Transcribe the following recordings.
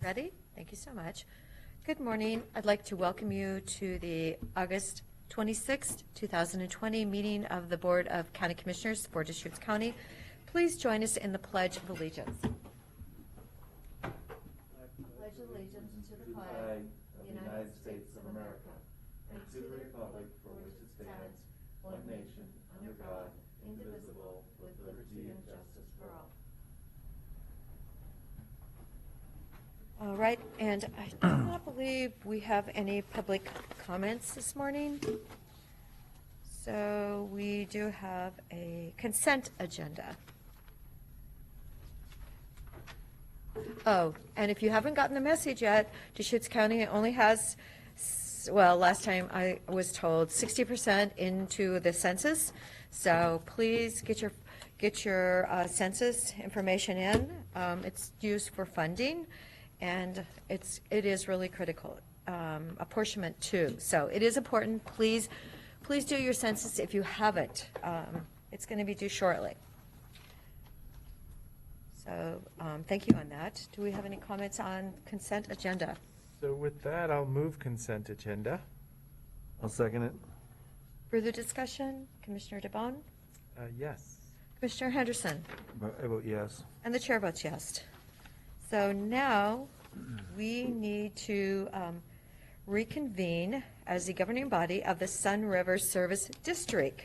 Ready? Thank you so much. Good morning. I'd like to welcome you to the August 26th, 2020 meeting of the Board of County Commissioners for Deschutes County. Please join us in the Pledge of Allegiance. Pledge allegiance to the flag of the United States of America and to the republic for which it stands, one nation, under God, indivisible, with liberty and justice for all. All right, and I do not believe we have any public comments this morning. So we do have a consent agenda. Oh, and if you haven't gotten the message yet, Deschutes County only has, well, last time I was told 60% into the census. So please get your census information in. It's used for funding. And it is really critical, apportionment too. So it is important. Please do your census if you haven't. It's going to be due shortly. So thank you on that. Do we have any comments on consent agenda? So with that, I'll move consent agenda. I'll second it. Further discussion? Commissioner DeBonne? Yes. Commissioner Henderson? I vote yes. And the chair votes yes. So now we need to reconvene as the governing body of the Sun River Service District.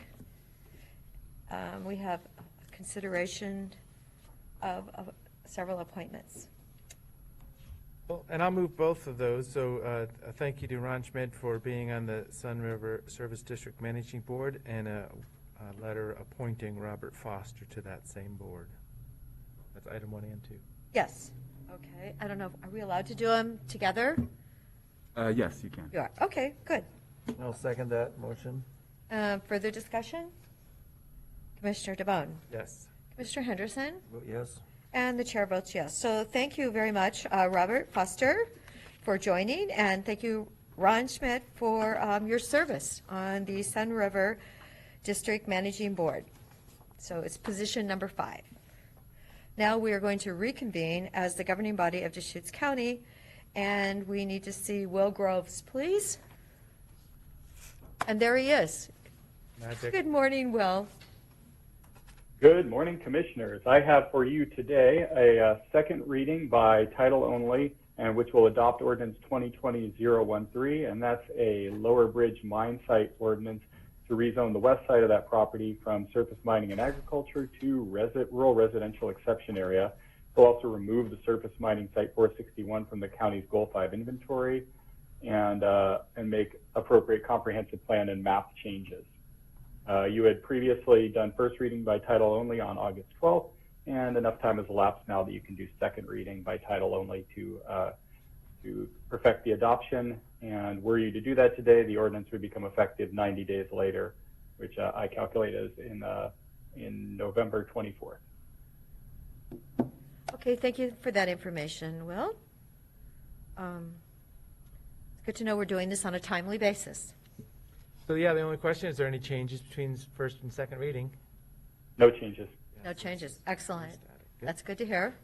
We have consideration of several appointments. Well, and I'll move both of those. So a thank you to Ron Schmidt for being on the Sun River Service District Managing Board, and a letter appointing Robert Foster to that same board. That's item 1 and 2. Yes. Okay. I don't know. Are we allowed to do them together? Yes, you can. You are. Okay, good. I'll second that motion. Further discussion? Commissioner DeBonne? Yes. Commissioner Henderson? Vote yes. And the chair votes yes. So thank you very much, Robert Foster, for joining, and thank you, Ron Schmidt, for your service on the Sun River District Managing Board. So it's position number 5. Now we are going to reconvene as the governing body of Deschutes County, and we need to see Will Groves, please. And there he is. Magic. Good morning, Will. Good morning, Commissioners. I have for you today a second reading by title only, and which will adopt Ordinance 2020-013, and that's a Lower Bridge mine site ordinance to rezone the west side of that property from surface mining and agriculture to rural residential exception area. We'll also remove the surface mining site 461 from the county's Goal 5 inventory and make appropriate comprehensive plan and map changes. You had previously done first reading by title only on August 12th, and enough time has elapsed now that you can do second reading by title only to perfect the adoption. And were you to do that today, the ordinance would become effective 90 days later, which I calculate as in November 24th. Okay, thank you for that information, Will. It's good to know we're doing this on a timely basis. So yeah, the only question, is there any changes between first and second reading? No changes. No changes. Excellent. Good. That's good to hear.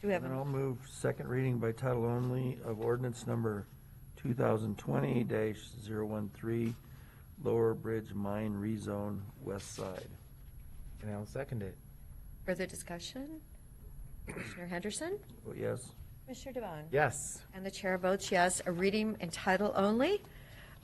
Do we have And I'll move second reading by title only of ordinance number 2020-013, Lower Bridge Mine Rezone West Side. And I'll second it. further discussion? Commissioner Henderson? Vote yes. Commissioner DeBonne? Yes. And the chair votes yes. A reading in title only.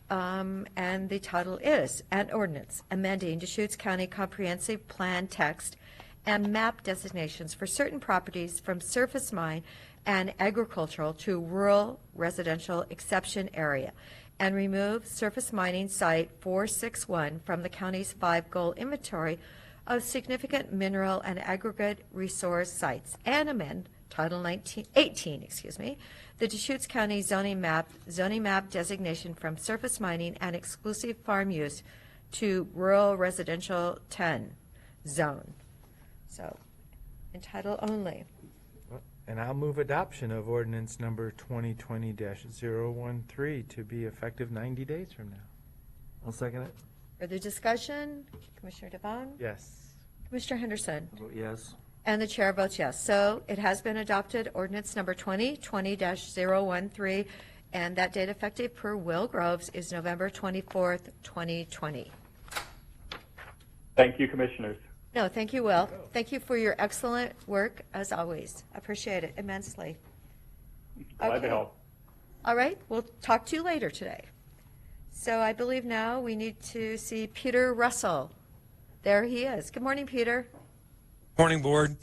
And the title is an ordinance amending Deschutes County Comprehensive Plan text and map designations for certain properties from surface mine and agricultural to rural residential exception area, and remove surface mining site 461 from the county's 5-goal inventory of significant mineral and aggregate resource sites, and amend Title 18, the Deschutes County zoning map designation from surface mining and exclusive farm use to rural residential 10 zone. So, in title only. And I'll move adoption of ordinance number 2020-013 to be effective 90 days from now. I'll second it. Further discussion? Commissioner DeBonne? Yes. Commissioner Henderson? Vote yes. And the chair votes yes. So it has been adopted, ordinance number 2020-013, and that date effective per Will Groves is November 24th, 2020. Thank you, Commissioners. No, thank you, Will. Thank you for your excellent work, as always. Appreciate it immensely. Glad Okay. to help. All right, we'll talk to you later today. So I believe now we need to see Peter Russell. There he is. Good morning, Peter. Morning, Board.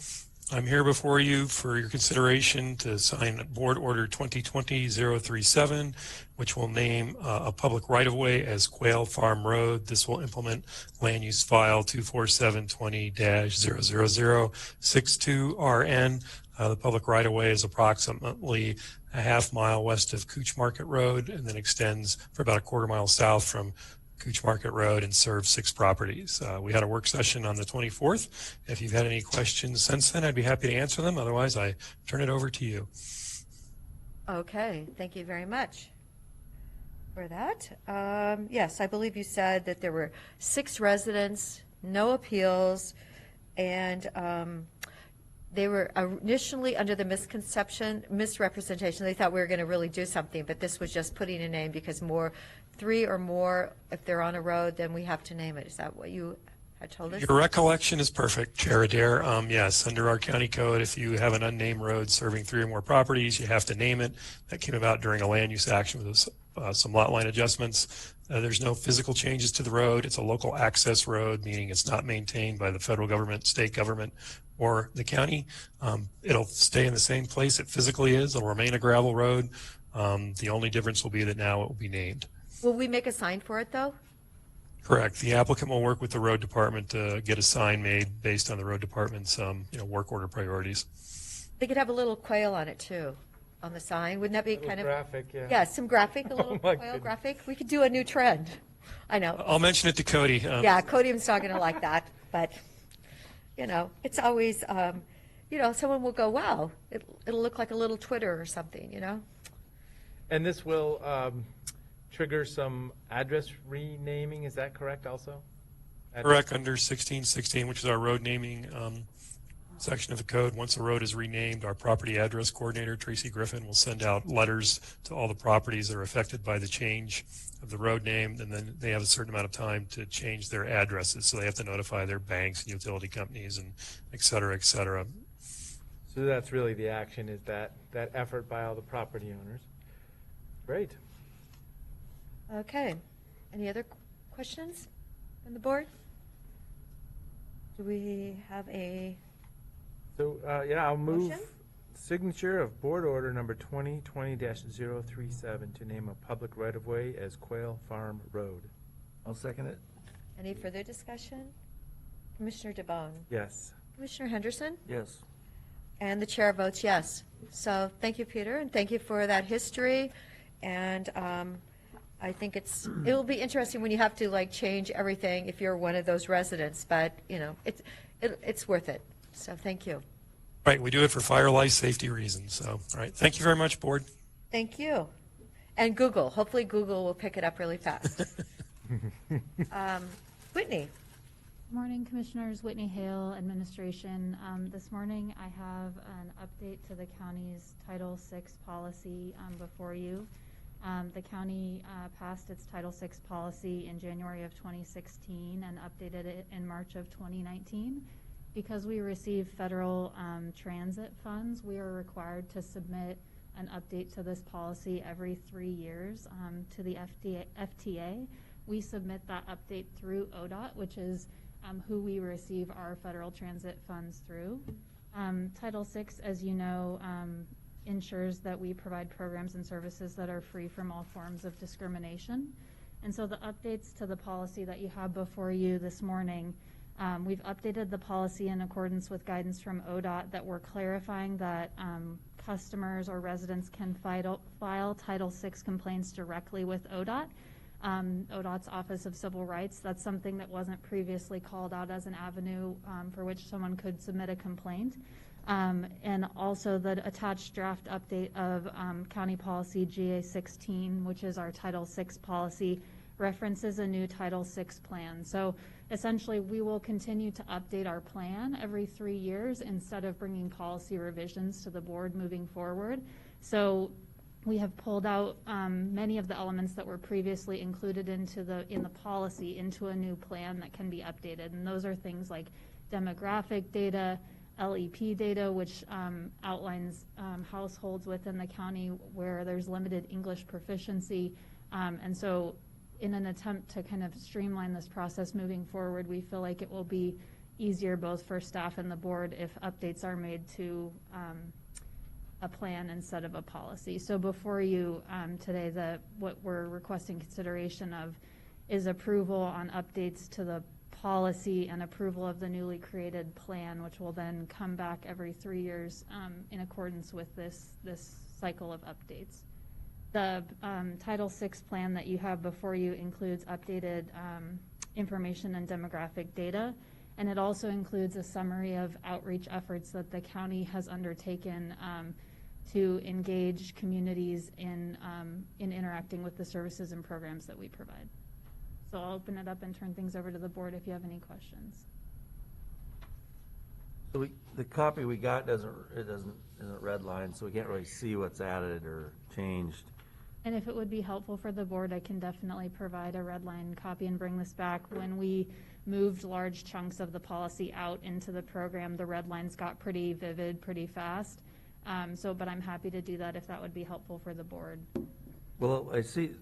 I'm here before you for your consideration to sign Board Order 2020-037, which will name a public right-of-way as Quail Farm Road. This will implement Land Use File 24720-00062RN. The public right-of-way is approximately a half-mile west of Cooch Market Road and then extends for about a quarter-mile south from Cooch Market Road and serves 6 properties. We had a work session on the 24th. If you've had any questions since then, I'd be happy to answer them. Otherwise, I turn it over to you. Okay, thank you very much for that. Yes, I believe you said that there were 6 residents, no appeals, and they were initially under the misrepresentation. They thought we were going to really do something, but this was just putting a name because 3 or more, if they're on a road, then we have to name it. Is that what you had told us? Your recollection is perfect, Chair Adair. Yes, under our county code, if you have an unnamed road serving 3 or more properties, you have to name it. That came about during a land use action with some lot line adjustments. There's no physical changes to the road. It's a local access road, meaning it's not maintained by the federal government, state government, or the county. It'll stay in the same place it physically is. It'll remain a gravel road. The only difference will be that now it will be named. Will we make a sign for it, though? Correct. The applicant will work with the road department to get a sign made based on the road department's work order priorities. They could have a little quail on it, too, on the sign. Wouldn't that be kind of? Graphic, yeah. Yeah, some graphic, a little my quail goodness. graphic. We could do a new trend. I know. I'll mention it to Cody. Yeah, Codium's not going to like that, but, it's always, someone will go, wow, it'll look like a little Twitter or something, And this will trigger some address renaming, is that correct also? Correct, under 1616, which is our road naming section of the code. Once a road is renamed, our property address coordinator, Tracy Griffin, will send out letters to all the properties that are affected by the change of the road name, and then they have a certain amount of time to change their addresses. So they have to notify their banks and utility companies and et cetera, et cetera. So that's really the action, is that effort by all the property owners. Great. Okay. Any other questions from the board? Do we have a So, I'll move motion? signature of Board Order number 2020-037 to name a public right-of-way as Quail Farm Road. I'll second it. Any further discussion? Commissioner DeBonne? Yes. Commissioner Henderson? Yes. And the chair votes yes. So thank you, Peter, and thank you for that history. And I think it'll be interesting when you have to change everything if you're one of those residents, but it's worth it. So thank you. Right, we do it for fire, life, safety reasons. So, all right, thank you very much, Board. Thank you. And Google, hopefully Google will pick it up really fast. Whitney. Good morning, Commissioners. Whitney Hale, Administration. This morning I have an update to the county's Title VI policy before you. The county passed its Title VI policy in January of 2016 and updated it in March of 2019. Because we receive federal transit funds, we are required to submit an update to this policy every 3 years to the FTA. We submit that update through ODOT, which is who we receive our federal transit funds through. Title VI, as you know, ensures that we provide programs and services that are free from all forms of discrimination. And so the updates to the policy that you have before you this morning, we've updated the policy in accordance with guidance from ODOT that we're clarifying that customers or residents can file Title VI complaints directly with ODOT. ODOT's Office of Civil Rights. That's something that wasn't previously called out as an avenue for which someone could submit a complaint. And also the attached draft update of County Policy GA 16, which is our Title VI policy, references a new Title VI plan. So essentially, we will continue to update our plan every 3 years instead of bringing policy revisions to the board moving forward. So we have pulled out many of the elements that were previously included in the policy into a new plan that can be updated. And those are things like demographic data, LEP data, which outlines households within the county where there's limited English proficiency. And so in an attempt to kind of streamline this process moving forward, we feel like it will be easier both for staff and the board if updates are made to a plan instead of a policy. So before you today, what we're requesting consideration of is approval on updates to the policy and approval of the newly created plan, which will then come back every 3 years in accordance with this cycle of updates. The Title VI plan that you have before you includes updated information and demographic data, and it also includes a summary of outreach efforts that the county has undertaken to engage communities in interacting with the services and programs that we provide. So I'll open it up and turn things over to the board if you have any questions. So the copy we got isn't redlined, so we can't really see what's added or changed. And if it would be helpful for the board, I can definitely provide a red line copy and bring this back. When we moved large chunks of the policy out into the program, the red lines got pretty vivid pretty fast. But I'm happy to do that if that would be helpful for the board. Well, I see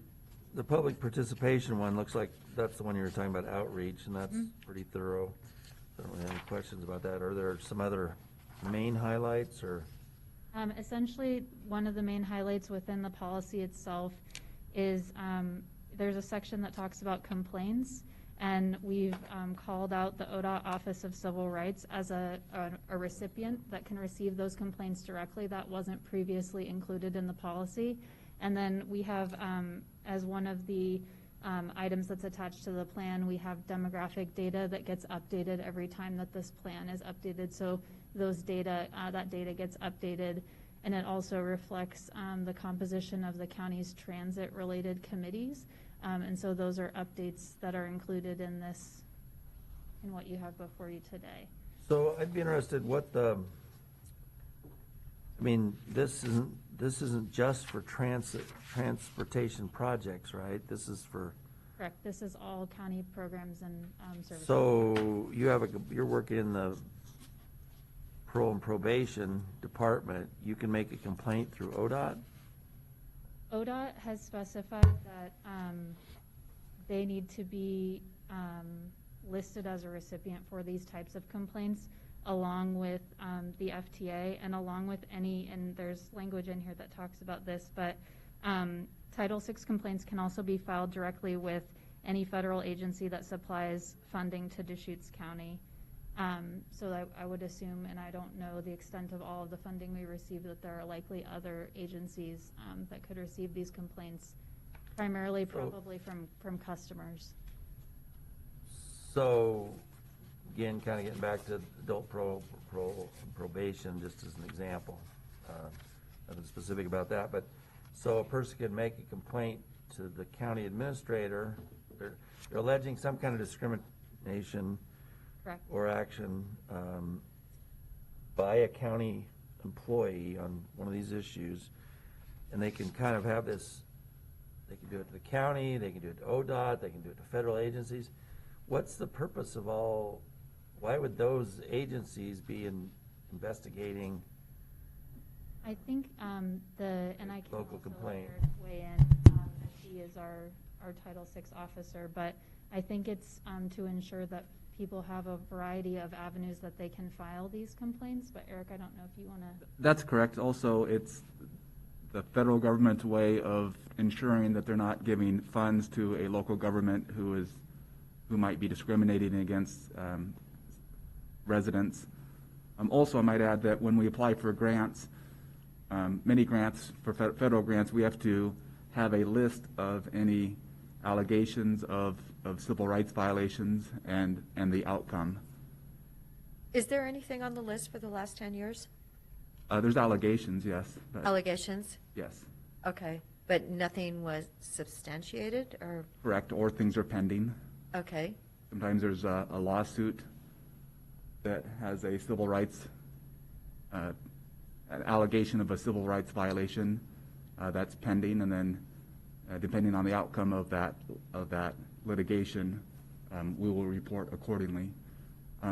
the public participation one looks like that's the one you were talking about, outreach, and that's pretty thorough. I don't really have any questions about that. Are there some other main highlights or? Essentially, one of the main highlights within the policy itself is there's a section that talks about complaints, and we've called out the ODOT Office of Civil Rights as a recipient that can receive those complaints directly. That wasn't previously included in the policy. And then we have, as one of the items that's attached to the plan, we have demographic data that gets updated every time that this plan is updated. So those data, that data gets updated, and it also reflects the composition of the county's transit-related committees. And so those are updates that are included in this, in what you have before you today. So I'd be interested what this isn't just for transportation projects, right? This is for. Correct. This is all county programs and services. So you're working in the parole and probation department. You can make a complaint through ODOT? ODOT has specified that they need to be listed as a recipient for these types of complaints, along with the FTA and along with and there's language in here that talks about this, but Title VI complaints can also be filed directly with any federal agency that supplies funding to Deschutes County. So I would assume, and I don't know the extent of all of the funding we receive, that there are likely other agencies that could receive these complaints, primarily probably from customers. So, again, kind of getting back to adult probation, just as an example. Nothing specific about that, but so a person can make a complaint to the county administrator. They're alleging some kind of discrimination. Correct. Or action by a county employee on one of these issues, and they can kind of have this, they can do it to the county, they can do it to ODOT, they can do it to federal agencies. What's the purpose of why would those agencies be investigating? I think and I can local also complaint weigh in, as he is our Title VI officer, but I think it's to ensure that people have a variety of avenues that they can file these complaints. But Eric, I don't know if you want to. That's correct. Also, it's the federal government's way of ensuring that they're not giving funds to a local government who might be discriminating against residents. Also, I might add that when we apply for grants, many grants, for federal grants, we have to have a list of any allegations of civil rights violations and the outcome. Is there anything on the list for the last 10 years? There's allegations, yes. Allegations? Yes. Okay. But nothing was substantiated, or, Correct, or things are pending. okay, Sometimes there's a lawsuit that has a civil rights, an allegation of a civil rights violation that's pending, and then depending on the outcome of that litigation, we will report accordingly.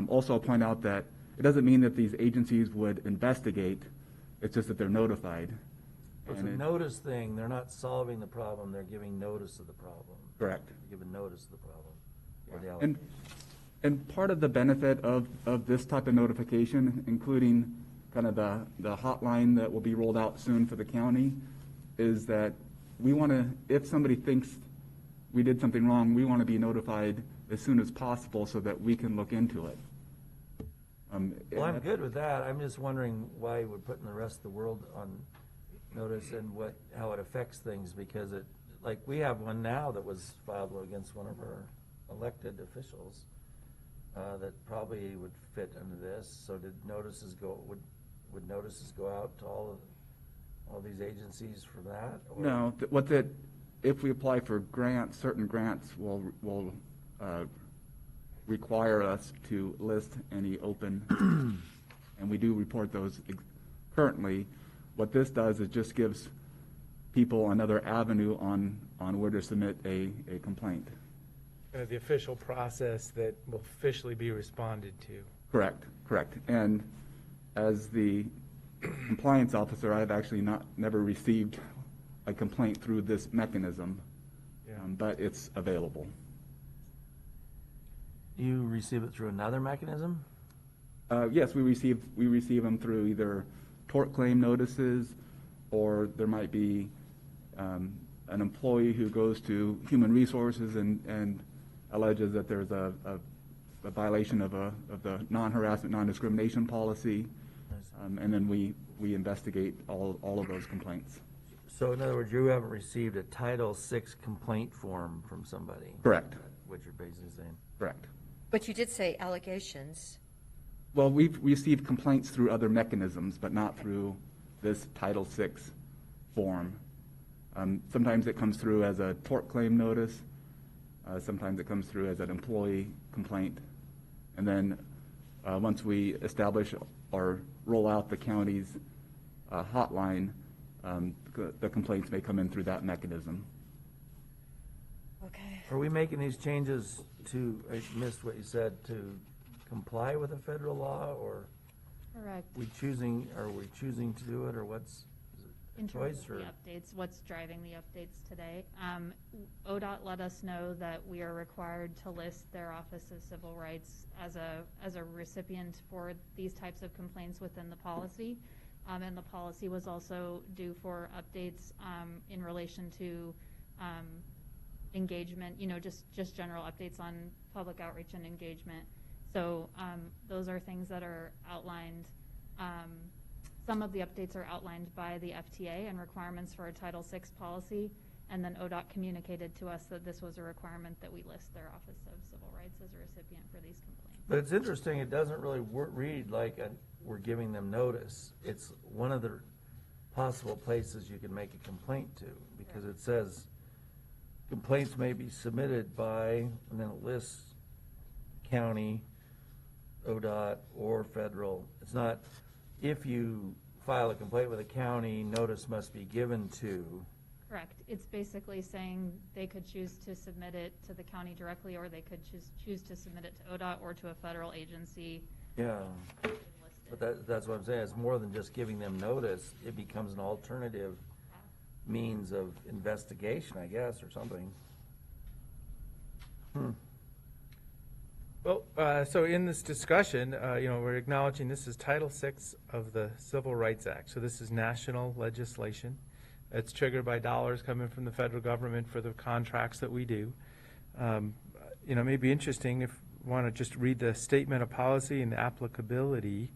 Also, I'll point out that it doesn't mean that these agencies would investigate, it's just that they're notified. It's a And it- notice thing. They're not solving the problem. They're giving notice of the problem. Correct. They're giving notice of the problem. Or the And, allegation. and part of the benefit of this type of notification, including kind of the hotline that will be rolled out soon for the county, is that we want to, if somebody thinks we did something wrong, we want to be notified as soon as possible so that we can look into it. Well, I'm good with that. I'm just wondering why we're putting the rest of the world on notice and how it affects things, because like, we have one now that was filed against one of our elected officials that probably would fit under this. So would notices go out to all these agencies for that? Or? No, if we apply for grants, certain grants will require us to list any open, and we do report those currently. What this does is just gives people another avenue on where to submit a complaint. The official process that will officially be responded to. Correct. And as the compliance officer, I've actually never received a complaint through this mechanism, Yeah. but it's available. You receive it through another mechanism? Yes, we receive them through either tort claim notices, or there might be an employee who goes to Human Resources and alleges that there's a violation of the non-harassment, non-discrimination policy, and then we investigate all of those complaints. So in other words, you haven't received a Title VI complaint form from somebody? Correct. What you're basically saying? Correct. but you did say allegations. Well, we've received complaints through other mechanisms, but not through this Title VI form. Sometimes it comes through as a tort claim notice. Sometimes it comes through as an employee complaint. And then once we establish or roll out the county's hotline, the complaints may come in through that mechanism. Okay. Are we making these changes to, I missed what you said, to comply with a federal law, or Correct. are we choosing to do it, or what's In a terms choice, of or? the updates, what's driving the updates today? ODOT let us know that we are required to list their Office of Civil Rights as a recipient for these types of complaints within the policy. And the policy was also due for updates in relation to engagement, just general updates on public outreach and engagement. So those are things that are outlined. Some of the updates are outlined by the FTA and requirements for a Title VI policy, and then ODOT communicated to us that this was a requirement that we list their Office of Civil Rights as a recipient for these complaints. But it's interesting, it doesn't really read like we're giving them notice. It's one of the possible places you can make a complaint to, because it says complaints may be submitted by, and then it lists county, ODOT, or federal. It's not, if you file a complaint with a county, notice must be given to. Correct. It's basically saying they could choose to submit it to the county directly, or they could choose to submit it to ODOT or to a federal agency. Yeah, Listed. but that's what I'm saying. It's more than just giving them notice. It becomes an alternative means of investigation, I guess, or something. Well, so in this discussion, we're acknowledging this is Title VI of the Civil Rights Act. So this is national legislation. It's triggered by dollars coming from the federal government for the contracts that we do. It may be interesting if you want to just read the statement of policy and applicability,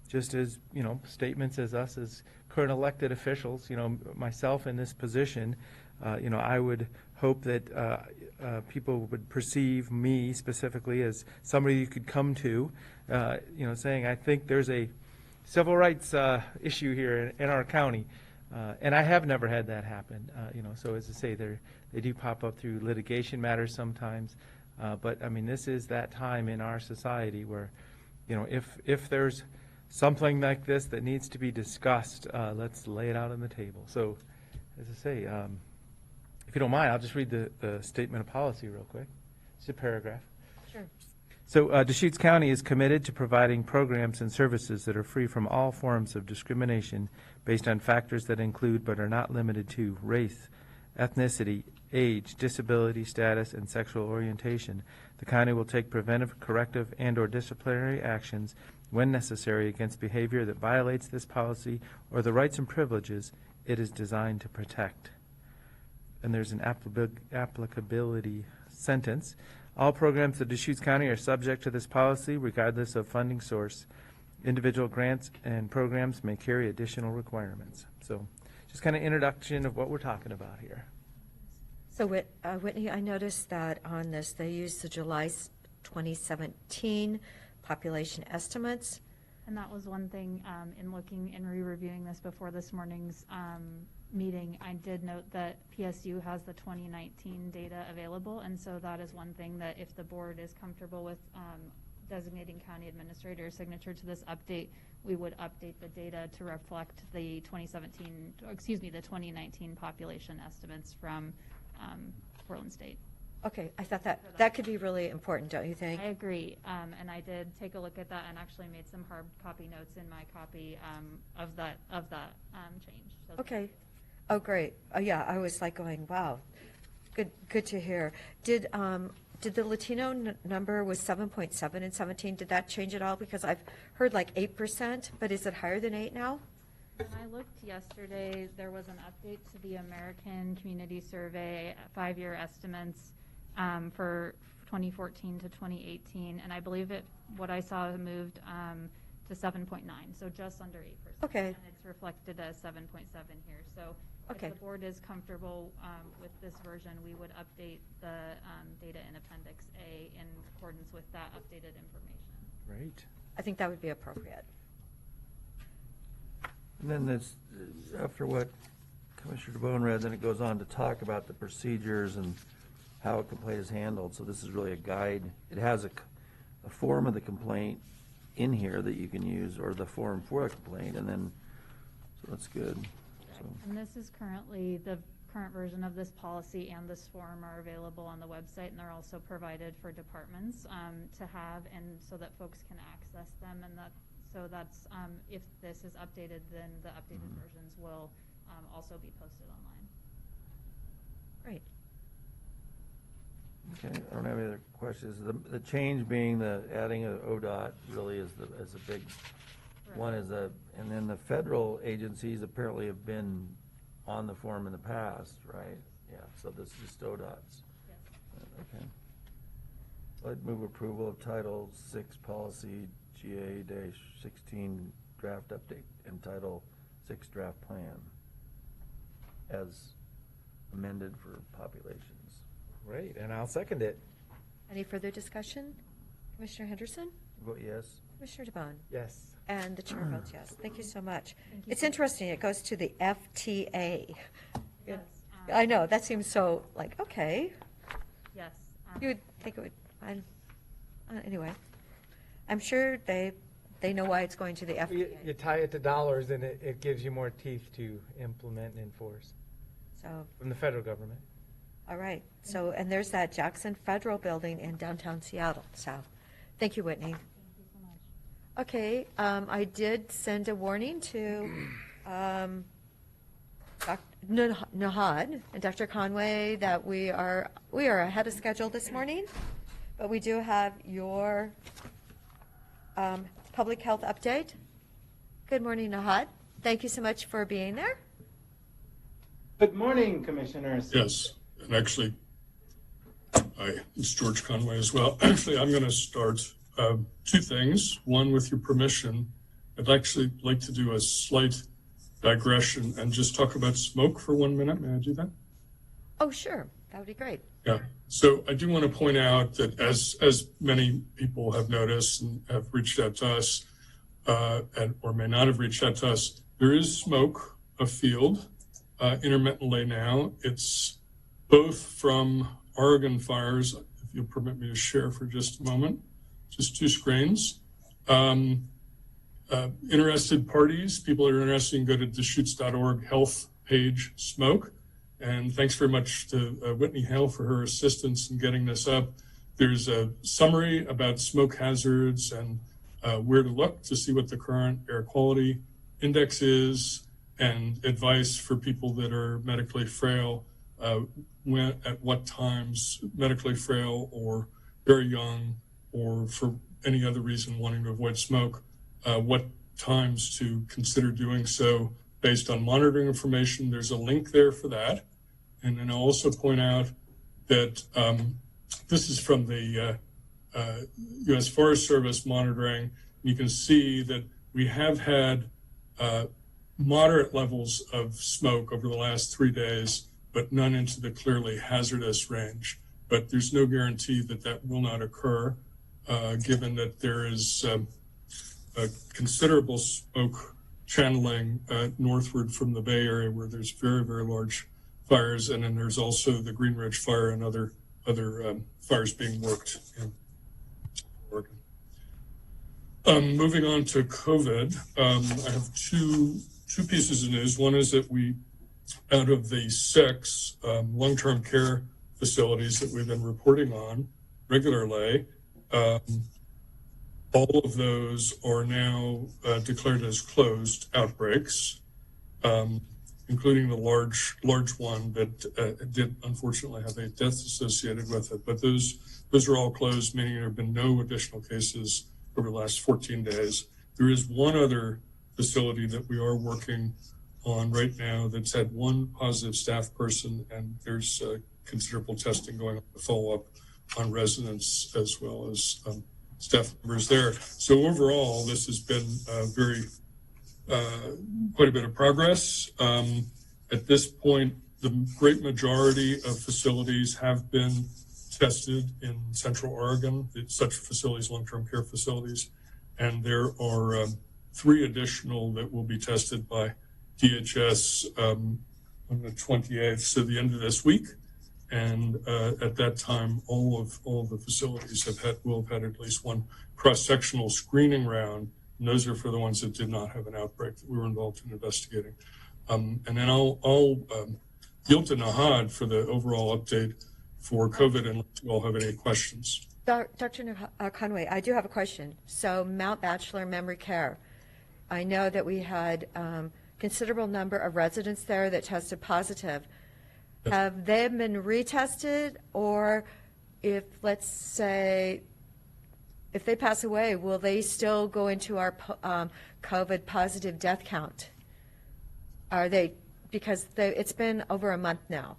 just as, statements as us as current elected officials, myself in this position, I would hope that people would perceive me specifically as somebody you could come to, saying, I think there's a civil rights issue here in our county. And I have never had that happen, so as I say, they do pop up through litigation matters sometimes. But I mean, this is that time in our society where, if there's something like this that needs to be discussed, let's lay it out on the table. So, as I say, if you don't mind, I'll just read the statement of policy real quick. It's a paragraph. Sure. So Deschutes County is committed to providing programs and services that are free from all forms of discrimination based on factors that include but are not limited to race, ethnicity, age, disability status, and sexual orientation. The county will take preventive, corrective, and/or disciplinary actions when necessary against behavior that violates this policy or the rights and privileges it is designed to protect. And there's an applicability sentence. All programs of Deschutes County are subject to this policy regardless of funding source. Individual grants and programs may carry additional requirements. So just kind of introduction of what we're talking about here. So Whitney, I noticed that on this, they used the July 2017 population estimates. And that was one thing, in looking and re-reviewing this before this morning's meeting, I did note that PSU has the 2019 data available, and so that is one thing that if the board is comfortable with designating county administrator's signature to this update, we would update the data to reflect the 2019 population estimates from Portland State. Okay, I thought that could be really important, don't you think? I agree, and I did take a look at that and actually made some hard copy notes in my copy of that change. So Okay. Oh, great. Oh, yeah, I was like going, wow, good to hear. Did the Latino number was 7.7 in 17? Did that change at all? Because I've heard like 8%, but is it higher than 8 now? When I looked yesterday, there was an update to the American Community Survey 5-year estimates for 2014 to 2018, and I believe what I saw moved to 7.9, so just under 8%. Okay. And it's reflected as 7.7 here. So Okay. if the board is comfortable with this version, we would update the data in Appendix A in accordance with that updated information. Right. I think that would be appropriate. And then this, after what Commissioner DeBonne read, then it goes on to talk about the procedures and how a complaint is handled. So this is really a guide. It has a form of the complaint in here that you can use, or the form for a complaint, and then, so that's good. So, And this is currently, the current version of this policy and this form are available on the website, and they're also provided for departments to have, and so that folks can access them, and that's if this is updated, then the updated versions will also be posted online. Great. okay, I don't have any other questions. The change being the adding of ODOT really is a big one, and then the federal agencies apparently have been on the form in the past, right? Yeah, so this is just ODOT's. Yes. Okay. I'd move approval of Title 6 Policy GA-16 Draft Update and Title 6 Draft Plan as amended for populations. Great, and I'll second it. Any further discussion? Commissioner Henderson? Vote yes? Commissioner DeBonne? Yes. And the chair votes yes. Thank you so much. Thank you. It's interesting, it goes to the FTA. Yes. I know, that seems so, like, okay. Yes. You'd think it would, anyway. I'm sure they know why it's going to the You FTA. tie it to dollars, and it gives you more teeth to implement and enforce So, from the federal government. all right. So, and there's that Jackson Federal Building in downtown Seattle. So, thank you, Whitney. Thank you so much. Okay, I did send a warning to Dr. Nahad and Dr. Conway that we are ahead of schedule this morning, but we do have your public health update. Good morning, Nahad. Thank you so much for being there. Good morning, Commissioners. Yes, and actually, it's George Conway as well. Actually, I'm going to start two things. One, with your permission, I'd actually like to do a slight digression and just talk about smoke for 1 minute. May I do that? Oh, sure. That would be great. Yeah. So I do want to point out that as many people have noticed and have reached out to us, or may not have reached out to us, there is smoke afield intermittently now. It's both from Oregon fires, if you'll permit me to share for just a moment, just 2 screens. Interested parties, people that are interested, can go to Deschutes.org health page smoke. And thanks very much to Whitney Hale for her assistance in getting this up. There's a summary about smoke hazards and where to look to see what the current air quality index is, and advice for people that are medically frail, when, at what times, medically frail or very young, or for any other reason wanting to avoid smoke, what times to consider doing so based on monitoring information. There's a link there for that. And then I'll also point out that this is from the U.S. Forest Service monitoring. You can see that we have had moderate levels of smoke over the last 3 days, but none into the clearly hazardous range. But there's no guarantee that that will not occur, given that there is a considerable smoke channeling northward from the Bay Area, where there's very, very large fires. And then there's also the Green Ridge Fire and other fires being worked in Oregon. Moving on to COVID, I have two pieces of news. One is that we, out of the 6 long-term care facilities that we've been reporting on regularly, all of those are now declared as closed outbreaks, including the large one that did unfortunately have a death associated with it. But those are all closed, meaning there have been no additional cases over the last 14 days. There is one other facility that we are working on right now that's had 1 positive staff person, and there's considerable testing going on to follow up on residents as well as staff members there. So overall, this has been quite a bit of progress. At this point, the great majority of facilities have been tested in Central Oregon, such facilities, long-term care facilities, and there are 3 additional that will be tested by DHS on the 28th, so the end of this week. And at that time, all of the facilities will have had at least 1 cross-sectional screening round, and those are for the ones that did not have an outbreak that we were involved in investigating. And then I'll yield to Nahad for the overall update for COVID, unless you all have any questions. Dr. Conway, I do have a question. So Mount Bachelor Memory Care, I know that we had considerable number of residents there that tested positive. Yes. Have they been retested, or if, let's say, if they pass away, will they still go into our COVID positive death count? Are they, because it's been over a month now.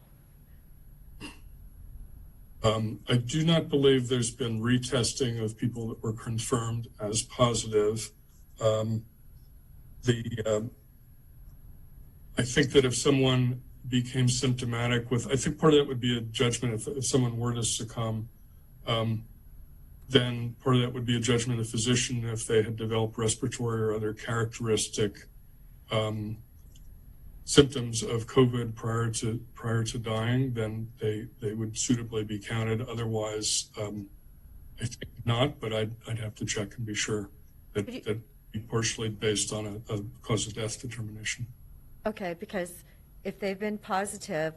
I do not believe there's been retesting of people that were confirmed as positive. I think that if someone became symptomatic I think part of that would be a judgment if someone were to succumb, then part of that would be a judgment of the physician. If they had developed respiratory or other characteristic symptoms of COVID prior to dying, then they would suitably be counted. Otherwise, I think not, but I'd have to check and be sure that be partially based on a cause of death determination. Okay, because if they've been positive,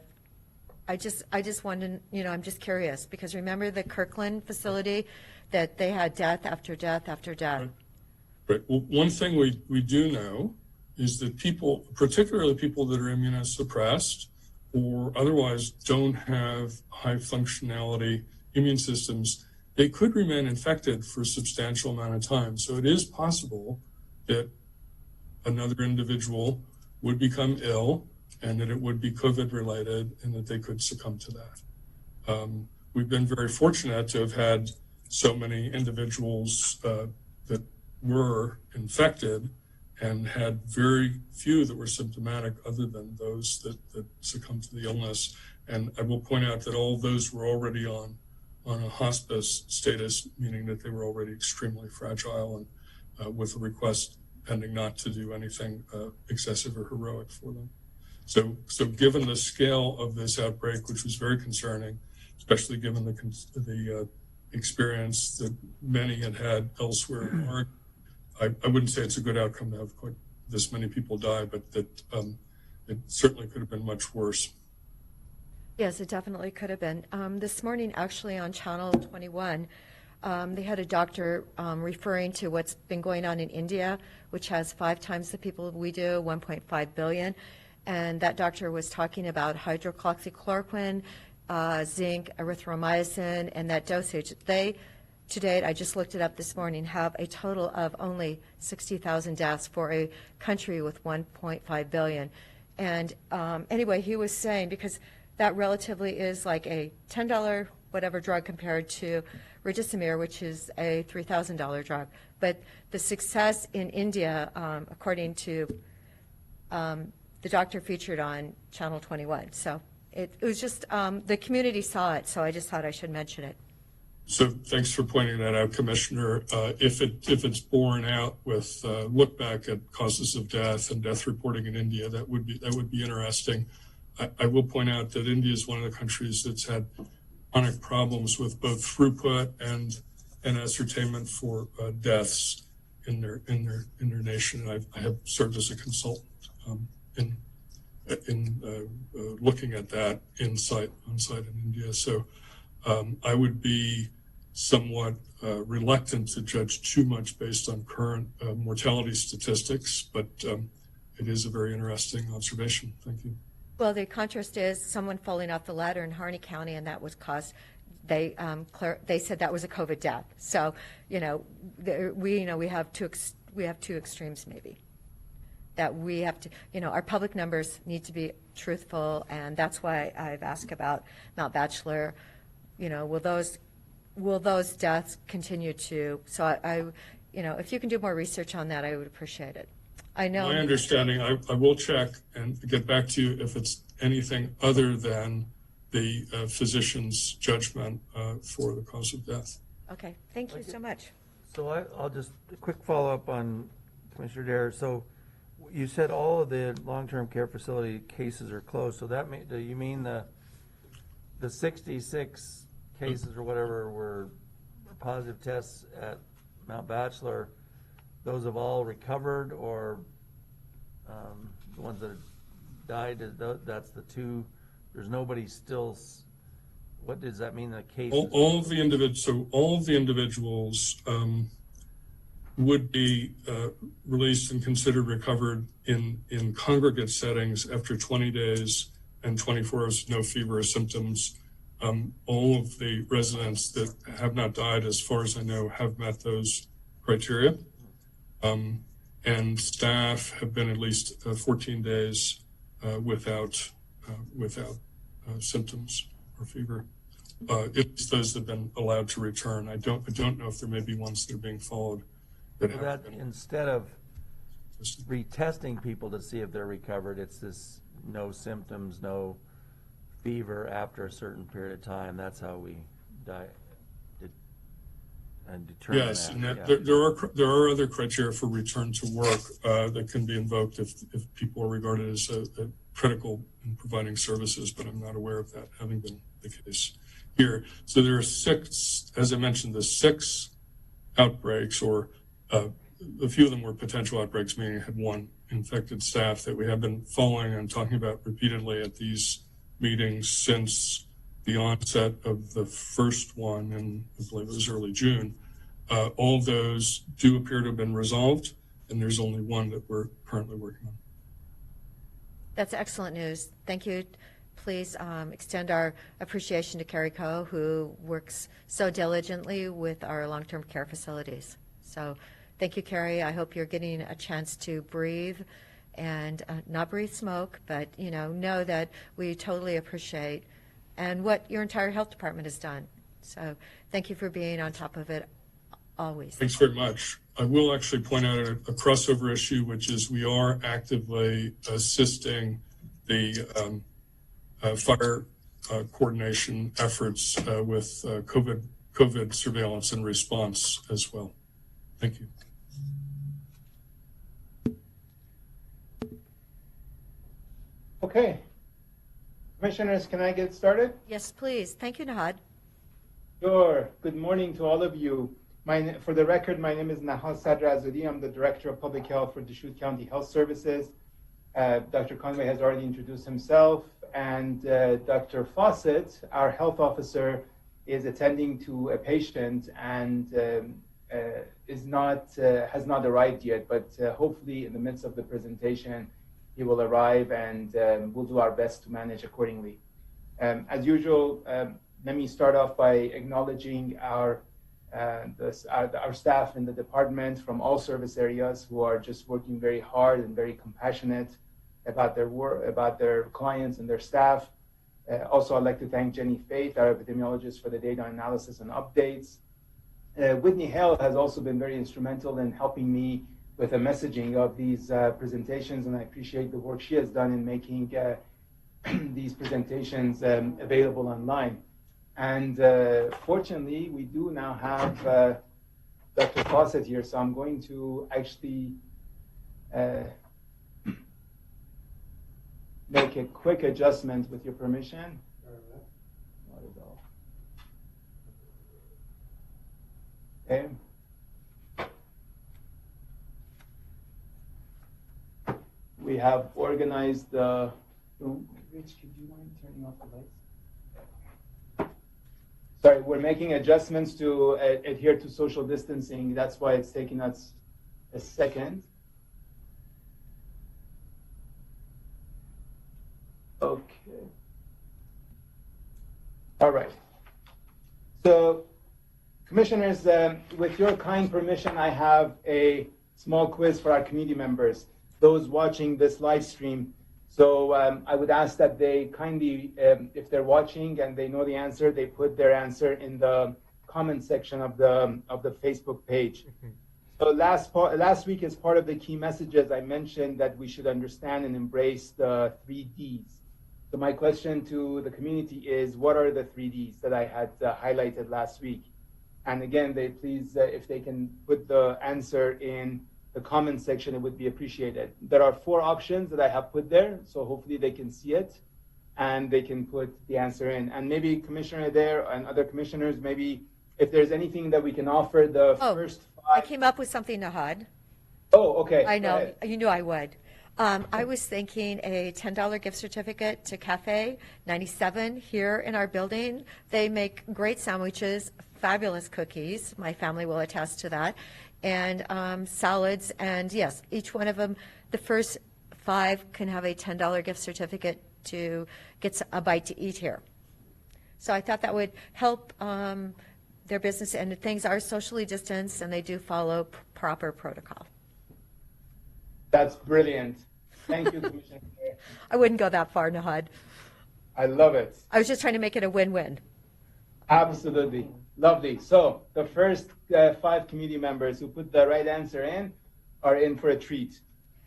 I just want to, I'm just curious, because remember the Kirkland facility that they had death after death after death. Right. Well, one thing we do know is that people, particularly people that are immunosuppressed or otherwise don't have high functionality immune systems, they could remain infected for a substantial amount of time. So it is possible that another individual would become ill and that it would be COVID related and that they could succumb to that. We've been very fortunate to have had so many individuals that were infected and had very few that were symptomatic other than those that succumbed to the illness. And I will point out that all of those were already on a hospice status, meaning that they were already extremely fragile and with a request pending not to do anything excessive or heroic for them. So given the scale of this outbreak, which was very concerning, especially given the experience that many had had elsewhere in Oregon, I wouldn't say it's a good outcome to have quite this many people die, but that it certainly could have been much worse. Yes, it definitely could have been. This morning, actually, on Channel 21, they had a doctor referring to what's been going on in India, which has 5 times the people we do, 1.5 billion. And that doctor was talking about hydroxychloroquine, zinc, erythromycin, and that dosage. They, to date, I just looked it up this morning, have a total of only 60,000 deaths for a country with 1.5 billion. And anyway, he was saying, because that relatively is like a $10 whatever drug compared to Remdesivir, which is a $3,000 drug. But the success in India, according to the doctor featured on Channel 21. So it was just, the community saw it, so I just thought I should mention it. So thanks for pointing that out, Commissioner. If it's borne out with look back at causes of death and death reporting in India, that would be interesting. I will point out that India is one of the countries that's had chronic problems with both throughput and ascertainment for deaths in their nation. And I have served as a consultant in looking at that on site in India. So I would be somewhat reluctant to judge too much based on current mortality statistics, but it is a very interesting observation. Thank you. Well, the contrast is someone falling off the ladder in Harney County, and that was caused. They said that was a COVID death. So, we have two extremes maybe. That we have to, our public numbers need to be truthful, and that's why I've asked about Mount Bachelor. Will those deaths continue to? So I if you can do more research on that, I would appreciate it. I know. My understanding, I will check and get back to you if it's anything other than the physician's judgment for the cause of death. Okay, thank you so much. So I'll just, a quick follow-up on Commissioner Dare. So you said all of the long-term care facility cases are closed. So do you mean the 66 cases or whatever were positive tests at Mount Bachelor? Those have all recovered, or the ones that died, that's the 2, there's nobody still, what does that mean, the case? All of the individuals would be released and considered recovered in congregate settings after 20 days and 24 hours, no fever or symptoms. All of the residents that have not died, as far as I know, have met those criteria. And staff have been at least 14 days without symptoms or fever. It's those that have been allowed to return. I don't know if there may be ones that are being followed. That instead of retesting people to see if they're recovered, it's this no symptoms, no fever after a certain period of time. That's how we die. And determine yes, that. And there are other criteria for return to work that can be invoked if people are regarded as critical in providing services, but I'm not aware of that having been the case here. So there are 6, as I mentioned, the 6 outbreaks, or a few of them were potential outbreaks, meaning had 1 infected staff that we have been following and talking about repeatedly at these meetings since the onset of the first one, and I believe it was early June. All those do appear to have been resolved, and there's only 1 that we're currently working on. That's excellent news. Thank you. Please extend our appreciation to Carrie Coe, who works so diligently with our long-term care facilities. So thank you, Carrie. I hope you're getting a chance to breathe and not breathe smoke, but know that we totally appreciate and what your entire health department has done. So thank you for being on top of it always. Thanks very much. I will actually point out a crossover issue, which is we are actively assisting the fire coordination efforts with COVID surveillance and response as well. Thank you. Okay. Commissioners, can I get started? Yes, please. Thank you, Nahad. Sure. Good morning to all of you. For the record, my name is Nahal Sadra Azudi. I'm the Director of Public Health for Deschutes County Health Services. Dr. Conway has already introduced himself, and Dr. Fawcett, our health officer, is attending to a patient and has not arrived yet, but hopefully in the midst of the presentation, he will arrive, and we'll do our best to manage accordingly. As usual, let me start off by acknowledging our staff in the department from all service areas who are just working very hard and very compassionate about their work, about their clients and their staff. Also, I'd like to thank Jenny Faith, our epidemiologist, for the data analysis and updates. Whitney Hale has also been very instrumental in helping me with the messaging of these presentations, and I appreciate the work she has done in making these presentations available online. And fortunately, we do now have Dr. Fawcett here, so I'm going to actually make a quick adjustment with your permission. Not at all. Okay. We have organized the room. Rich, could you mind turning off the lights? Sorry, we're making adjustments to adhere to social distancing. That's why it's taking us a second. Okay. All right. So, commissioners, with your kind permission, I have a small quiz for our community members, those watching this live stream. So I would ask that they kindly, if they're watching and they know the answer, they put their answer in the comment section of the Facebook page. So last week, as part of the key messages, I mentioned that we should understand and embrace the 3 Ds. So my question to the community is, what are the 3 Ds that I had highlighted last week? And again, please, if they can put the answer in the comment section, it would be appreciated. There are 4 options that I have put there, so hopefully they can see it and they can put the answer in. And maybe Commissioner Adair and other commissioners, maybe if there's anything that we can offer the first 5. I came up with something, Nahad. Oh, okay. I know. You knew I would. I was thinking a $10 gift certificate to Cafe 97 here in our building. They make great sandwiches, fabulous cookies. My family will attest to that. And salads. And yes, each one of them, the first 5 can have a $10 gift certificate to get a bite to eat here. So I thought that would help their business, and things are socially distanced and they do follow proper protocol. That's brilliant. Thank you, Commissioner. I wouldn't go that far, Nahad. I love it. I was just trying to make it a win-win. Absolutely. Lovely. So the first 5 community members who put the right answer in are in for a treat.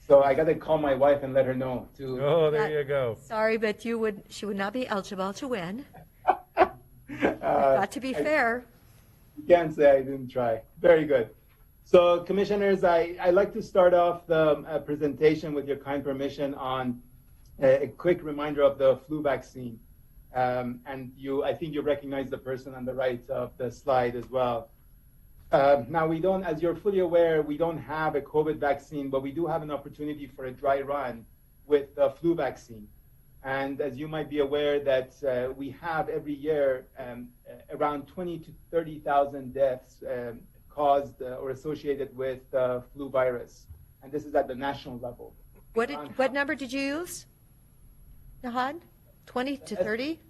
So I got to call my wife and let her know to. Oh, there you go. Sorry, but she would not be eligible to win. Got to be fair. You can't say I didn't try. Very good. So, commissioners, I'd like to start off the presentation with your kind permission on a quick reminder of the flu vaccine. And I think you recognize the person on the right of the slide as well. Now, we don't, as you're fully aware, we don't have a COVID vaccine, but we do have an opportunity for a dry run with the flu vaccine. And as you might be aware that we have every year around 20 to 30,000 deaths caused or associated with the flu virus. And this is at the national level. What number did you use, Nahad? 20 to 30?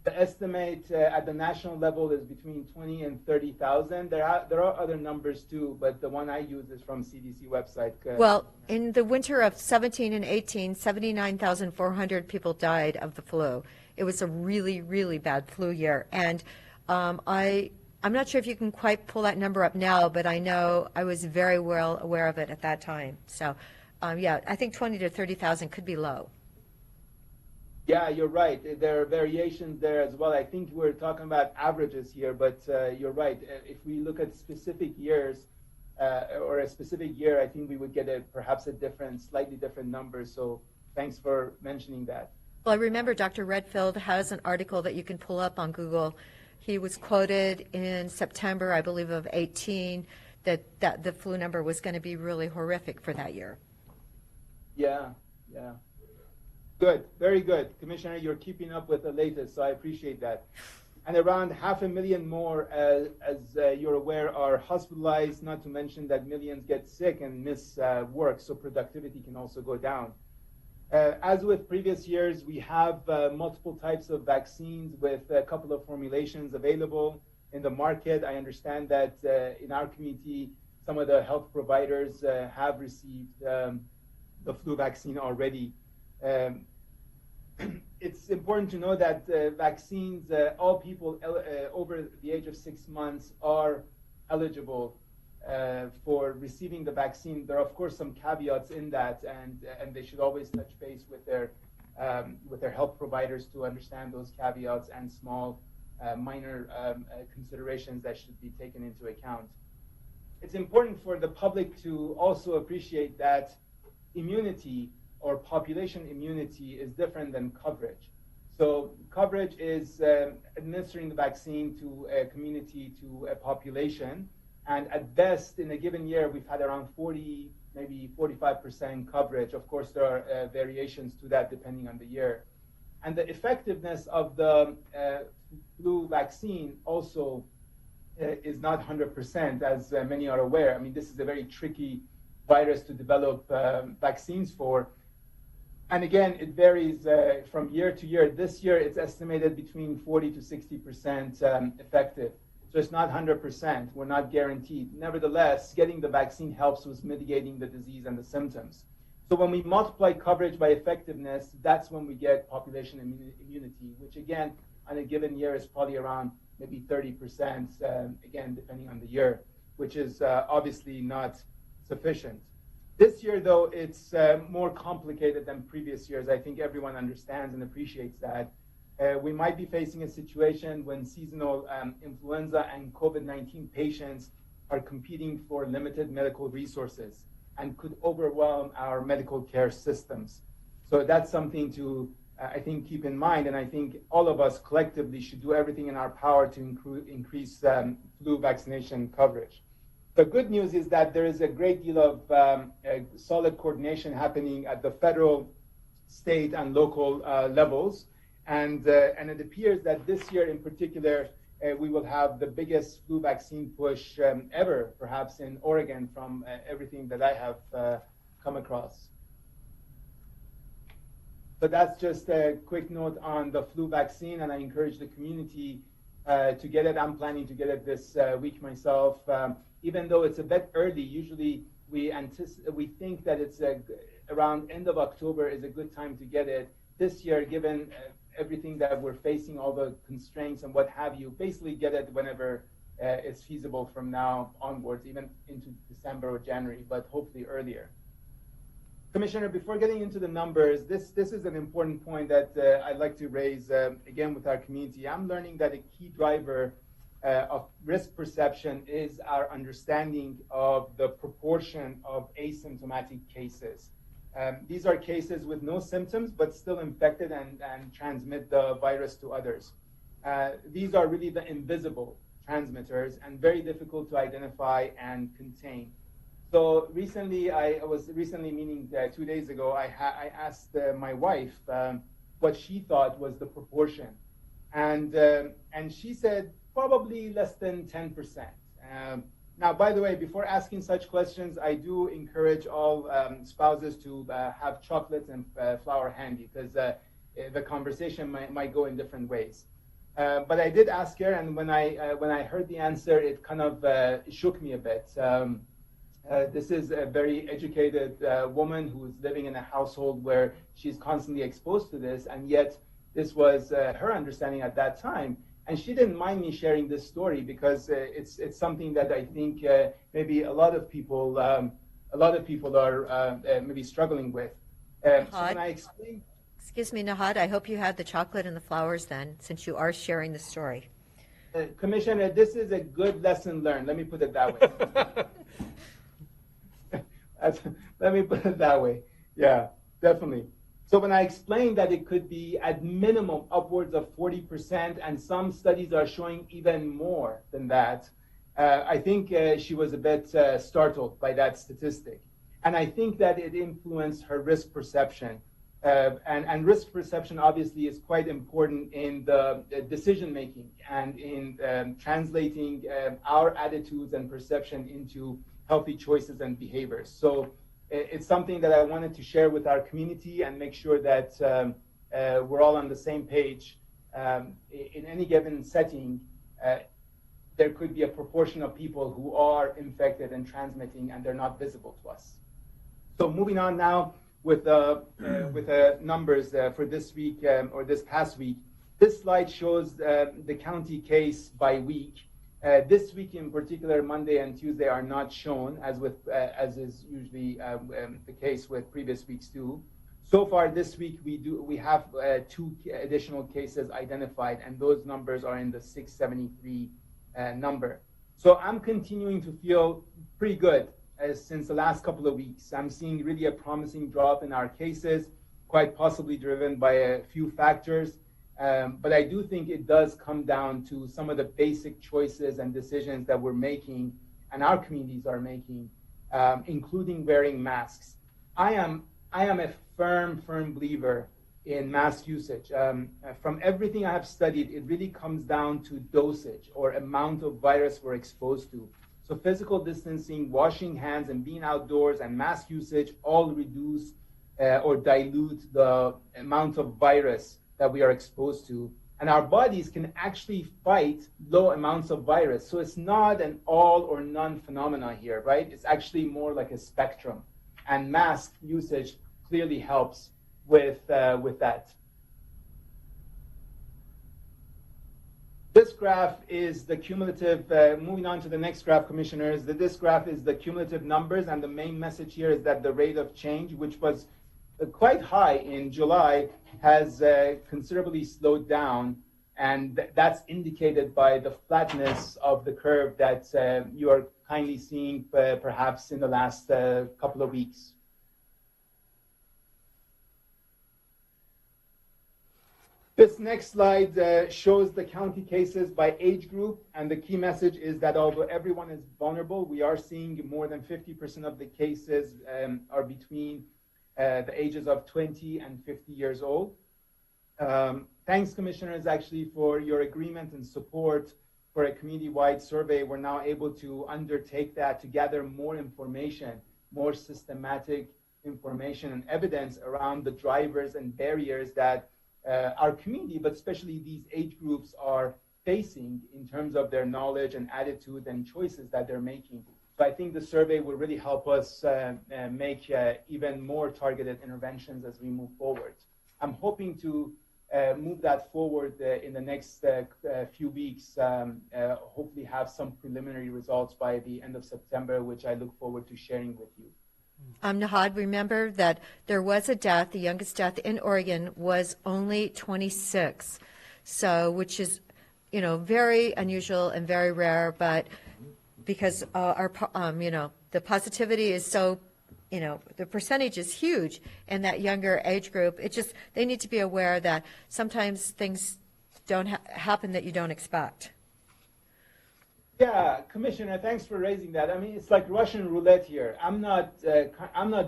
The estimate at the national level is between 20 and 30,000. There are other numbers too, but the one I use is from CDC website. Well, in the winter of 17 and 18, 79,400 people died of the flu. It was a really, really bad flu year. And I'm not sure if you can quite pull that number up now, but I know I was very well aware of it at that time. So, yeah, I think 20 to 30,000 could be low. Yeah, you're right. There are variations there as well. I think we're talking about averages here, but you're right. If we look at specific years or a specific year, I think we would get perhaps a slightly different number. So thanks for mentioning that. Well, I remember Dr. Redfield has an article that you can pull up on Google. He was quoted in September, I believe, of 18, that the flu number was going to be really horrific for that year. Yeah. Good, very good. Commissioner, you're keeping up with the latest, so I appreciate that. And around 500,000 more, as you're aware, are hospitalized, not to mention that millions get sick and miss work, so productivity can also go down. As with previous years, we have multiple types of vaccines with a couple of formulations available in the market. I understand that in our community, some of the health providers have received the flu vaccine already. It's important to know that vaccines, all people over the age of 6 months are eligible for receiving the vaccine. There are, of course, some caveats in that, and they should always touch base with their health providers to understand those caveats and small minor considerations that should be taken into account. It's important for the public to also appreciate that immunity or population immunity is different than coverage. So coverage is administering the vaccine to a community, to a population, and at best in a given year we've had around 40, maybe 45% coverage. Of course, there are variations to that depending on the year. And the effectiveness of the flu vaccine also is not 100%, as many are aware. I mean, this is a very tricky virus to develop vaccines for. And again, it varies from year to year. This year, it's estimated between 40 to 60% effective. So it's not 100%. We're not guaranteed. Nevertheless, getting the vaccine helps with mitigating the disease and the symptoms. So when we multiply coverage by effectiveness, that's when we get population immunity, which again, on a given year is probably around maybe 30%, again, depending on the year, which is obviously not sufficient. This year, though, it's more complicated than previous years. I think everyone understands and appreciates that. We might be facing a situation when seasonal influenza and COVID-19 patients are competing for limited medical resources and could overwhelm our medical care systems. So that's something to, I think, keep in mind. And I think all of us collectively should do everything in our power to increase flu vaccination coverage. The good news is that there is a great deal of solid coordination happening at the federal, state, and local levels. And it appears that this year in particular, we will have the biggest flu vaccine push ever, perhaps in Oregon, from everything that I have come across. So that's just a quick note on the flu vaccine, and I encourage the community to get it. I'm planning to get it this week myself. Even though it's a bit early, usually we think that it's around end of October is a good time to get it. This year, given everything that we're facing, all the constraints and what have you, basically get it whenever it's feasible from now onwards, even into December or January, but hopefully earlier. Commissioner, before getting into the numbers, this is an important point that I'd like to raise again with our community. I'm learning that a key driver of risk perception is our understanding of the proportion of asymptomatic cases. These are cases with no symptoms but still infected and transmit the virus to others. These are really the invisible transmitters and very difficult to identify and contain. So recently, meaning 2 days ago, I asked my wife what she thought was the proportion. And she said probably less than 10%. Now, by the way, before asking such questions, I do encourage all spouses to have chocolates and flour handy, because the conversation might go in different ways. But I did ask her, and when I heard the answer, it kind of shook me a bit. This is a very educated woman who is living in a household where she's constantly exposed to this, and yet this was her understanding at that time. And she didn't mind me sharing this story because it's something that I think maybe a lot of people are maybe struggling with. So when I explained, excuse me, Nahad, I hope you had the chocolate and the flowers then, since you are sharing the story. Commissioner, this is a good lesson learned. Let me put it that way. Let me put it that way. Yeah, definitely. So when I explained that it could be at minimum upwards of 40%, and some studies are showing even more than that, I think she was a bit startled by that statistic. And I think that it influenced her risk perception. And risk perception obviously is quite important in the decision making and in translating our attitudes and perception into healthy choices and behaviors. So it's something that I wanted to share with our community and make sure that we're all on the same page. In any given setting, there could be a proportion of people who are infected and transmitting, and they're not visible to us. So moving on now with numbers for this week or this past week. This slide shows the county case by week. This week in particular, Monday and Tuesday are not shown, as is usually the case with previous weeks too. So far this week, we have 2 additional cases identified, and those numbers are in the 673 number. So I'm continuing to feel pretty good since the last couple of weeks. I'm seeing really a promising drop in our cases, quite possibly driven by a few factors. But I do think it does come down to some of the basic choices and decisions that we're making and our communities are making, including wearing masks. I am a firm believer in mask usage. From everything I have studied, it really comes down to dosage or amount of virus we're exposed to. So physical distancing, washing hands, and being outdoors and mask usage all reduce or dilute the amount of virus that we are exposed to. And our bodies can actually fight low amounts of virus. So it's not an all or none phenomena here, right? It's actually more like a spectrum. And mask usage clearly helps with that. This graph is the cumulative, moving on to the next graph, Commissioners, this graph is the cumulative numbers, and the main message here is that the rate of change, which was quite high in July, has considerably slowed down, and that's indicated by the flatness of the curve that you are kindly seeing perhaps in the last couple of weeks. This next slide shows the county cases by age group, and the key message is that although everyone is vulnerable, we are seeing more than 50% of the cases are between the ages of 20 and 50 years old. Thanks, Commissioners, actually, for your agreement and support for a community-wide survey. We're now able to undertake that to gather more information, more systematic information and evidence around the drivers and barriers that our community, but especially these age groups, are facing in terms of their knowledge and attitude and choices that they're making. So I think the survey will really help us make even more targeted interventions as we move forward. I'm hoping to move that forward in the next few weeks, hopefully have some preliminary results by the end of September, which I look forward to sharing with you. Nahad, remember that there was a death. The youngest death in Oregon was only 26, so which is, very unusual and very rare. But because our, the positivity is so, the percentage is huge in that younger age group. They need to be aware that sometimes things don't happen that you don't expect. Yeah, Commissioner, thanks for raising that. I mean, it's like Russian roulette here. I'm not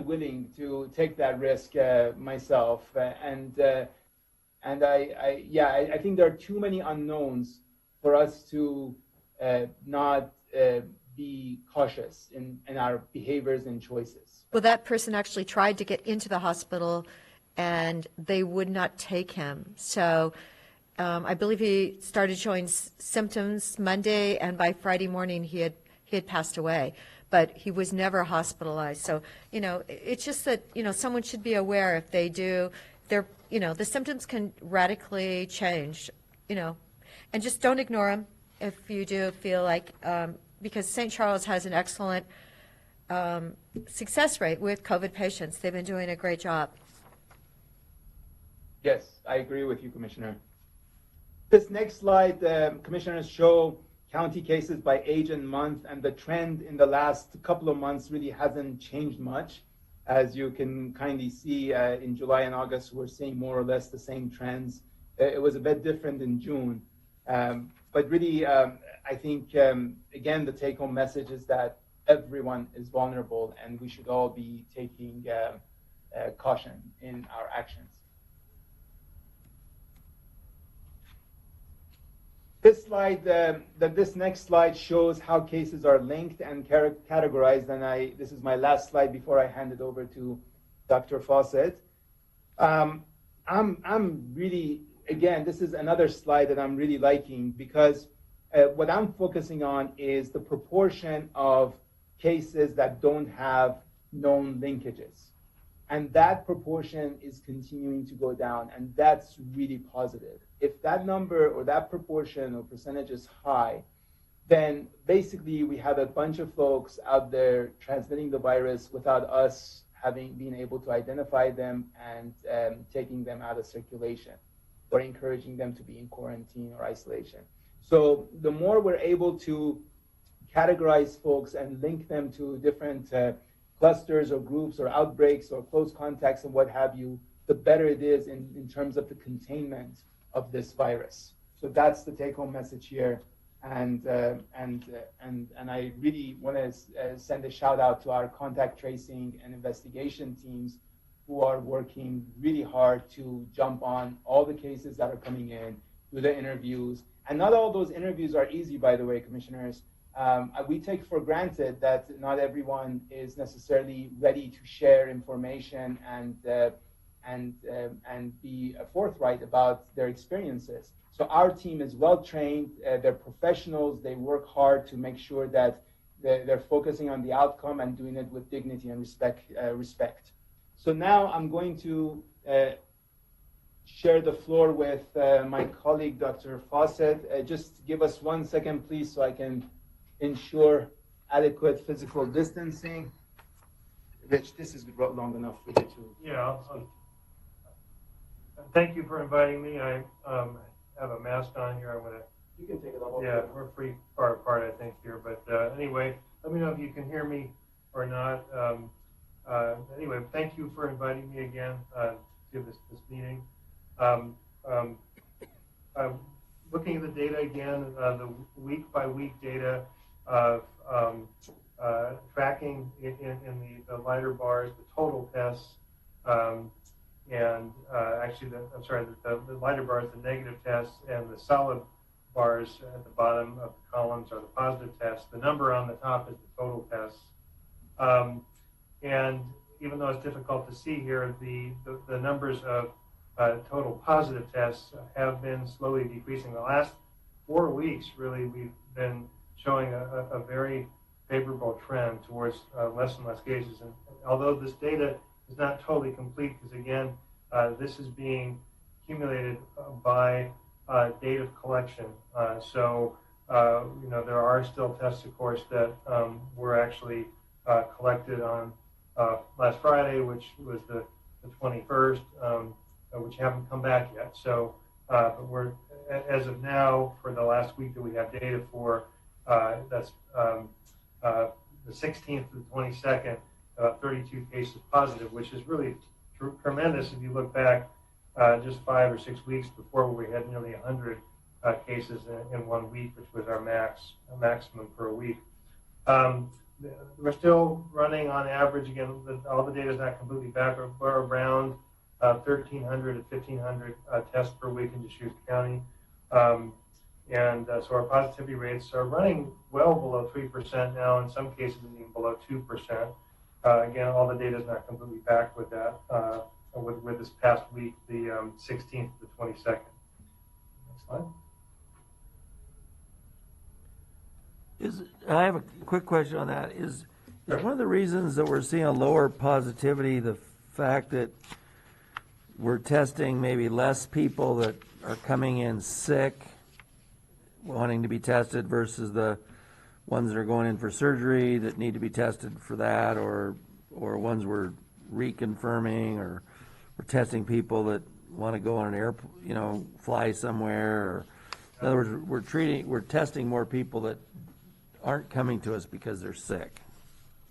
willing to take that risk myself, and I think there are too many unknowns for us to not be cautious in our behaviors and choices. Well, that person actually tried to get into the hospital, and they would not take him. So. I believe he started showing symptoms Monday, and by Friday morning he had passed away. But he was never hospitalized. So it's just that someone should be aware if they do. The symptoms can radically change. And just don't ignore them if you do feel like because St. Charles has an excellent success rate with COVID patients. They've been doing a great job. Yes, I agree with you, Commissioner. This next slide, Commissioners, show county cases by age and month, and the trend in the last couple of months really hasn't changed much. As you can kindly see, in July and August, we're seeing more or less the same trends. It was a bit different in June. But really, I think, again, the take-home message is that everyone is vulnerable, and we should all be taking caution in our actions. This slide, this next slide shows how cases are linked and categorized, and this is my last slide before I hand it over to Dr. Fawcett. I'm really, again, this is another slide that I'm really liking, because what I'm focusing on is the proportion of cases that don't have known linkages. And that proportion is continuing to go down, and that's really positive. If that number or that proportion or percentage is high, then basically we have a bunch of folks out there transmitting the virus without us being able to identify them and taking them out of circulation or encouraging them to be in quarantine or isolation. So the more we're able to categorize folks and link them to different clusters or groups or outbreaks or close contacts and what have you, the better it is in terms of the containment of this virus. So that's the take-home message here. And I really want to send a shout out to our contact tracing and investigation teams who are working really hard to jump on all the cases that are coming in, do the interviews. And not all those interviews are easy, by the way, commissioners. We take for granted that not everyone is necessarily ready to share information and be forthright about their experiences. So our team is well trained. They're professionals. They work hard to make sure that they're focusing on the outcome and doing it with dignity and respect. So now I'm going to share the floor with my colleague, Dr. Fawcett. Just give us 1 second, please, so I can ensure adequate physical distancing. Rich, this is long enough for you to. Yeah. Thank you for inviting me. I have a mask on here. I'm gonna. You can take it off. Yeah, we're pretty far apart, I think, here. But anyway, let me know if you can hear me or not. Anyway, thank you for inviting me again to this meeting. Looking at the data again, the week-by-week data of tracking in the lighter bars, the total tests, and actually, the lighter bars, the negative tests, and the solid bars at the bottom of the columns are the positive tests. The number on the top is the total tests. And even though it's difficult to see here, the numbers of total positive tests have been slowly decreasing. The last 4 weeks, really, we've been showing a very favorable trend towards less and less cases. And although this data is not totally complete, because again, this is being accumulated by date of collection. So there are still tests, of course, that were actually collected on last Friday, which was the 21st, which haven't come back yet. So, but we're, as of now, for the last week that we have data for, that's the 16th to the 22nd, 32 cases positive, which is really tremendous if you look back just 5 or 6 weeks before, where we had nearly 100 cases in 1 week, which was our maximum per week. We're still running on average, again, all the data is not completely back, but we're around 1,300 to 1,500 tests per week in Deschutes County. So our positivity rates are running well below 3% now, in some cases even below 2%. Again, all the data is not completely back with that, with this past week, the 16th to the 22nd. Next slide. I have a quick question on that. Is one of the reasons that we're seeing a lower positivity the fact that we're testing maybe less people that are coming in sick, wanting to be tested, versus the ones that are going in for surgery that need to be tested for that, or ones we're reconfirming, or we're testing people that want to go on an airplane, fly somewhere? Or, in other words, we're testing more people that aren't coming to us because they're sick.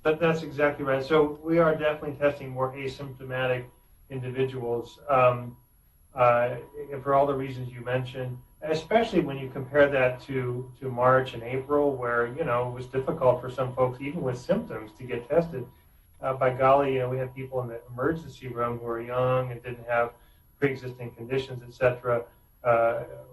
That's exactly right. So we are definitely testing more asymptomatic individuals for all the reasons you mentioned, especially when you compare that to March and April, where, it was difficult for some folks, even with symptoms, to get tested. By golly, we had people in the emergency room who were young and didn't have pre-existing conditions, et cetera.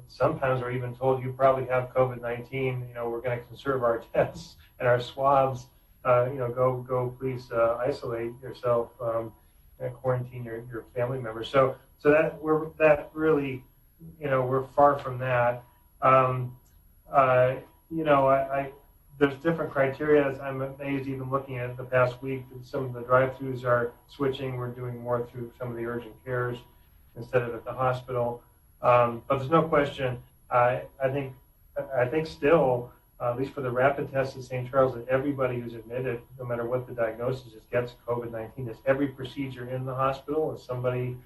Sometimes we're even told you probably have COVID-19. We're going to conserve our tests and our swabs. Go please isolate yourself and quarantine your family members. So we're far from that. There's different criteria. I'm amazed even looking at the past week that some of the drive-thrus are switching. We're doing more through some of the urgent cares instead of at the hospital. But there's no question. I think still, at least for the rapid tests at St. Charles, that everybody who's admitted, no matter what the diagnosis is, gets COVID-19. It's every procedure in the hospital. If somebody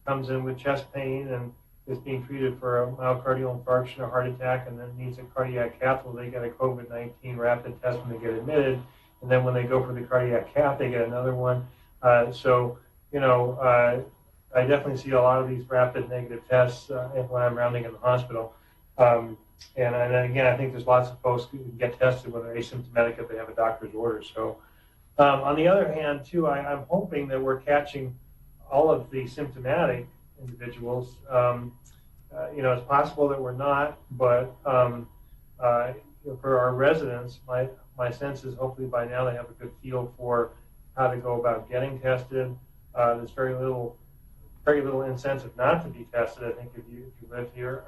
comes in with chest pain and is being treated for a myocardial infarction or heart attack and then needs a cardiac cath, well, they get a COVID-19 rapid test when they get admitted. And then when they go for the cardiac cath, they get another one. I definitely see a lot of these rapid negative tests when I'm rounding in the hospital. And again, I think there's lots of folks who get tested when they're asymptomatic if they have a doctor's order. So on the other hand, too, I'm hoping that we're catching all of the symptomatic individuals. It's possible that we're not, but for our residents, my sense is hopefully by now they have a good feel for how to go about getting tested. There's very little incentive not to be tested, I think, if you live here.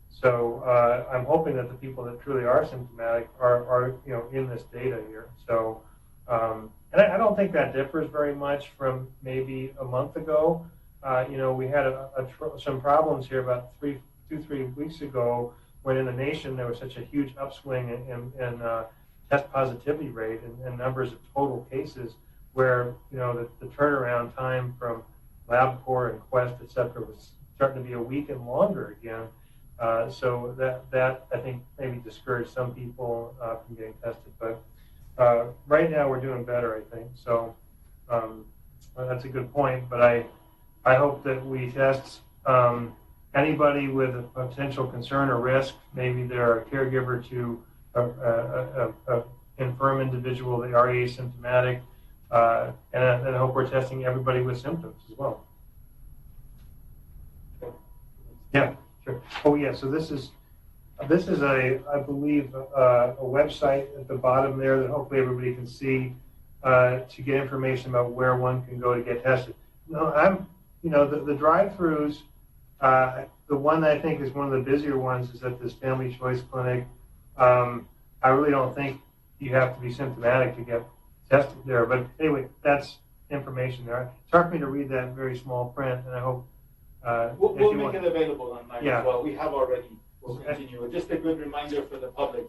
So I'm hoping that the people that truly are symptomatic are in this data here. So and I don't think that differs very much from maybe a month ago. We had some problems here about 3 weeks ago when in the nation there was such a huge upswing in test positivity rate and numbers of total cases, where the turnaround time from LabCorp and Quest, et cetera, was starting to be a week and longer again. So that I think maybe discouraged some people from getting tested. But right now we're doing better, I think. So that's a good point. But I hope that we test anybody with a potential concern or risk. Maybe they're a caregiver to a infirm individual, they are asymptomatic, and I hope we're testing everybody with symptoms as well. Yeah, sure. Oh yeah, so this is I believe a website at the bottom there that hopefully everybody can see to get information about where one can go to get tested. The drive-thrus, the one that I think is one of the busier ones is at this Family Choice Clinic. I really don't think you have to be symptomatic to get tested there. But anyway, that's information there. It's hard for me to read that very small print, and I hope we'll make it available online as well. We have already. We'll continue. Just a good reminder for the public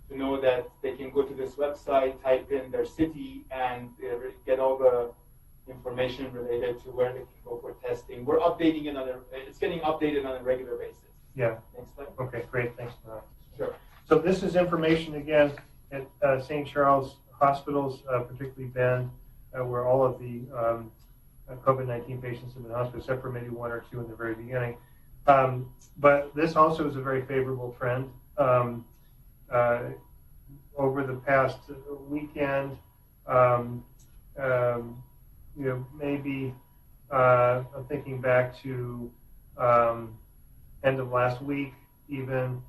to know that they can go to this website, type in their city, and get all the information related to where they can go for testing. We're updating it it's getting updated on a regular basis. Yeah. Next slide. Okay, great. Thanks for that. Sure. So this is information again at St. Charles hospitals, particularly Bend, where all of the COVID-19 patients have been hospitalized, except for maybe 1 or 2 in the very beginning. But this also is a very favorable trend. Over the past weekend, maybe I'm thinking back to end of last week, even,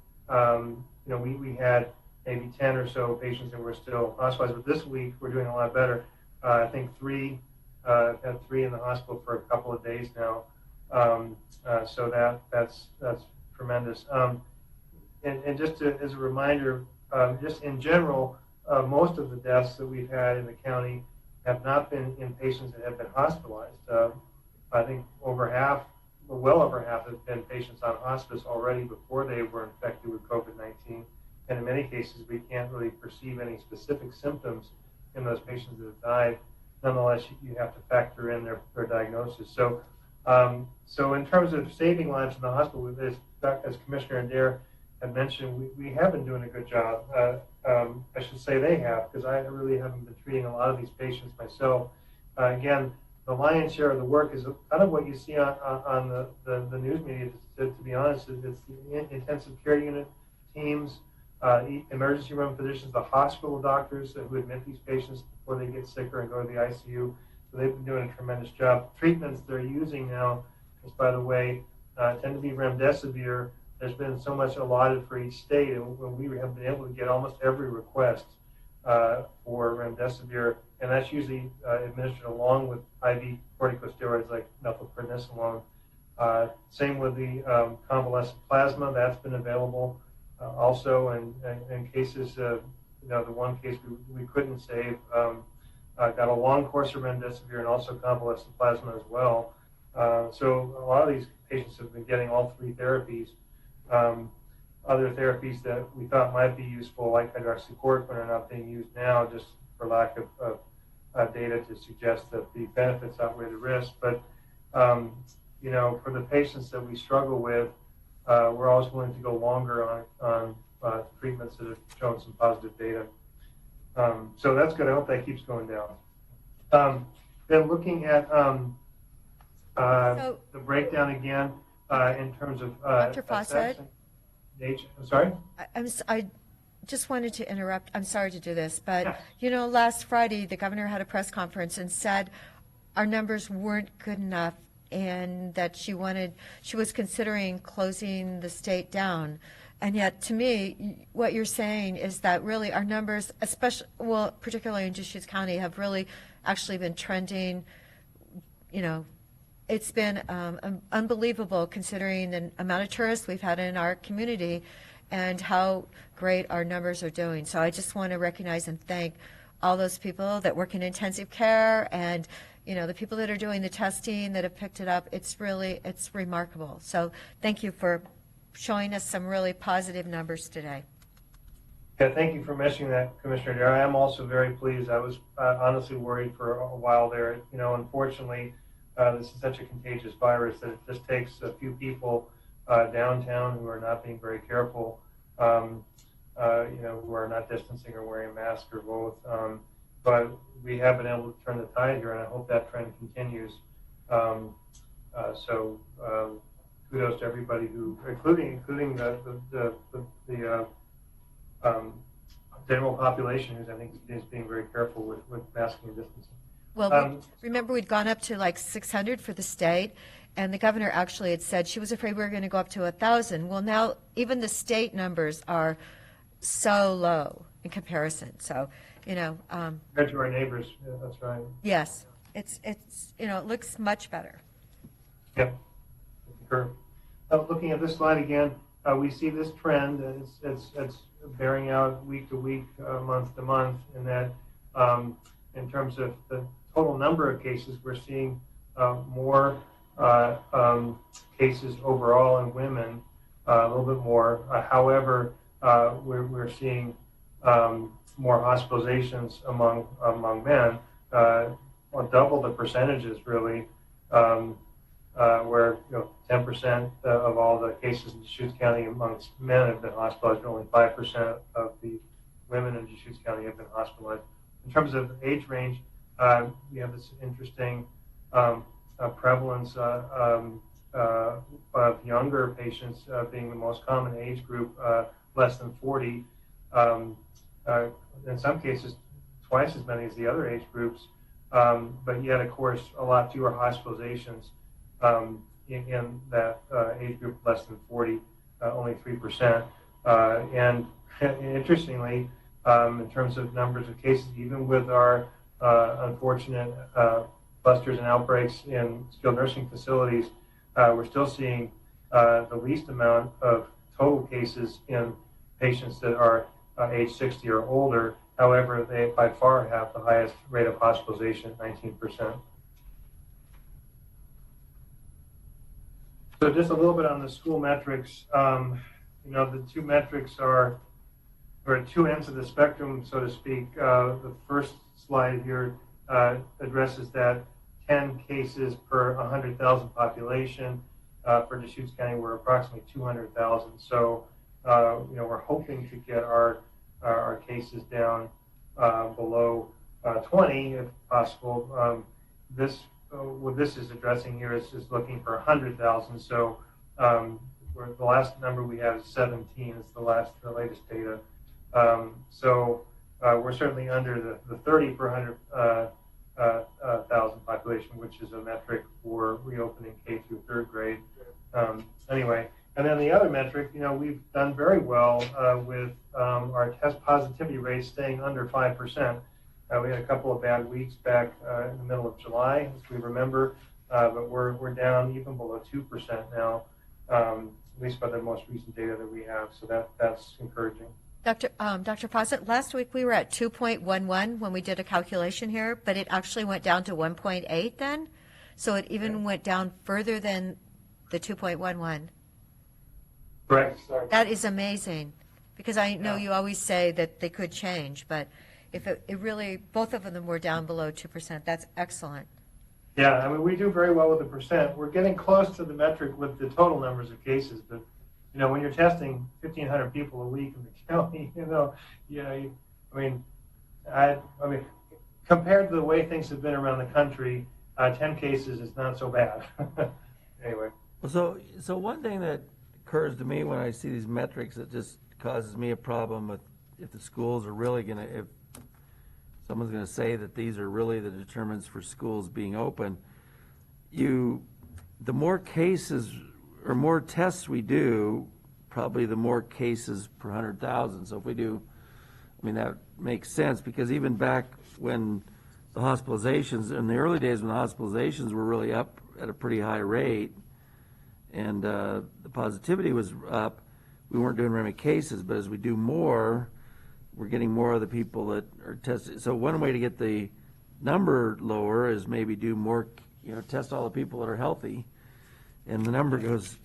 we had maybe 10 or so patients that were still hospitalized. But this week, we're doing a lot better. I think had 3 in the hospital for a couple of days now. So that's tremendous. And just as a reminder, just in general, most of the deaths that we've had in the county have not been in patients that have been hospitalized. I think well over half have been patients on hospice already before they were infected with COVID-19. And in many cases, we can't really perceive any specific symptoms in those patients that have died. Nonetheless, you have to factor in their diagnosis. So in terms of saving lives in the hospital, as Commissioner Adair had mentioned, we have been doing a good job. I should say they have, because I really haven't been treating a lot of these patients myself. Again, the lion's share of the work is kind of what you see on the news media, to be honest. It's the intensive care unit teams, emergency room physicians, the hospital doctors who admit these patients before they get sicker and go to the ICU. So they've been doing a tremendous job. Treatments they're using now, just by the way, tend to be remdesivir. There's been so much allotted for each state, and we have been able to get almost every request for remdesivir, and that's usually administered along with IV corticosteroids like methylprednisolone. Same with the convalescent plasma, that's been available also, and in cases, the one case we couldn't save, got a long course of remdesivir and also convalescent plasma as well. So a lot of these patients have been getting all three therapies. Other therapies that we thought might be useful, like hydroxychloroquine, are not being used now just for lack of data to suggest that the benefits outweigh the risk. But, for the patients that we struggle with, we're always willing to go longer on treatments that have shown some positive data. So that's good. I hope that keeps going down. Then looking at the breakdown again in terms of Dr. Fawcett? I'm sorry? I just wanted to interrupt. I'm sorry to do this, but, last Friday, the governor had a press conference and said our numbers weren't good enough and that she was considering closing the state down. And yet, to me, what you're saying is that really our numbers, particularly in Deschutes County, have really actually been trending, it's been unbelievable considering the amount of tourists we've had in our community and how great our numbers are doing. So I just want to recognize and thank all those people that work in intensive care and, the people that are doing the testing that have picked it up. It's remarkable. So thank you for showing us some really positive numbers today. Yeah, thank you for mentioning that, Commissioner Dare. I am also very pleased. I was honestly worried for a while there. Unfortunately, this is such a contagious virus that it just takes a few people downtown who are not being very careful, who are not distancing or wearing a mask or both. But we have been able to turn the tide here, and I hope that trend continues. So kudos to everybody including the general population, who I think is being very careful with masking and distancing. Well, remember we'd gone up to like 600 for the state, and the governor actually had said she was afraid we were going to go up to 1,000. Well, now even the state numbers are so low in comparison. So, compared to our neighbors, yeah, that's right. Yes, it's it looks much better. Yep. Sure. Looking at this slide again, we see this trend, and it's bearing out week to week, month to month, and that in terms of the total number of cases, we're seeing more cases overall in women, a little bit more. However, we're seeing more hospitalizations among men, double the percentages really, where 10% of all the cases in Deschutes County amongst men have been hospitalized, but only 5% of the women in Deschutes County have been hospitalized. In terms of age range, we have this interesting prevalence of younger patients being the most common age group, less than 40. In some cases, twice as many as the other age groups, but yet, of course, a lot fewer hospitalizations in that age group less than 40, only 3%. And interestingly, in terms of numbers of cases, even with our unfortunate clusters and outbreaks in skilled nursing facilities, we're still seeing the least amount of total cases in patients that are age 60 or older. However, they by far have the highest rate of hospitalization at 19%. So just a little bit on the school metrics. The two metrics are at two ends of the spectrum, so to speak. The first slide here addresses that 10 cases per 100,000 population. For Deschutes County, we're approximately 200,000. So, we're hoping to get our our cases down below 20 if possible. What this is addressing here is looking for 100,000. So the last number we have is 17. It's the latest data. So we're certainly under the 30 per 100,000 population, which is a metric for reopening K through third grade. Anyway, and then the other metric, we've done very well with our test positivity rate staying under 5%. We had a couple of bad weeks back in the middle of July, as we remember, but we're down even below 2% now, at least by the most recent data that we have. So that's encouraging. Dr. Fawcett, last week we were at 2.11 when we did a calculation here, but it actually went down to 1.8 then. So it even went down further than the 2.11. Correct. That is amazing, because I know you always say that they could change, but if it really, both of them were down below 2%, that's excellent. Yeah, I mean, we do very well with the percent. We're getting close to the metric with the total numbers of cases, but when you're testing 1,500 people a week in the county, I mean, compared to the way things have been around the country, 10 cases is not so bad. Anyway. So one thing that occurs to me when I see these metrics that just causes me a problem with if the schools are really going to, if someone's going to say that these are really the determinants for schools being open, the more cases or more tests we do, probably the more cases per 100,000. So if we do, that makes sense, because even back when the hospitalizations, in the early days when the hospitalizations were really up at a pretty high rate, and the positivity was up, we weren't doing very many cases, but as we do more, we're getting more of the people that are tested. So one way to get the number lower is maybe do more, test all the people that are healthy, and the number goes,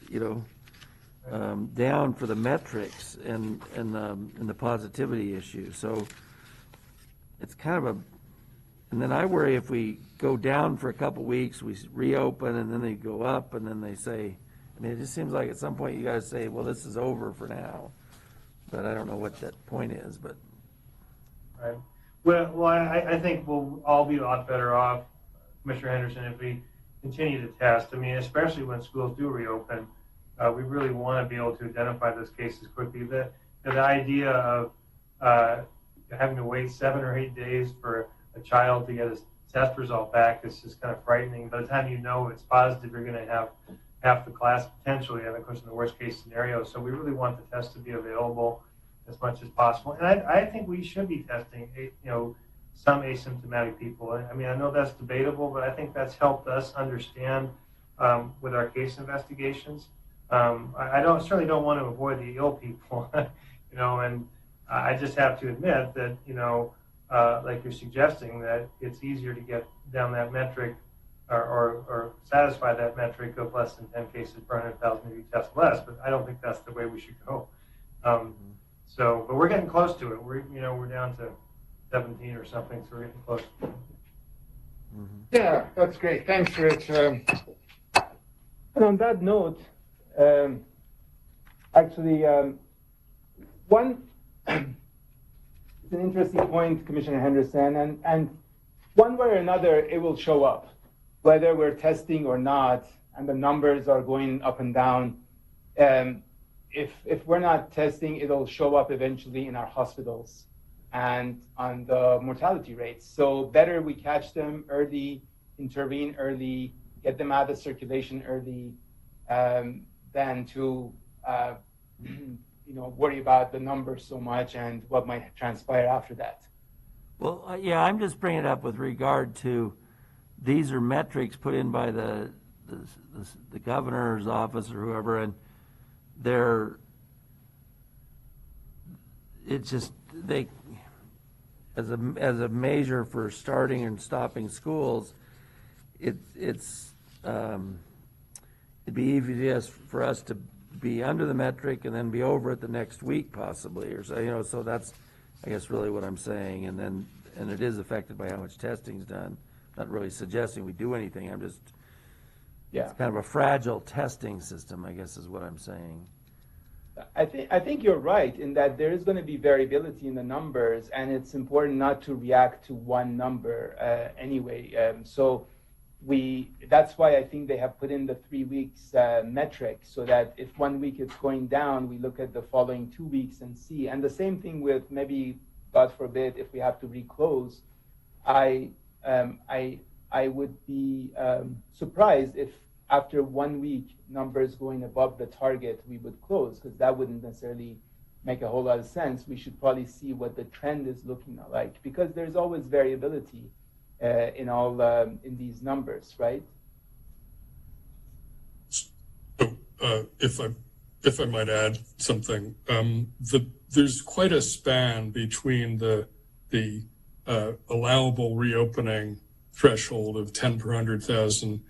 down for the metrics and the positivity issue. So it's kind of and then I worry if we go down for a couple weeks, we reopen, and then they go up, and then they say, it just seems like at some point you guys say, well, this is over for now. But I don't know what that point is. But right. Well, I think we'll all be a lot better off, Commissioner Henderson, if we continue to test. Especially when schools do reopen, we really want to be able to identify those cases quickly. The idea of having to wait 7 or 8 days for a child to get his test result back is just kind of frightening. By the time it's positive, you're going to have half the class potentially, and of course in the worst case scenario. So we really want the test to be available as much as possible. And I think we should be testing, some asymptomatic people. I know that's debatable, but I think that's helped us understand with our case investigations. I certainly don't want to avoid the ill people, and I just have to admit that, like you're suggesting, that it's easier to get down that metric or satisfy that metric of less than 10 cases per 100,000 if you test less, but I don't think that's the way we should go. But we're getting close to it. We're down to 17 or something, so we're getting close. Yeah, that's great. Thanks, Rich. And on that note, one it's an interesting point, Commissioner Henderson, and one way or another, it will show up, whether we're testing or not, and the numbers are going up and down. If we're not testing, it'll show up eventually in our hospitals and on the mortality rates. So better we catch them early, intervene early, get them out of circulation early, than to worry about the numbers so much and what might transpire after that. Well, I'm just bringing it up with regard to these are metrics put in by the governor's office or whoever, and it's just as a measure for starting and stopping schools, it'd be easy for us to be under the metric and then be over it the next week possibly, or so so that's I guess really what I'm saying, and it is affected by how much testing's done. Not really suggesting we do anything. I'm just it's kind of a fragile testing system, I guess is what I'm saying. I think you're right in that there is going to be variability in the numbers, and it's important not to react to one number anyway. That's why I think they have put in the 3 weeks metric, so that if 1 week it's going down, we look at the following 2 weeks and see. And the same thing with maybe, God forbid, if we have to reclose, I would be surprised if after 1 week numbers going above the target we would close, because that wouldn't necessarily make a whole lot of sense. We should probably see what the trend is looking like, because there's always variability in these numbers, right? So, if I might add something, there's quite a span between the allowable reopening threshold of 10 per 100,000,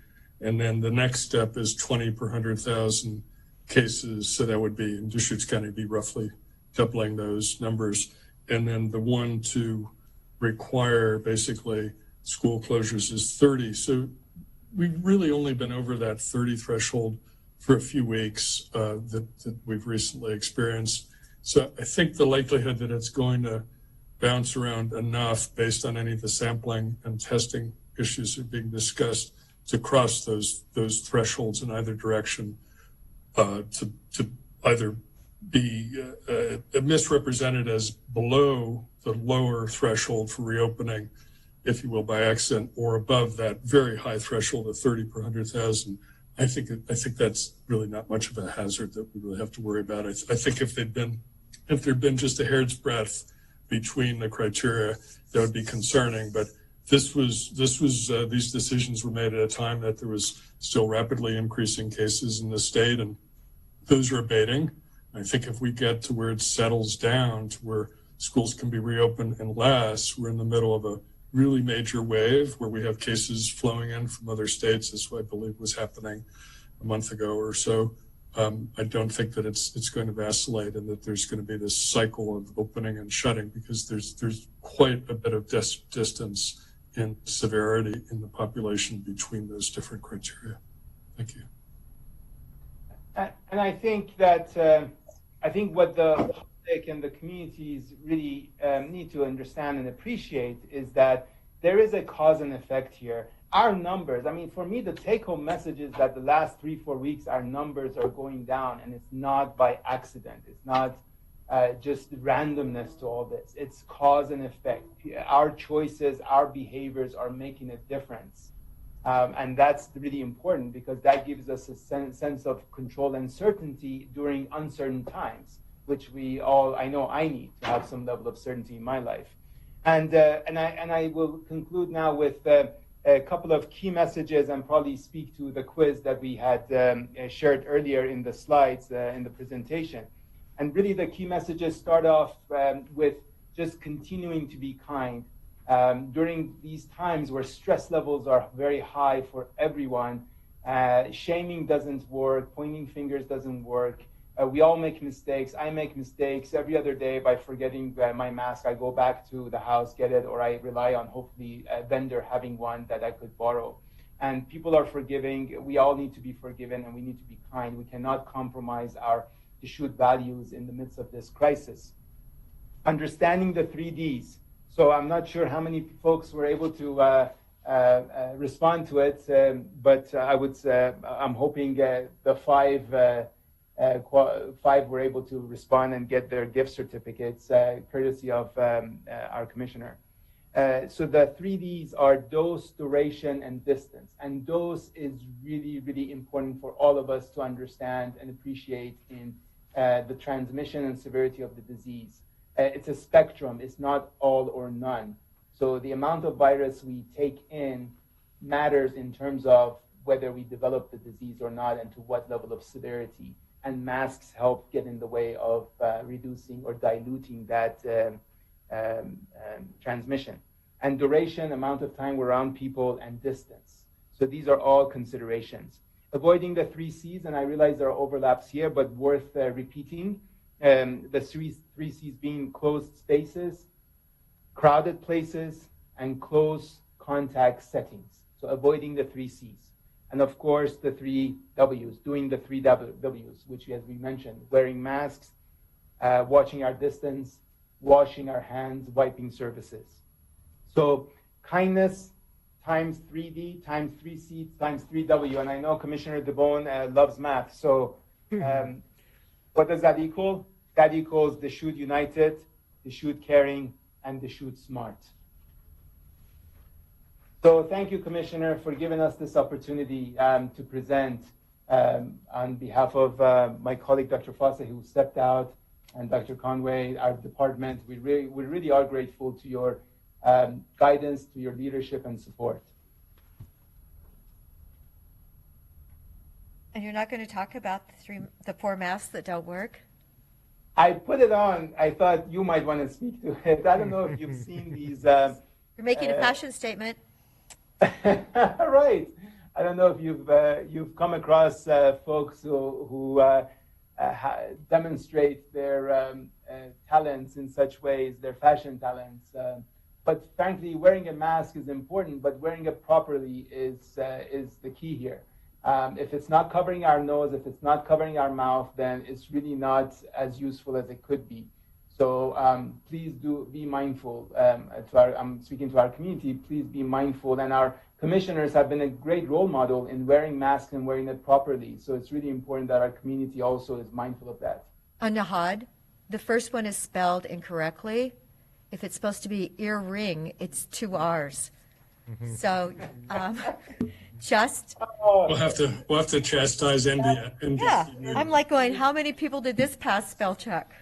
and then the next step is 20 per 100,000 cases. So that would be, in Deschutes County, be roughly doubling those numbers. And then the one to require basically school closures is 30. So we've really only been over that 30 threshold for a few weeks that we've recently experienced. So I think the likelihood that it's going to bounce around enough based on any of the sampling and testing issues that are being discussed to cross those thresholds in either direction, to either be misrepresented as below the lower threshold for reopening, if you will, by accident, or above that very high threshold of 30 per 100,000. I think that's really not much of a hazard that we really have to worry about. I think if there'd been just a hair's breadth between the criteria, that would be concerning. But these decisions were made at a time that there was still rapidly increasing cases in the state, and those are abating. I think if we get to where it settles down to where schools can be reopened unless we're in the middle of a really major wave where we have cases flowing in from other states, as I believe was happening a month ago or so, I don't think that it's going to vacillate and that there's going to be this cycle of opening and shutting, because there's quite a bit of distance in severity in the population between those different criteria. Thank you. And I think that what the public and the communities really need to understand and appreciate is that there is a cause and effect here. Our numbers, I mean, for me, the take-home message is that the last 3-4 weeks, our numbers are going down, and it's not by accident. It's not just randomness to all this. It's cause and effect. Our choices, our behaviors are making a difference. And that's really important, because that gives us a sense of control and certainty during uncertain times, which I know I need to have some level of certainty in my life. And I will conclude now with a couple of key messages and probably speak to the quiz that we had shared earlier in the slides in the presentation. And really the key messages start off with just continuing to be kind. During these times where stress levels are very high for everyone, shaming doesn't work, pointing fingers doesn't work. We all make mistakes. I make mistakes every other day by forgetting my mask. I go back to the house, get it, or I rely on hopefully a vendor having one that I could borrow. And people are forgiving. We all need to be forgiven, and we need to be kind. We cannot compromise our Deschutes values in the midst of this crisis. Understanding the 3 Ds. So I'm not sure how many folks were able to respond to it, but I would say I'm hoping the 5 were able to respond and get their gift certificates, courtesy of our commissioner. So the 3 Ds are dose, duration, and distance. And dose is really, really important for all of us to understand and appreciate in the transmission and severity of the disease. It's a spectrum. It's not all or none. So the amount of virus we take in matters in terms of whether we develop the disease or not and to what level of severity. And masks help get in the way of reducing or diluting that transmission. And duration, amount of time we're around people, and distance. So these are all considerations. Avoiding the 3 Cs, and I realize there are overlaps here, but worth repeating. The 3 Cs being closed spaces, crowded places, and close contact settings. So avoiding the 3 Cs. And of course, the 3 W's, doing the 3 W's, which as we mentioned, wearing masks, watching our distance, washing our hands, wiping surfaces. So kindness times 3D times 3C times 3W. And I know Commissioner DeBone loves math. So what does that equal? That equals Deschutes United, Deschutes Caring, and Deschutes Smart. So thank you, Commissioner, for giving us this opportunity to present on behalf of my colleague, Dr. Fosse, who stepped out, and Dr. Conway, our department. We really are grateful to your guidance, to your leadership and support. And you're not going to talk about the 4 masks that don't work? I put it on. I thought you might want to speak to it. I don't know if you've seen these. You're making a fashion statement. Right. I don't know if you've come across folks who demonstrate their talents in such ways, their fashion talents. But frankly, wearing a mask is important, but wearing it properly is the key here. If it's not covering our nose, if it's not covering our mouth, then it's really not as useful as it could be. So please do be mindful. I'm speaking to our community. Please be mindful. And our commissioners have been a great role model in wearing masks and wearing it properly. So it's really important that our community also is mindful of that. Nahad, the first one is spelled incorrectly. If it's supposed to be earring, it's 2 R's. So just. We'll have to chastise India. Yeah, I'm like going, how many people did this pass spell check?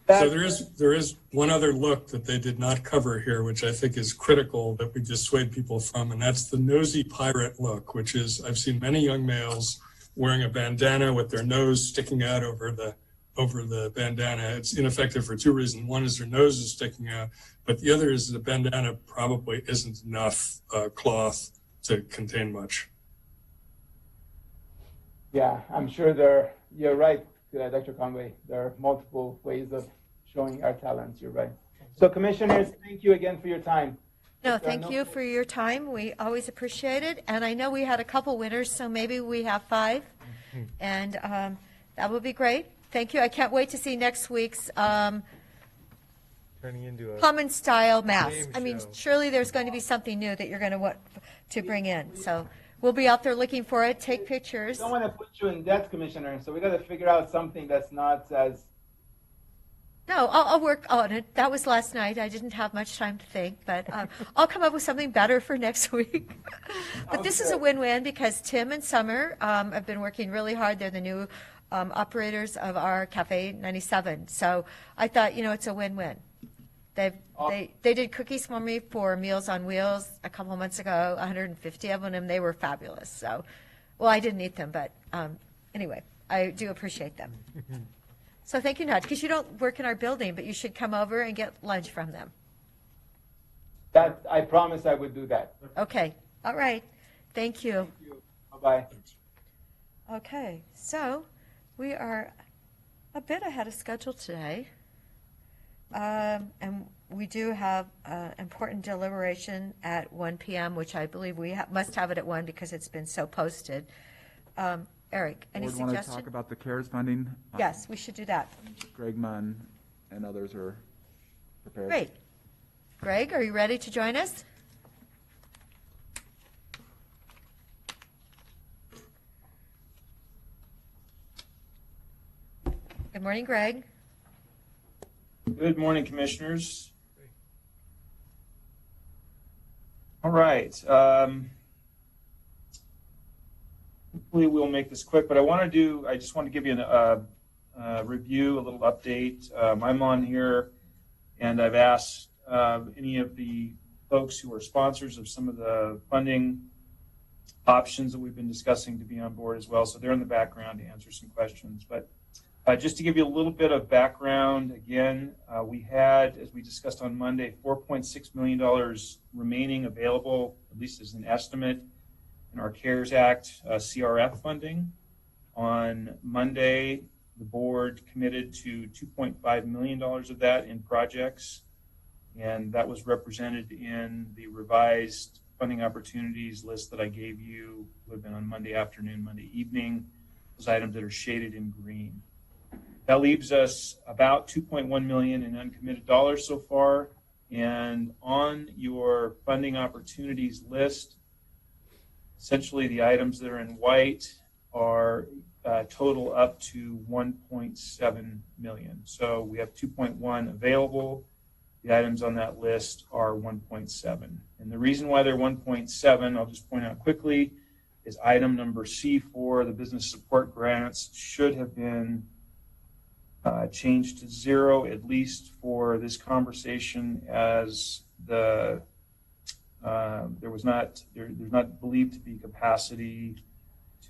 So there is one other look that they did not cover here, which I think is critical that we dissuade people from, and that's the nosy pirate look, which is I've seen many young males wearing a bandana with their nose sticking out over the bandana. It's ineffective for 2 reasons. One is their nose is sticking out, but the other is the bandana probably isn't enough cloth to contain much. Yeah, I'm sure you're right, Dr. Conway. There are multiple ways of showing our talents. You're right. So commissioners, thank you again for your time. No, thank you for your time. We always appreciate it. And I know we had a couple winners, so maybe we have 5. And that would be great. Thank you. I can't wait to see next week's Turning into a common style mask. game I mean, show. surely there's going to be something new that you're going to want to bring in. So we'll be out there looking for it, take pictures. I don't want to put you in debt, Commissioner, so we got to figure out something that's not as. No, I'll work on it. That was last night. I didn't have much time to think, but I'll come up with something better for next week. But this is a win-win because Tim and Summer have been working really hard. They're the new operators of our Cafe 97. So I thought, it's a win-win. They did cookies for me for Meals on Wheels a couple months ago, 150 of them, and they were fabulous. So, well, I didn't eat them, but anyway, I do appreciate them. So thank you, Nod, because you don't work in our building, but you should come over and get lunch from them. That I promise I would do that. Okay. All right. Thank you. Thank you. Bye-bye. Okay. So we are a bit ahead of schedule today. And we do have important deliberation at 1 p.m., which I believe we must have it at 1 because it's been so posted. Eric, any Board want to suggestion? talk about the CARES funding? Yes, we should do that. Greg Munn and others are prepared. Great. Greg, are you ready to join us? Good morning, Greg. Good morning, Commissioners. All right. Hopefully we'll make this quick, but I just want to give you a review, a little update. I'm on here, and I've asked any of the folks who are sponsors of some of the funding options that we've been discussing to be on board as well. So they're in the background to answer some questions. But just to give you a little bit of background, again, we had, as we discussed on Monday, $4.6 million remaining available, at least as an estimate, in our CARES Act CRF funding. On Monday, the board committed to $2.5 million of that in projects, and that was represented in the revised funding opportunities list that I gave you would have been on Monday afternoon, Monday evening, those items that are shaded in green. That leaves us about 2.1 million in uncommitted dollars so far. And on your funding opportunities list, essentially the items that are in white are total up to 1.7 million. So we have 2.1 available. The items on that list are 1.7. And the reason why they're 1.7, I'll just point out quickly, is item number C4, the business support grants, should have been changed to 0, at least for this conversation, as there's not believed to be capacity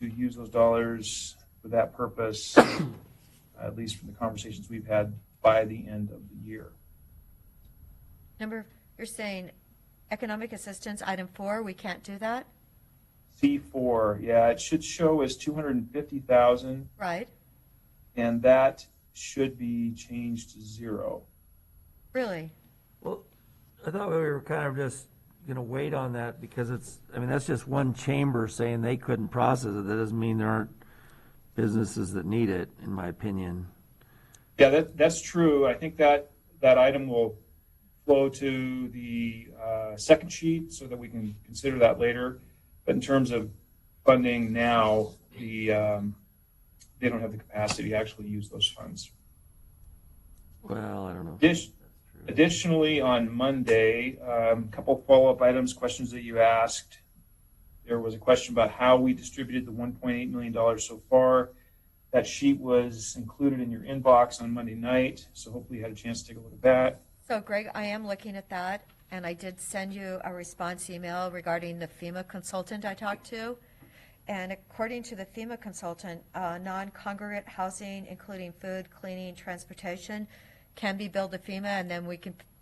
to use those dollars for that purpose, at least from the conversations we've had, by the end of the year. You're saying economic assistance, item 4, we can't do that? C4, yeah, it should show as 250,000. Right. And that should be changed to 0. Really? Well, I thought we were kind of just going to wait on that because that's just one chamber saying they couldn't process it. That doesn't mean there aren't businesses that need it, in my opinion. Yeah, that's true. I think that item will flow to the second sheet so that we can consider that later. But in terms of funding now, they don't have the capacity to actually use those funds. Well, I don't know. Additionally, on Monday, a couple follow-up items, questions that you asked. There was a question about how we distributed the $1.8 million so far. That sheet was included in your inbox on Monday night, so hopefully you had a chance to take a look at that. So, Greg, I am looking at that, and I did send you a response email regarding the FEMA consultant I talked to. And according to the FEMA consultant, non-congregate housing, including food, cleaning, transportation, can be billed to FEMA, and then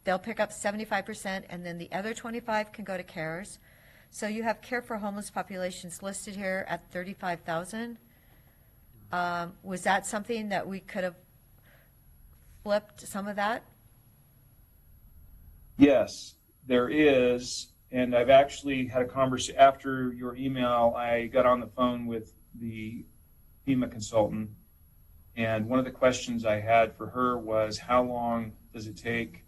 they'll pick up 75%, and then the other 25 can go to CARES. So you have care for homeless populations listed here at 35,000. Was that something that we could have flipped some of that? Yes, there is. And I've actually had a conversation after your email. I got on the phone with the FEMA consultant, and one of the questions I had for her was, how long does it take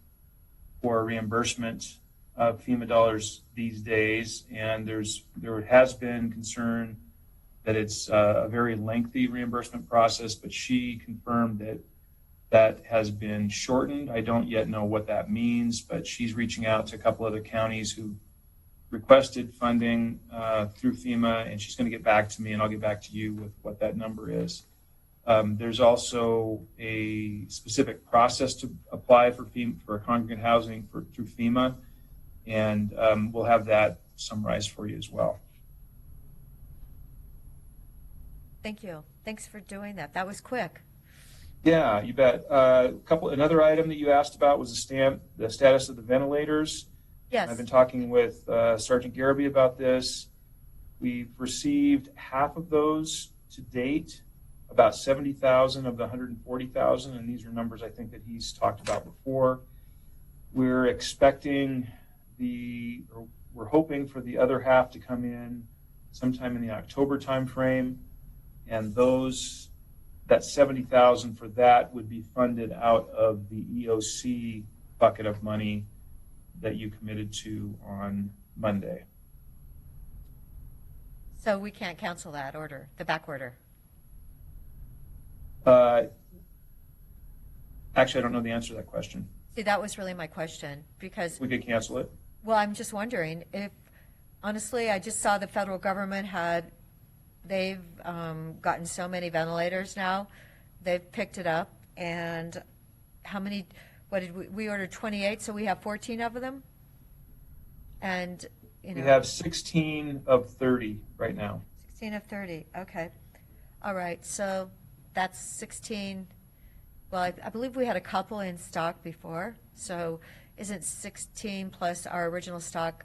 for reimbursement of FEMA dollars these days? And there has been concern that it's a very lengthy reimbursement process, but she confirmed that has been shortened. I don't yet know what that means, but she's reaching out to a couple other counties who requested funding through FEMA, and she's going to get back to me, and I'll get back to you with what that number is. There's also a specific process to apply for FEMA, for congregate housing through FEMA, and we'll have that summarized for you as well. Thank you. Thanks for doing that. That was quick. Yeah, you bet. Another item that you asked about was the status of the ventilators. Yes. I've been talking with Sergeant Garrity about this. We've received half of those to date, about 70,000 of the 140,000, and these are numbers I think that he's talked about before. We're hoping for the other half to come in sometime in the October timeframe, and that 70,000 for that would be funded out of the EOC bucket of money that you committed to on Monday. So we can't cancel that order, the back order? Actually, I don't know the answer to that question. See, that was really my question, because... We could cancel it. Well, I'm just wondering if, honestly, I just saw the federal government they've gotten so many ventilators now, they've picked it up, and how many, we ordered 28, so we have 14 of them? And, We have 16 of 30 right now. 16 of 30, okay. All right, so that's 16, well, I believe we had a couple in stock before, so isn't 16 plus our original stock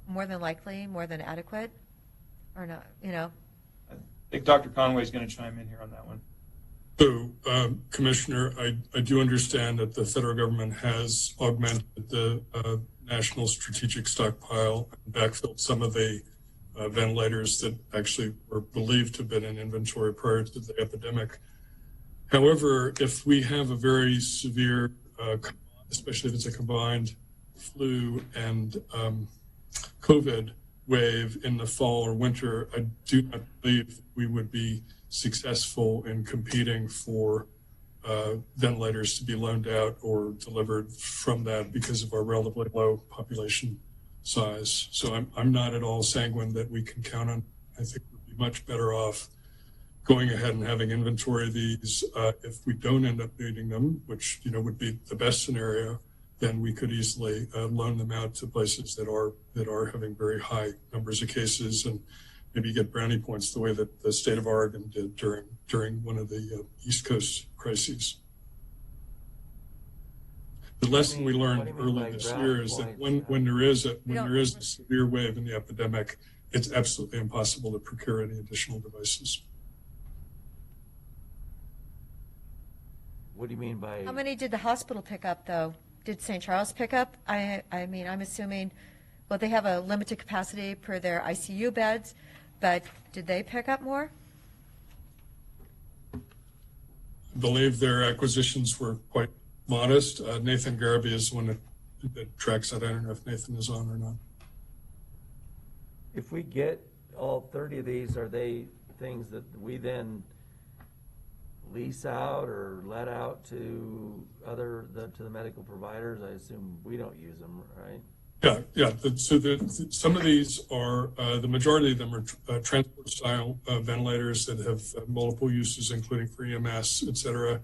more than likely, more than adequate? Or not, I think Dr. Conway is going to chime in here on that one. So, Commissioner, I do understand that the federal government has augmented the national strategic stockpile and backfilled some of the ventilators that actually were believed to have been in inventory prior to the epidemic. However, if we have a very severe, especially if it's a combined flu and COVID wave in the fall or winter, I do not believe we would be successful in competing for ventilators to be loaned out or delivered from that because of our relatively low population size. So I'm not at all sanguine that we can count on. I think we'd be much better off going ahead and having inventory of these. If we don't end up needing them, which would be the best scenario, then we could easily loan them out to places that are having very high numbers of cases, and maybe get brownie points the way that the state of Oregon did during one of the East Coast crises. The lesson we learned early this year is that when there is a severe wave in the epidemic, it's absolutely impossible to procure any additional devices. What do you mean by? How many did the hospital pick up, though? Did St. Charles pick up? I mean, I'm assuming, well, they have a limited capacity per their ICU beds, but did they pick up more? I believe their acquisitions were quite modest. Nathan Garabay is the one that tracks that. I don't know if Nathan is on or not. If we get all 30 of these, are they things that we then lease out or let out to the medical providers? I assume we don't use them, right? Yeah. So some of these are, the majority of them are transport style ventilators that have multiple uses, including for EMS, et cetera.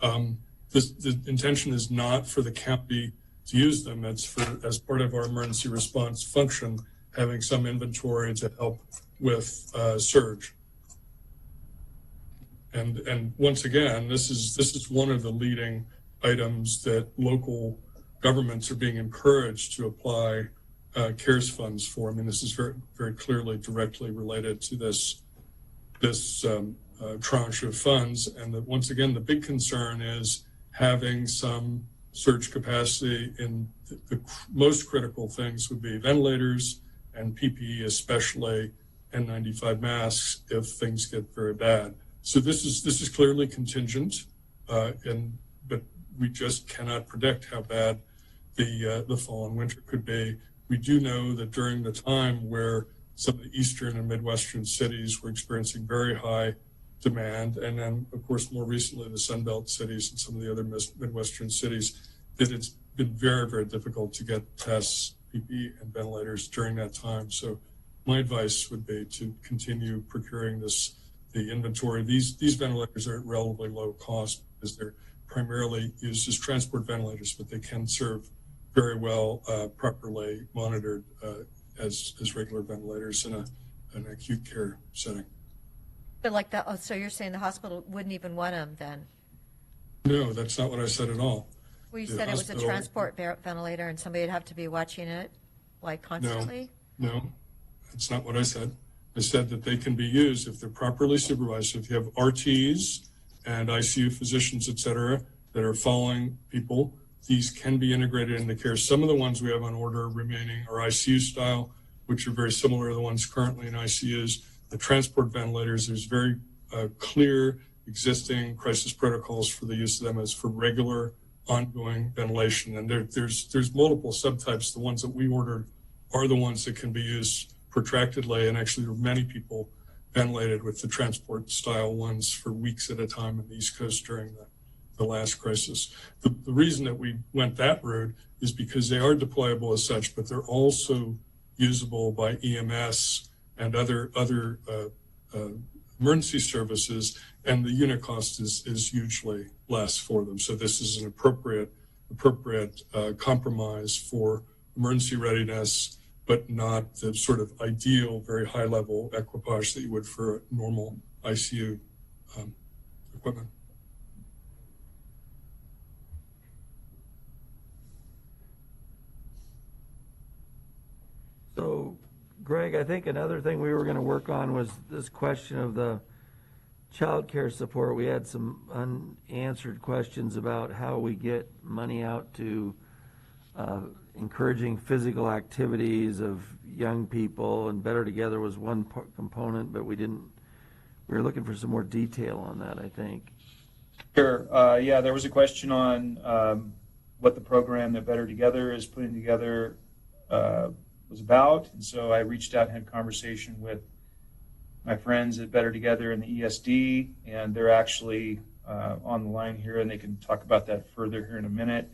The intention is not for the county to use them. It's as part of our emergency response function, having some inventory to help with surge. And once again, this is one of the leading items that local governments are being encouraged to apply CARES funds for. I mean, this is very, very clearly directly related to this tranche of funds. And once again, the big concern is having some surge capacity in the most critical things would be ventilators and PPE, especially N95 masks, if things get very bad. So this is clearly contingent, but we just cannot predict how bad the fall and winter could be. We do know that during the time where some of the eastern and midwestern cities were experiencing very high demand, and then of course more recently the Sunbelt cities and some of the other midwestern cities, that it's been very, very difficult to get tests, PPE, and ventilators during that time. So my advice would be to continue procuring the inventory. These ventilators are at relatively low cost because they're primarily used as transport ventilators, but they can serve very well properly monitored as regular ventilators in an acute care setting. But so you're saying the hospital wouldn't even want them then? No, that's not what I said at all. Well, you said it was a transport ventilator and somebody would have to be watching it constantly? No, that's not what I said. I said that they can be used if they're properly supervised. If you have RTs and ICU physicians, et cetera, that are following people, these can be integrated into care. Some of the ones we have on order remaining are ICU style, which are very similar to the ones currently in ICUs. The transport ventilators, there's very clear existing crisis protocols for the use of them as for regular ongoing ventilation. And there's multiple subtypes. The ones that we ordered are the ones that can be used protractedly, and actually there were many people ventilated with the transport style ones for weeks at a time on the East Coast during the last crisis. The reason that we went that route is because they are deployable as such, but they're also usable by EMS and other emergency services, and the unit cost is hugely less for them. So this is an appropriate compromise for emergency readiness, but not the sort of ideal, very high level equipage that you would for normal ICU equipment. So, Greg, I think another thing we were going to work on was this question of the child care support. We had some unanswered questions about how we get money out to encouraging physical activities of young people, and Better Together was one component, but we were looking for some more detail on that, I think. Sure. Yeah, there was a question on what the program that Better Together is putting together was about. And so I reached out and had a conversation with my friends at Better Together and the ESD, and they're actually on the line here, and they can talk about that further here in a minute.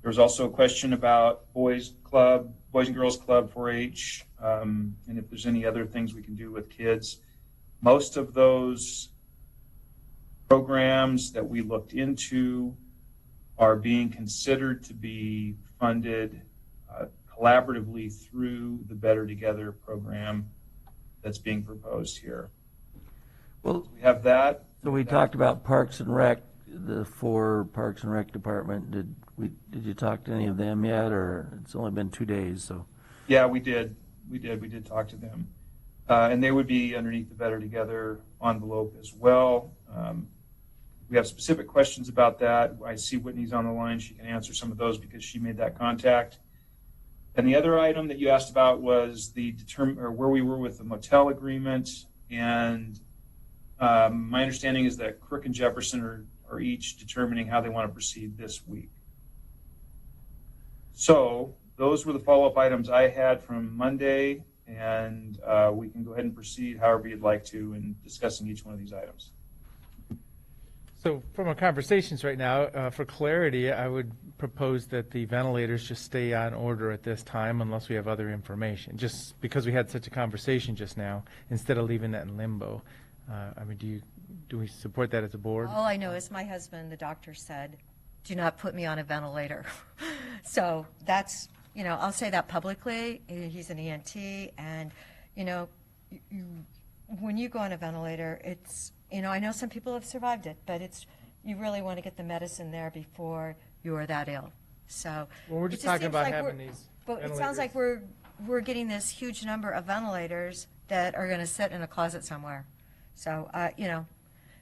There was also a question about Boys and Girls Club 4-H, and if there's any other things we can do with kids. Most of those programs that we looked into are being considered to be funded collaboratively through the Better Together program that's being proposed here. Well, We have that. so we talked about Parks and Rec, the 4 Parks and Rec department. Did you talk to any of them yet, or it's only been 2 days, so? Yeah, we did. We did talk to them. And they would be underneath the Better Together envelope as well. We have specific questions about that. I see Whitney's on the line. She can answer some of those because she made that contact. And the other item that you asked about was where we were with the motel agreement. And my understanding is that Crook and Jefferson are each determining how they want to proceed this week. So those were the follow-up items I had from Monday, and we can go ahead and proceed however you'd like to in discussing each one of these items. So from our conversations right now, for clarity, I would propose that the ventilators just stay on order at this time unless we have other information, just because we had such a conversation just now, instead of leaving that in limbo. I mean, do we support that as a board? All I know is my husband, the doctor, said, do not put me on a ventilator. So that's, I'll say that publicly. He's an ENT, and, when you go on a ventilator, it's, I know some people have survived it, but you really want to get the medicine there before you are that ill. So. Well, we're it just just talking seems about like having these But it sounds like we're getting this huge number of ventilators that are going to sit in a closet somewhere. So,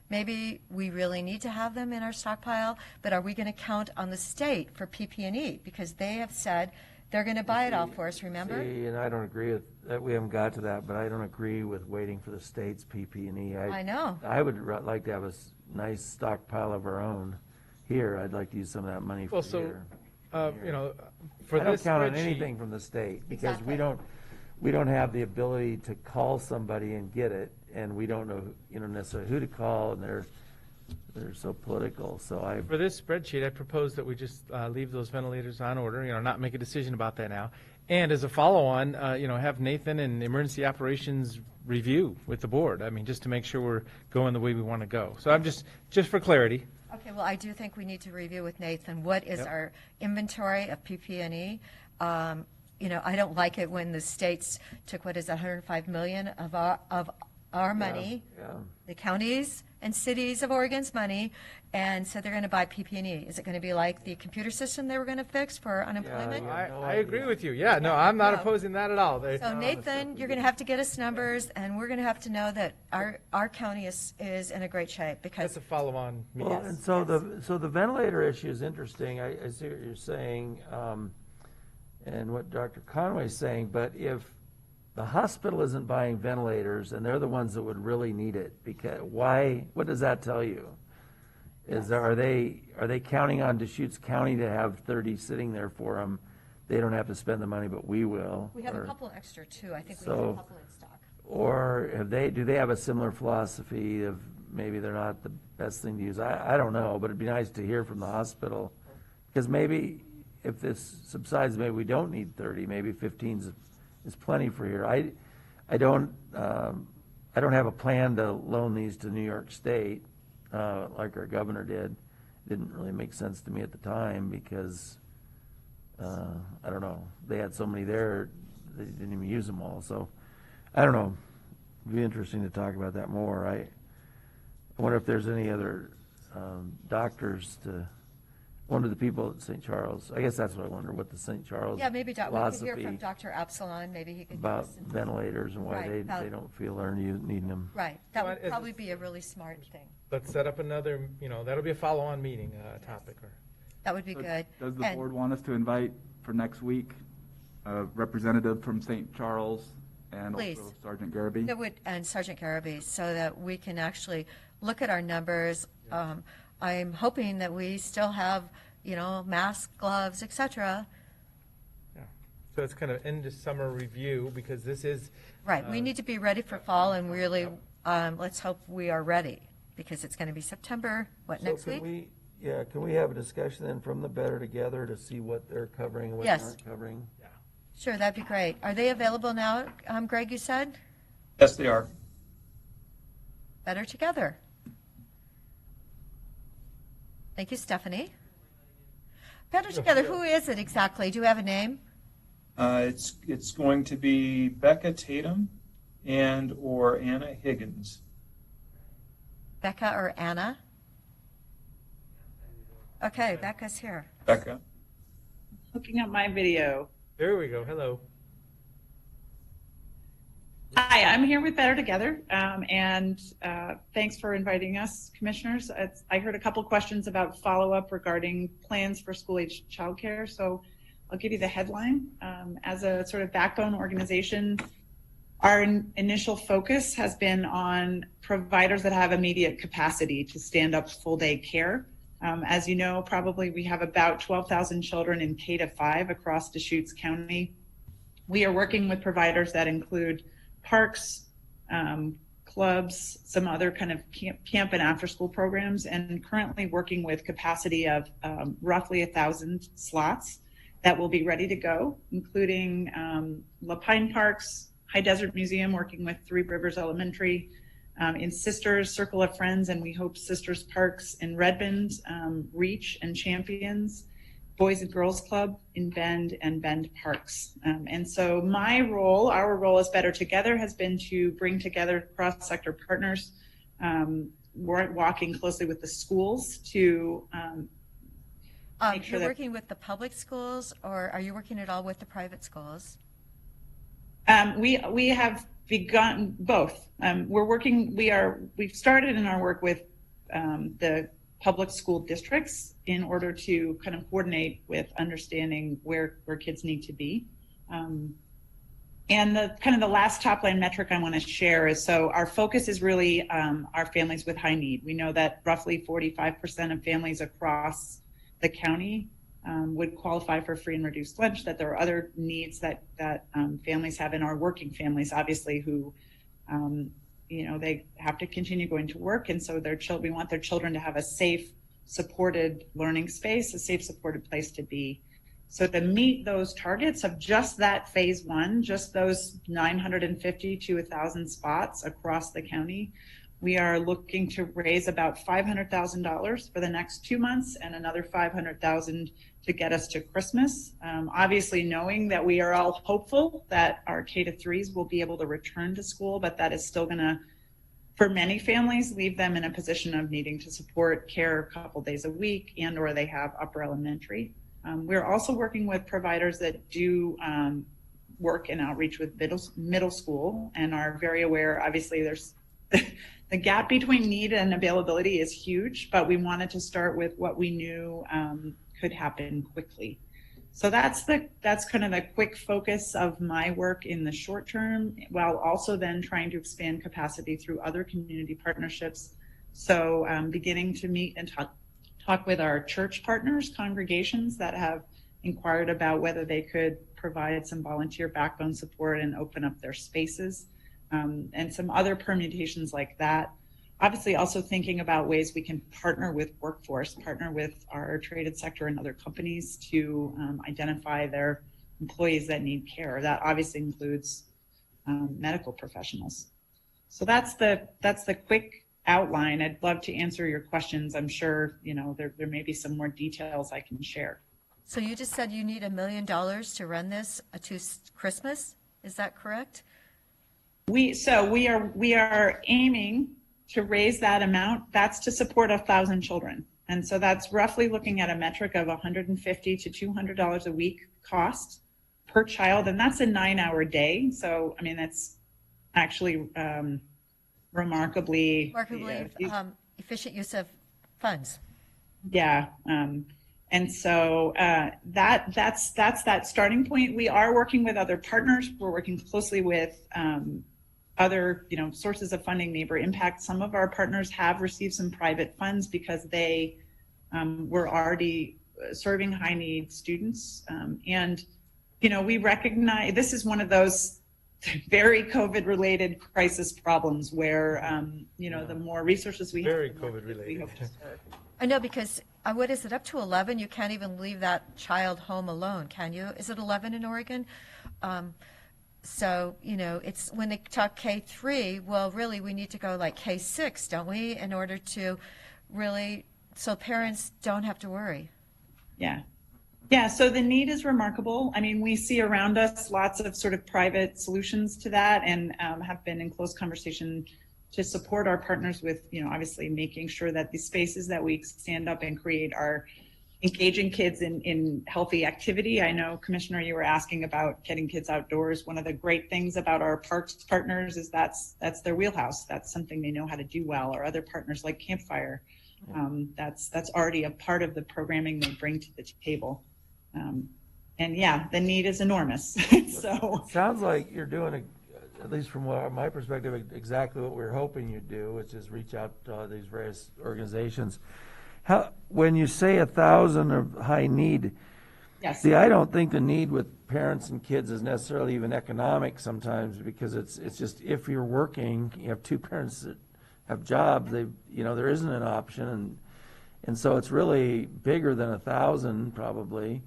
maybe we really need to have them in our stockpile, but are we going to count on the state for PP&E? Because they have said they're going to buy it all for us, remember? See, and I don't agree with that. We haven't got to that, but I don't agree with waiting for the state's PP&E. I know. I would like to have a nice stockpile of our own here. I'd like to use some of that money for Well, so, here. For I don't this count on spreadsheet- anything from the state because Exactly. we don't have the ability to call somebody and get it, and we don't know, necessarily who to call, and they're so political. So For this spreadsheet, I propose that we just leave those ventilators on order, not make a decision about that now. And as a follow-on, have Nathan and Emergency Operations review with the board. I mean, just to make sure we're going the way we want to go. So I'm just for clarity. Okay, well, I do think we need to review with Nathan what is our inventory of PP&E. I don't like it when the states took, what is it, $105 million of our money, yeah. the counties and cities of Oregon's money, and so they're going to buy PP&E. Is it going to be like the computer system they were going to fix for unemployment? Yeah. No I agree idea. with you. Yeah, no, I'm not No. opposing that at all. So Nathan, you're going to have to get us numbers, and we're going to have to know that our county is in a great shape because. That's a follow-on meeting. Well, and so the ventilator issue is interesting. I see what you're saying, and what Dr. Conway's saying, but if the hospital isn't buying ventilators and they're the ones that would really need it, because what does that tell you? Are they counting on Deschutes County to have 30 sitting there for them? They don't have to spend the money, but we will. We have a Or- couple extra too. I think we So- have a couple in stock. Or do they have a similar philosophy of maybe they're not the best thing to use? I don't know, but it'd be nice to hear from the hospital. Because maybe if this subsides, maybe we don't need 30, maybe 15 is plenty for here. I don't have a plan to loan these to New York State, like our governor did. It didn't really make sense to me at the time because, I don't know, they had so many there, they didn't even use them all. So, I don't know. It'd be interesting to talk about that more. I wonder if there's any other doctors one of the people at St. Charles. I guess that's what I wonder, what the St. Charles Yeah, maybe we could hear philosophy from Dr. Absalon. Maybe he could. about give us some- ventilators and why Right, they about- don't feel they're needing them. Right, that Well, would as- probably be a really smart thing. Let's set up another, that'll be a follow-on meeting topic. That would be So good. Does the And- board want us to invite for next week, a representative from St. Charles and Please. also Sergeant Garrity. That would, and Sergeant Garrity, so that we can actually look at our numbers. I'm hoping that we still have, masks, gloves, et cetera. Yeah. So it's kind of end of summer review, because this is. Right, we need to be ready for fall, and really, let's hope we are ready, because it's going to be September, next So week? can we have a discussion then from the Better Together to see what they're covering and what they Yes. aren't covering? Sure, that'd be great. Are they available now, Greg, you said? Yes, they are. Better Together. Thank you, Stephanie. Better Together, who is it exactly? Do you have a name? It's going to be Becca Tatum or Anna Higgins. Becca or Anna? Okay, Becca's here. Becca. Looking at my video. There we go. Hello. Hi, I'm here with Better Together, and thanks for inviting us, commissioners. I heard a couple questions about follow-up regarding plans for school-age childcare, so I'll give you the headline. As a sort of backbone organization, our initial focus has been on providers that have immediate capacity to stand up full-day care. As you know, probably we have about 12,000 children in K-5 across Deschutes County. We are working with providers that include parks, clubs, some other kind of camp and after-school programs, and currently working with capacity of roughly 1,000 slots that will be ready to go, including La Pine Parks, High Desert Museum, working with Three Rivers Elementary, in Sisters, Circle of Friends, and we hope Sisters Parks in Redmond, Reach and Champions, Boys and Girls Club in Bend, and Bend Parks. And so our role as Better Together has been to bring together cross-sector partners, working closely with the schools to make sure You're that working with the public schools, or are you working at all with the private schools? we have begun both. We've started in our work with the public school districts in order to kind of coordinate with understanding where kids need to be. And the last top line metric I want to share is, so our focus is really our families with high need. We know that roughly 45% of families across the county would qualify for free and reduced lunch, that there are other needs that families have, in our working families, obviously, who, they have to continue going to work. And so we want their children to have a safe, supported learning space, a safe, supported place to be. So to meet those targets of just that phase one, just those 950 to 1,000 spots across the county, we are looking to raise about $500,000 for the next 2 months and another $500,000 to get us to Christmas. Obviously, knowing that we are all hopeful that our K-3s will be able to return to school, but that is still going to, for many families, leave them in a position of needing to support care a couple days a week, and or they have upper elementary. We're also working with providers that do work in outreach with middle school, and are very aware. Obviously, there's the gap between need and availability is huge, but we wanted to start with what we knew could happen quickly. So that's kind of the quick focus of my work in the short term, while also then trying to expand capacity through other community partnerships. So beginning to meet and talk with our church partners, congregations that have inquired about whether they could provide some volunteer backbone support and open up their spaces, and some other permutations like that. Obviously, also thinking about ways we can partner with workforce, partner with our traded sector and other companies to identify their employees that need care. That obviously includes medical professionals. So that's the quick outline. I'd love to answer your questions. I'm sure there may be some more details I can share. So you just said you need $1 million to run this to Christmas. Is that correct? We are aiming to raise that amount. That's to support 1,000 children. And so that's roughly looking at a metric of $150 to $200 a week cost per child. And that's a 9-hour day. So, I mean, that's actually remarkably Efficient use of funds. Yeah. And so that's that starting point. We are working with other partners. We're working closely with other sources of funding, neighbor impact. Some of our partners have received some private funds because they were already serving high need students. And we recognize this is one of those very COVID related crisis problems where the more resources we Very have, the more COVID kids we related. hope to serve. I know, because what is it, up to 11? You can't even leave that child home alone, can you? Is it 11 in Oregon? So, it's when they talk K-3, well, really, we need to go like K-6, don't we, in order to really, so parents don't have to worry. Yeah. Yeah, so the need is remarkable. I mean, we see around us lots of sort of private solutions to that, and have been in close conversation to support our partners with, obviously making sure that the spaces that we stand up and create are engaging kids in healthy activity. I know, Commissioner, you were asking about getting kids outdoors. One of the great things about our parks partners is that's their wheelhouse. That's something they know how to do well. Or other partners like Campfire, that's already a part of the programming they bring to the table. And yeah, the need is enormous. So It sounds like you're doing, at least from my perspective, exactly what we're hoping you do, which is reach out to these various organizations. When you say 1,000 of high need, yes. see, I don't think the need with parents and kids is necessarily even economic sometimes, because it's just, if you're working, you have two parents that have jobs, there isn't an option, and so it's really bigger than 1,000 probably.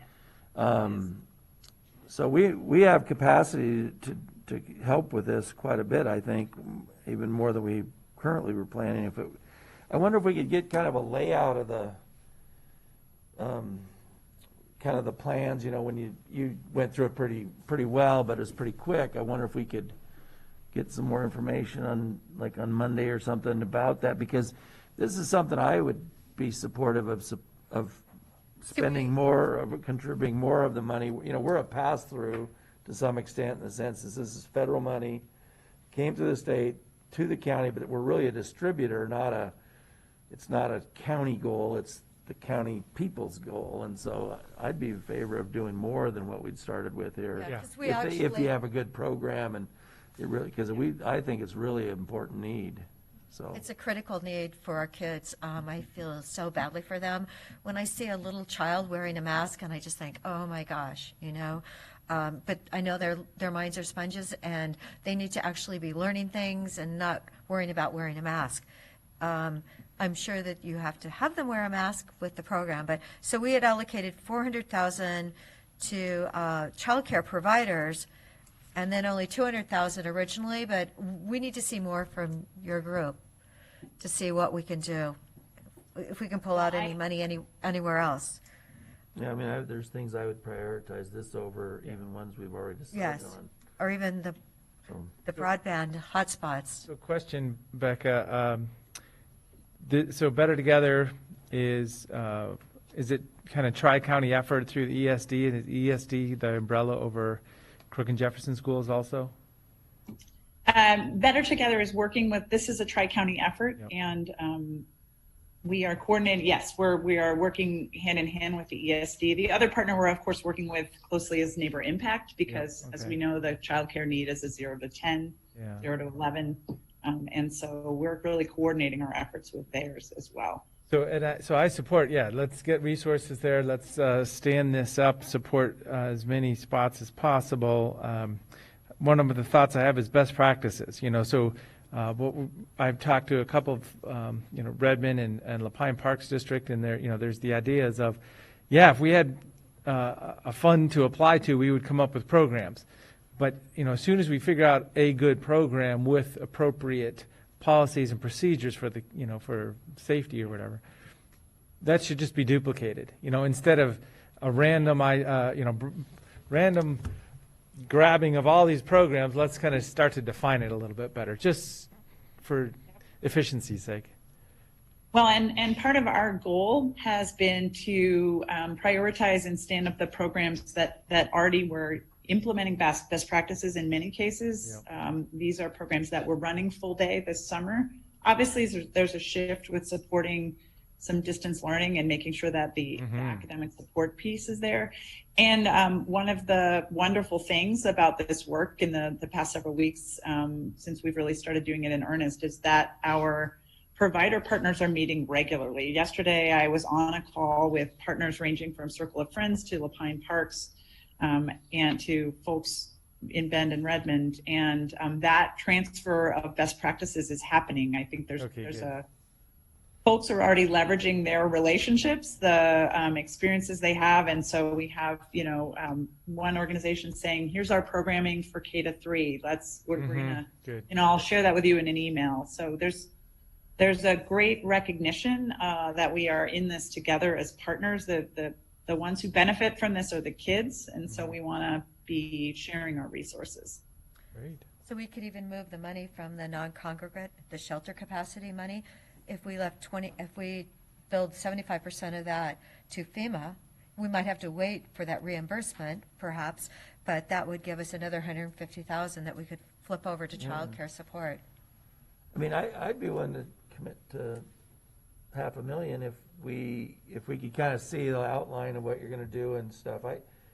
So we have capacity to help with this quite a bit, I think, even more than we currently were planning. I wonder if we could get kind of a layout of the kind of the plans. When you went through it pretty well, but it's pretty quick. I wonder if we could get some more information on Monday or something about that, because this is something I would be supportive of spending more, of contributing more of the money. We're a pass-through to some extent, in the sense that this is federal money, came to the state, to the county, but we're really a distributor, it's not a county goal, it's the county people's goal. And so I'd be in favor of doing more than what we'd started with here. Yeah, 'cause we If actually- you have a good program, and it really, because I think it's really an important need. So It's a critical need for our kids. I feel so badly for them when I see a little child wearing a mask, and I just think, oh my gosh, But I know their minds are sponges, and they need to actually be learning things and not worrying about wearing a mask. I'm sure that you have to have them wear a mask with the program. But so we had allocated $400,000 to childcare providers, and then only $200,000 originally. But we need to see more from your group to see what we can do, if we can pull out any money anywhere else. yeah, I mean, there's things I would prioritize this over, even ones we've already decided Yes, on. or even the broadband hotspots. So question, Becca, so Better Together is it kind of tri-county effort through the ESD, and is ESD the umbrella over Crook and Jefferson schools also? Better Together is working with, this is a tri-county effort, Yep. and we are coordinating, yes, we are working hand in hand with the ESD. The other partner we're of course working with closely is Neighbor Impact, because as we know, the childcare need is a 0 to 10, 0 to 11. And so we're really coordinating our efforts with theirs as well. So I support, let's get resources there. Let's stand this up, support as many spots as possible. One of the thoughts I have is best practices, I've talked to a couple of, Redmond and La Pine Parks District, and there's the ideas of, if we had a fund to apply to, we would come up with programs. But, as soon as we figure out a good program with appropriate policies and procedures for for safety or whatever, that should just be duplicated, instead of a random, random grabbing of all these programs. Let's kind of start to define it a little bit better, just for efficiency's sake. Well, and part of our goal has been to prioritize and stand up the programs that already were implementing best practices in many cases. Yep. These are programs that were running full day this summer. Obviously, there's a shift with supporting some distance learning and making sure that the academic support piece is there. And one of the wonderful things about this work in the past several weeks, since we've really started doing it in earnest, is that our provider partners are meeting regularly. Yesterday, I was on a call with partners ranging from Circle of Friends to Lapine Parks and to folks in Bend and Redmond. And that transfer of best practices is happening. I think there's folks are already leveraging their relationships, the experiences they have. And so we have, one organization saying, here's our programming for K-3. We're gonna, I'll share that with you in an email. So there's a great recognition that we are in this together as partners. The ones who benefit from this are the kids. And so we want to be sharing our resources. Great. So we could even move the money from the non-congregate, the shelter capacity money. If we build 75% of that to FEMA, we might have to wait for that reimbursement perhaps, but that would give us another $150,000 that we could flip over to child care support. I mean, I'd be willing to commit to $500,000 if we could kind of see the outline of what you're going to do and stuff.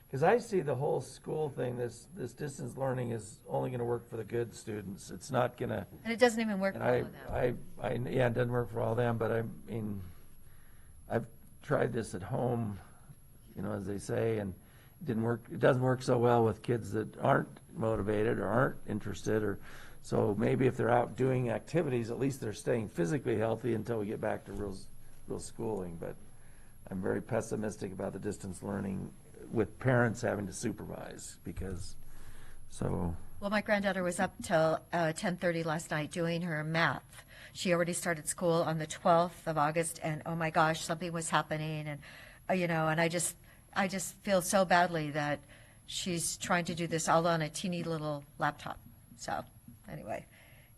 Because I see the whole school thing, this distance learning is only going to work for the good students. It's not going to. And it doesn't even work for all of them. Yeah, it doesn't work for all of them, but I mean, I've tried this at home, as they say, and it didn't work. It doesn't work so well with kids that aren't motivated or aren't interested, so maybe if they're out doing activities, at least they're staying physically healthy until we get back to real schooling. But I'm very pessimistic about the distance learning with parents having to supervise Well, my granddaughter was up till 10:30 last night doing her math. She already started school on the 12th of August, and oh my gosh, something was happening, and and I just feel so badly that she's trying to do this all on a teeny little laptop. So anyway,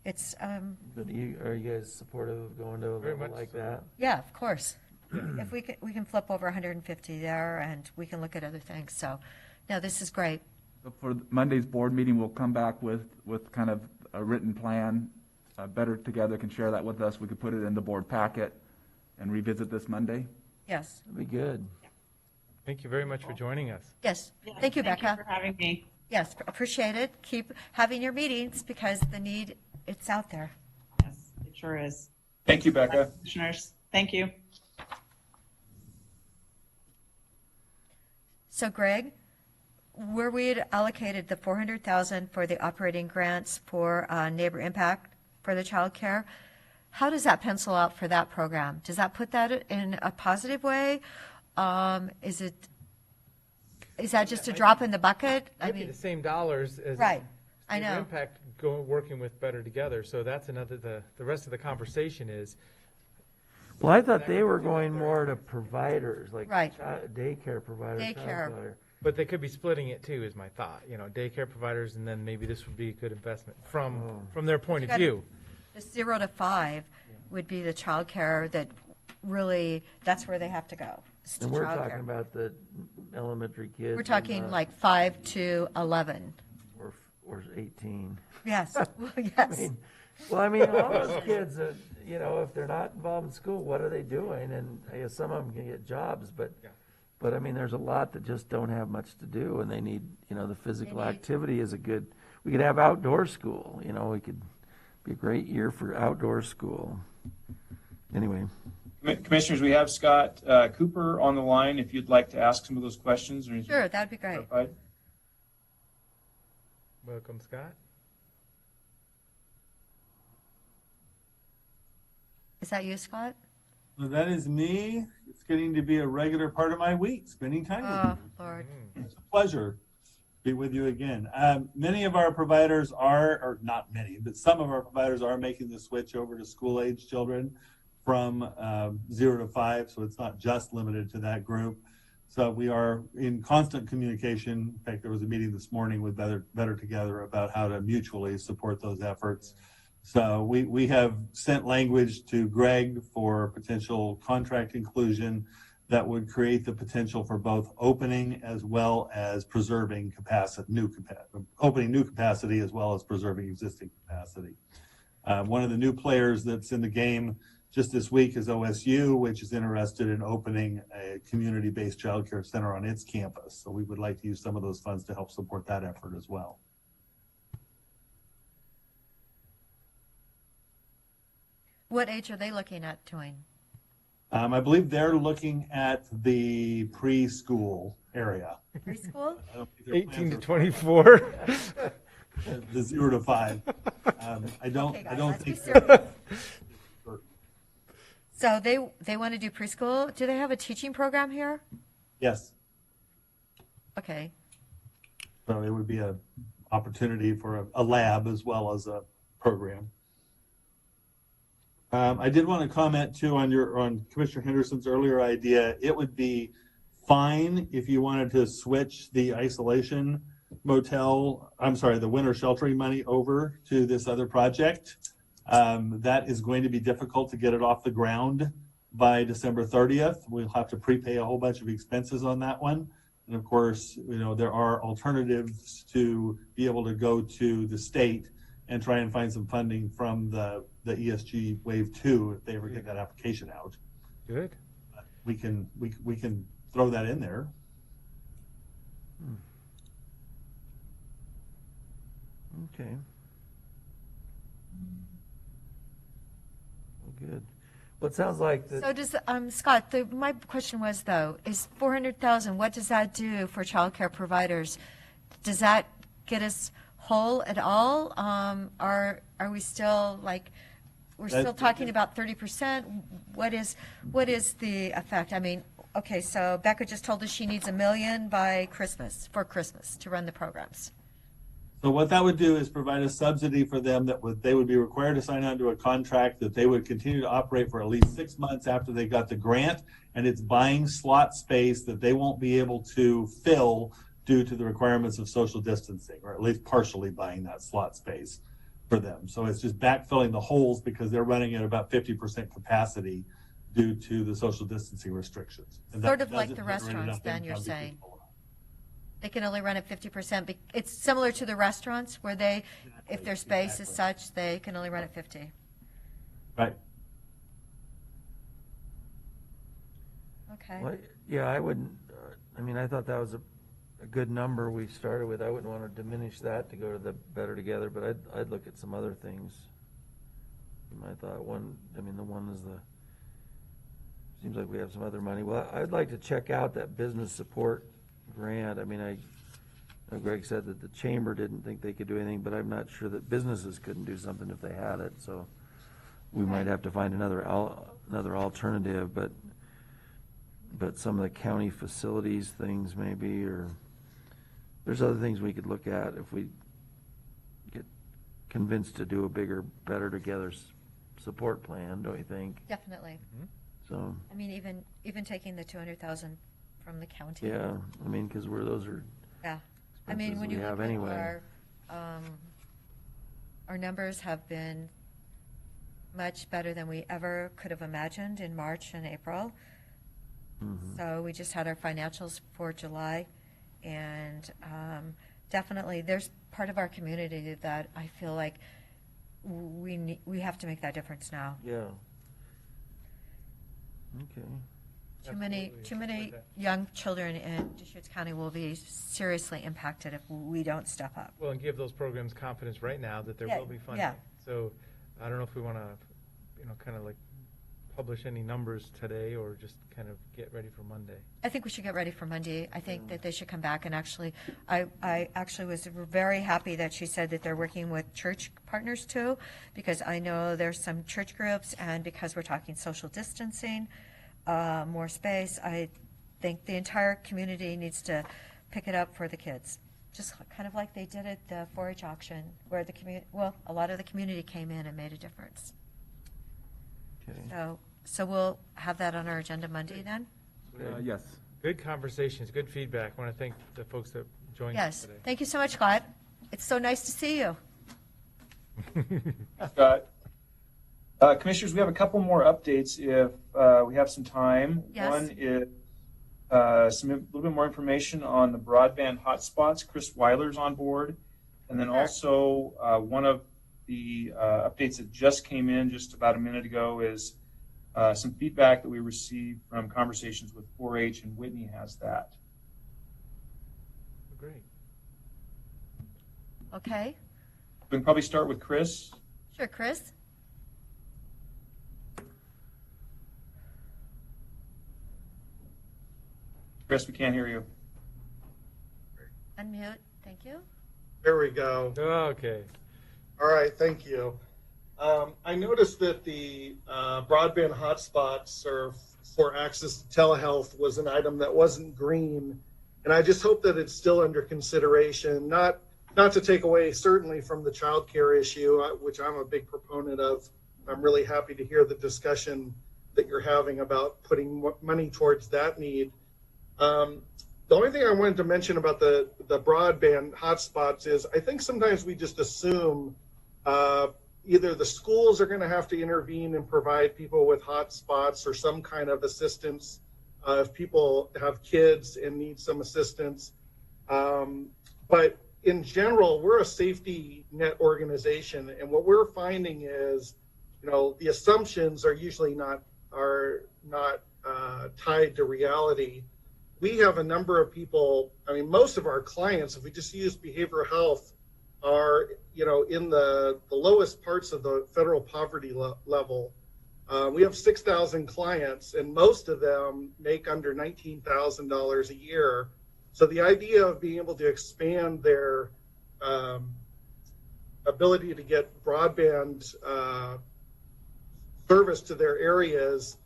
it's. Are you guys supportive of going to a level like that? Yeah, of course. If we can flip over 150 there, and we can look at other things. So, no, this is great. So for Monday's board meeting, we'll come back with kind of a written plan. Better Together can share that with us. We could put it in the board packet and revisit this Monday. Yes. That'd be good. Thank you very much for joining us. Yes. Thank you, Becca. Thank you for having me. Yes, appreciate it. Keep having your meetings because the need, it's out there. Yes, it sure is. Thank you, Becca. Commissioners, thank you. So Greg, where we had allocated the $400,000 for the operating grants for neighbor impact for the child care, how does that pencil out for that program? Does that put that in a positive way? Is that just a drop in the bucket? Might be the same dollars as Right. I Neighbor know. Impact working with Better Together. So that's another. The rest of the conversation is. Well, I thought they were going more to providers, like Right. Daycare providers. Daycare. But they could be splitting it too, is my thought. Daycare providers, and then maybe this would be a good investment from their point of view. The 0 to 5 would be the child care that really, that's where they have to go. And we're talking about the elementary kids. We're talking like 5 to 11. Or 18. Yes, well, yes. I mean, all those kids, if they're not involved in school, what are they doing? And I guess some of them can get jobs, but I mean, there's a lot that just don't have much to do, and they need, the physical activity is we could have outdoor school, we could be a great year for outdoor school. Anyway. Commissioners, we have Scott Cooper on the line if you'd like to ask some of those questions. Sure, that'd be great. Welcome, Scott. Is that you, Scott? Well, that is me. It's getting to be a regular part of my week, spending time with you. Oh, Lord. It's a pleasure to be with you again. Many of our providers or not many, but some of our providers are making the switch over to school-age children from 0 to 5, so it's not just limited to that group. So we are in constant communication. In fact, there was a meeting this morning with Better Together about how to mutually support those efforts. So we have sent language to Greg for potential contract inclusion that would create the potential for both opening as well as preserving opening new capacity as well as preserving existing capacity. One of the new players that's in the game just this week is OSU, which is interested in opening a community-based childcare center on its campus. So we would like to use some of those funds to help support that effort as well. What age are they looking at doing? I believe they're looking at the preschool area. Preschool? I don't think their 18 plans to are 24. the 0 to 5. I don't Okay, guys, think let's be they're- serious. So they want to do preschool. Do they have a teaching program here? Yes. Okay. So it would be an opportunity for a lab as well as a program. I did want to comment too on Commissioner Henderson's earlier idea. It would be fine if you wanted to switch the isolation motel, the winter sheltering money over to this other project. That is going to be difficult to get it off the ground by December 30th. We'll have to prepay a whole bunch of expenses on that one. And of course, there are alternatives to be able to go to the state and try and find some funding from the ESG Wave 2 if they ever get that application out. Good. We can throw that in there. Okay. Well, good. Well, it sounds like that. So does, Scott, my question was though, is 400,000, what does that do for childcare providers? Does that get us whole at all? Are we still we're still talking about 30%? What is the effect? I mean, okay, so Becca just told us she needs $1 million for Christmas to run the programs. So what that would do is provide a subsidy for them they would be required to sign on to a contract that they would continue to operate for at least 6 months after they got the grant, and it's buying slot space that they won't be able to fill due to the requirements of social distancing, or at least partially buying that slot space for them. So it's just backfilling the holes because they're running at about 50% capacity due to the social distancing restrictions. And Sort that of like doesn't the generate restaurants, enough then, you're income to saying. keep going. They can only run at 50%. It's similar to the restaurants where if their space is such, they can only run at 50. Right. Okay. Well, yeah, I wouldn't, I thought that was a good number we started with. I wouldn't want to diminish that to go to the Better Together, but I'd look at some other things. I thought the one is seems like we have some other money. Well, I'd like to check out that business support grant. I know Greg said that the chamber didn't think they could do anything, but I'm not sure that businesses couldn't do something if they had it. So we might have to find another alternative, but some of the county facilities things maybe, or there's other things we could look at if we get convinced to do a bigger, Better Together support plan, don't you think? Definitely. So. Even taking the 200,000 from the county. Yeah, because those are. Yeah. expenses When we you have look at anyway. our numbers have been much better than we ever could have imagined in March and April. Mhm. So we just had our financials for July, and definitely there's part of our community that I feel like we have to make that difference now. Yeah. Okay. Too many young children in Deschutes County will be seriously impacted if we don't step up. Well, and give those programs confidence right now that there Yeah, will be funding. yeah. So I don't know if we want to, kind of publish any numbers today or just kind of get ready for Monday. I think we should get ready for Monday. I think that they should come back and I actually was very happy that she said that they're working with church partners too, because I know there's some church groups, and because we're talking social distancing, more space, I think the entire community needs to pick it up for the kids. Just kind of like they did at the 4-H auction, where a lot of the community came in and made a difference. Okay. So we'll have that on our agenda Monday then? Yes. Good conversations, good feedback. I want to thank the folks that joined us Yes. today. Thank you so much, Scott. It's so nice to see you. Scott. Commissioners, we have a couple more updates if we have some time. Yes. One is a little bit more information on the broadband hotspots. Chris Weiler's on board. And then Sure. also one of the updates that just came in just about a minute ago is some feedback that we received from conversations with 4-H, and Whitney has that. Great. Okay, We can probably start with Chris. sure, Chris? Chris, we can't hear you. Unmute, thank you. There we go. Okay. All right, thank you. I noticed that the broadband hotspots for access to telehealth was an item that wasn't green, and I just hope that it's still under consideration. Not to take away certainly from the child care issue, which I'm a big proponent of. I'm really happy to hear the discussion that you're having about putting money towards that need. The only thing I wanted to mention about the broadband hotspots is I think sometimes we just assume either the schools are going to have to intervene and provide people with hotspots or some kind of assistance if people have kids and need some assistance. But in general, we're a safety net organization, and what we're finding is, the assumptions are usually not tied to reality. We have a number of people, most of our clients, if we just use behavioral health, are, in the lowest parts of the federal poverty level. We have 6,000 clients, and most of them make under $19,000 a year. So the idea of being able to expand their ability to get broadband service to their areas,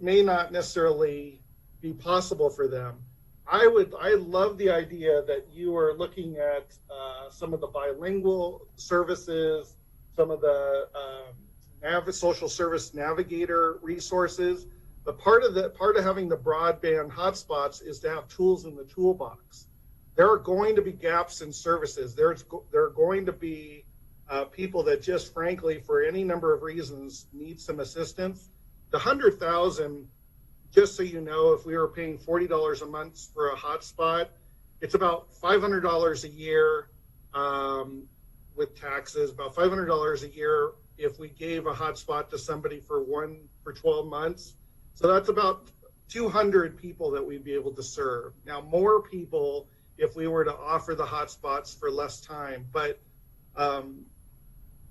may not necessarily be possible for them. I love the idea that you are looking at some of the bilingual services, some of the social service navigator resources. But part of having the broadband hotspots is to have tools in the toolbox. There are going to be gaps in services. There are going to be people that just frankly, for any number of reasons, need some assistance. The 100,000, just so you know, if we were paying $40 a month for a hotspot, it's about $500 a year with taxes, about $500 a year if we gave a hotspot to somebody for 12 months. So that's about 200 people that we'd be able to serve. Now, more people if we were to offer the hotspots for less time. But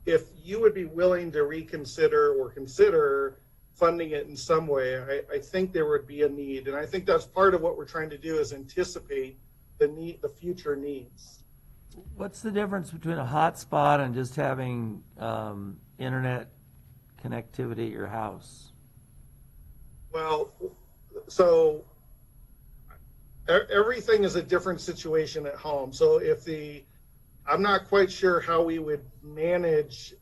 if you would be willing to reconsider or consider funding it in some way, I think there would be a need. And I think that's part of what we're trying to do is anticipate the future needs. What's the difference between a hotspot and just having internet connectivity at your house? Well, so everything is a different situation at home. So I'm not quite sure how we would manage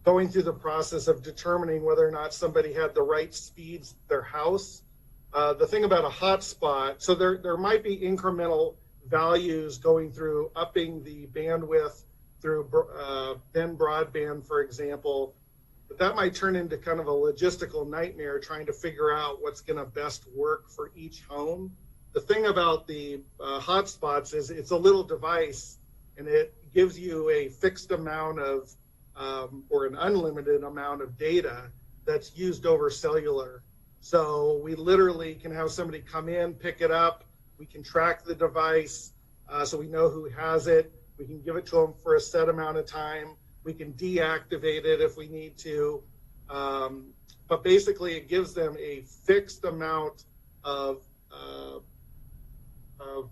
going through the process of determining whether or not somebody had the right speeds at their house. The thing about a hotspot, so there might be incremental values going through upping the bandwidth through then broadband, for example, but that might turn into kind of a logistical nightmare trying to figure out what's going to best work for each home. The thing about the hotspots is it's a little device, and it gives you a fixed amount of or an unlimited amount of data that's used over cellular. So we literally can have somebody come in, pick it up. We can track the device so we know who has it. We can give it to them for a set amount of time. We can deactivate it if we need to. But basically, it gives them a fixed amount of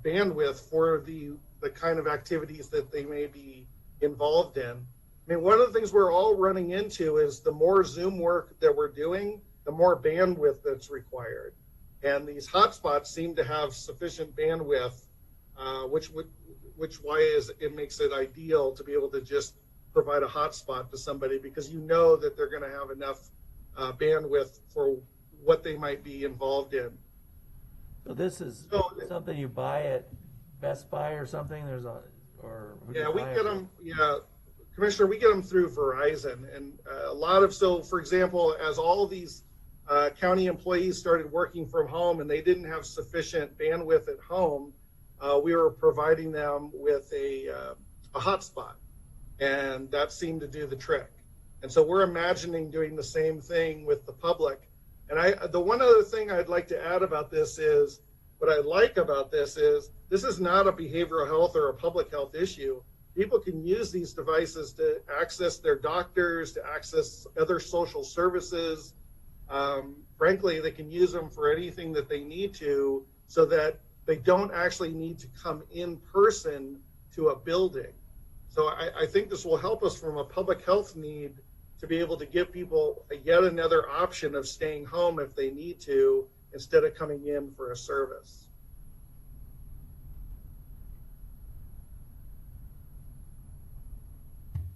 bandwidth for the kind of activities that they may be involved in. I mean, one of the things we're all running into is the more Zoom work that we're doing, the more bandwidth that's required. And these hotspots seem to have sufficient bandwidth, which it makes it ideal to be able to just provide a hotspot to somebody because you know that they're going to have enough bandwidth for what they might be involved in. So this is something you buy at Best Buy or something? We get them. Yeah, Commissioner, we get them through Verizon, and for example, as all of these county employees started working from home and they didn't have sufficient bandwidth at home, we were providing them with a hotspot, and that seemed to do the trick. And so we're imagining doing the same thing with the public. And the one other thing I'd like to add about this is, what I like about this is not a behavioral health or a public health issue. People can use these devices to access their doctors, to access other social services. Frankly, they can use them for anything that they need to, so that they don't actually need to come in person to a building. So I think this will help us from a public health need to be able to give people yet another option of staying home if they need to, instead of coming in for a service.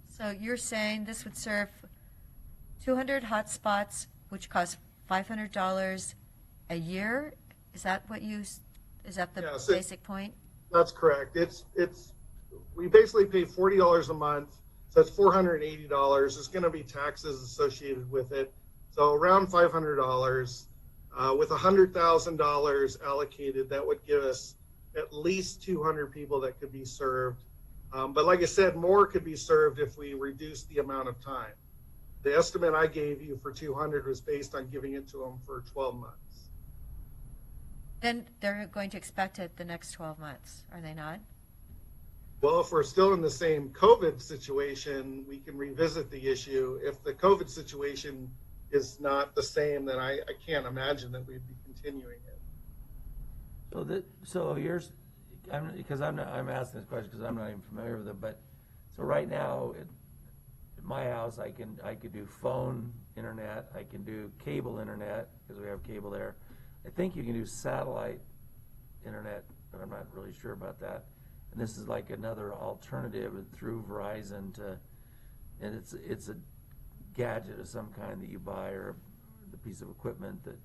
So you're saying this would serve 200 hotspots, which cost $500 a year? Is that the basic point? That's correct. We basically pay $40 a month, so it's $480. There's going to be taxes associated with it, so around $500. With $100,000 allocated, that would give us at least 200 people that could be served. But like I said, more could be served if we reduce the amount of time. The estimate I gave you for 200 was based on giving it to them for 12 months. Then they're going to expect it the next 12 months, are they not? Well, if we're still in the same COVID situation, we can revisit the issue. If the COVID situation is not the same, then I can't imagine that we'd be continuing it. I'm asking this question because I'm not even familiar with it, but so right now at my house I could do phone internet, I can do cable internet because we have cable there. I think you can do satellite internet, but I'm not really sure about that. And this is like another alternative through Verizon and it's a gadget of some kind that you buy, or the piece of equipment that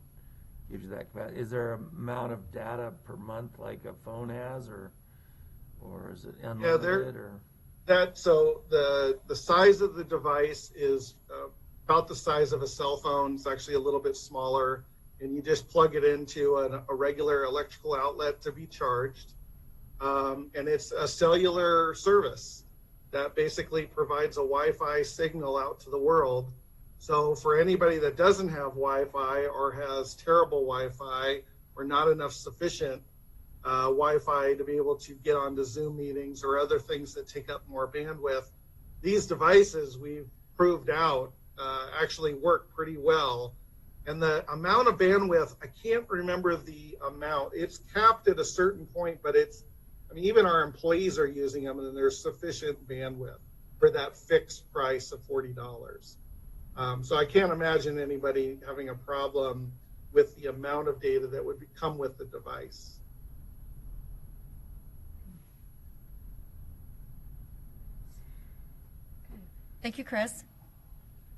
gives you that capacity. Is there an amount of data per month like a phone has, or is it unlimited? So the size of the device is about the size of a cell phone. It's actually a little bit smaller, and you just plug it into a regular electrical outlet to be charged. And it's a cellular service that basically provides a Wi-Fi signal out to the world. So for anybody that doesn't have Wi-Fi or has terrible Wi-Fi or not enough sufficient Wi-Fi to be able to get onto Zoom meetings or other things that take up more bandwidth, these devices we've proved out actually work pretty well. And the amount of bandwidth, I can't remember the amount. It's capped at a certain point, but even our employees are using them, and there's sufficient bandwidth for that fixed price of $40. So I can't imagine anybody having a problem with the amount of data that would come with the device. Thank you, Chris.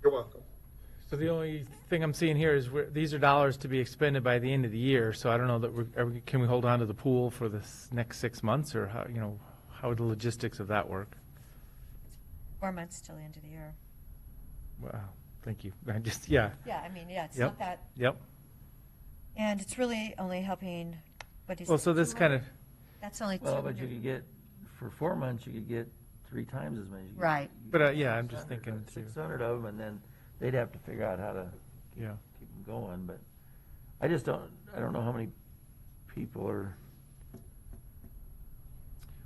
You're welcome. So the only thing I'm seeing here is these are dollars to be expended by the end of the year. So I don't know that can we hold on to the pool for the next 6 months, or how would the logistics of that work? 4 months till the end of the year. Wow, thank you. It's Yeah, it's not that. Yep. And it's really only helping, So this kind of. That's only 200. Well, but you could get, for 4 months, you could get 3 times as many. Right. But I'm just thinking 600 of them, and then they'd have to figure out how to keep them going. But I don't know how many people are.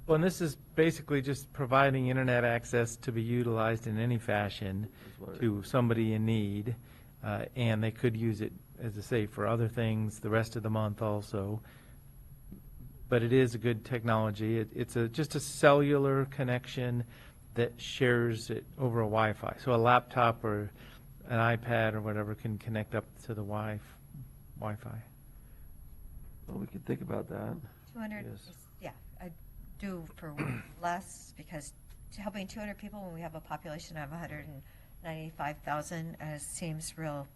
Well, and this is basically just providing internet access to be utilized in any fashion to somebody in need, and they could use it, as I say, for other things the rest of the month also. But it is a good technology. It's just a cellular connection that shares it over a Wi-Fi. So a laptop or an iPad or whatever can connect up to the Wi-Fi. Well, we could think about that. 200, yes. I do for less, because helping 200 people when we have a population of 195,000 seems real.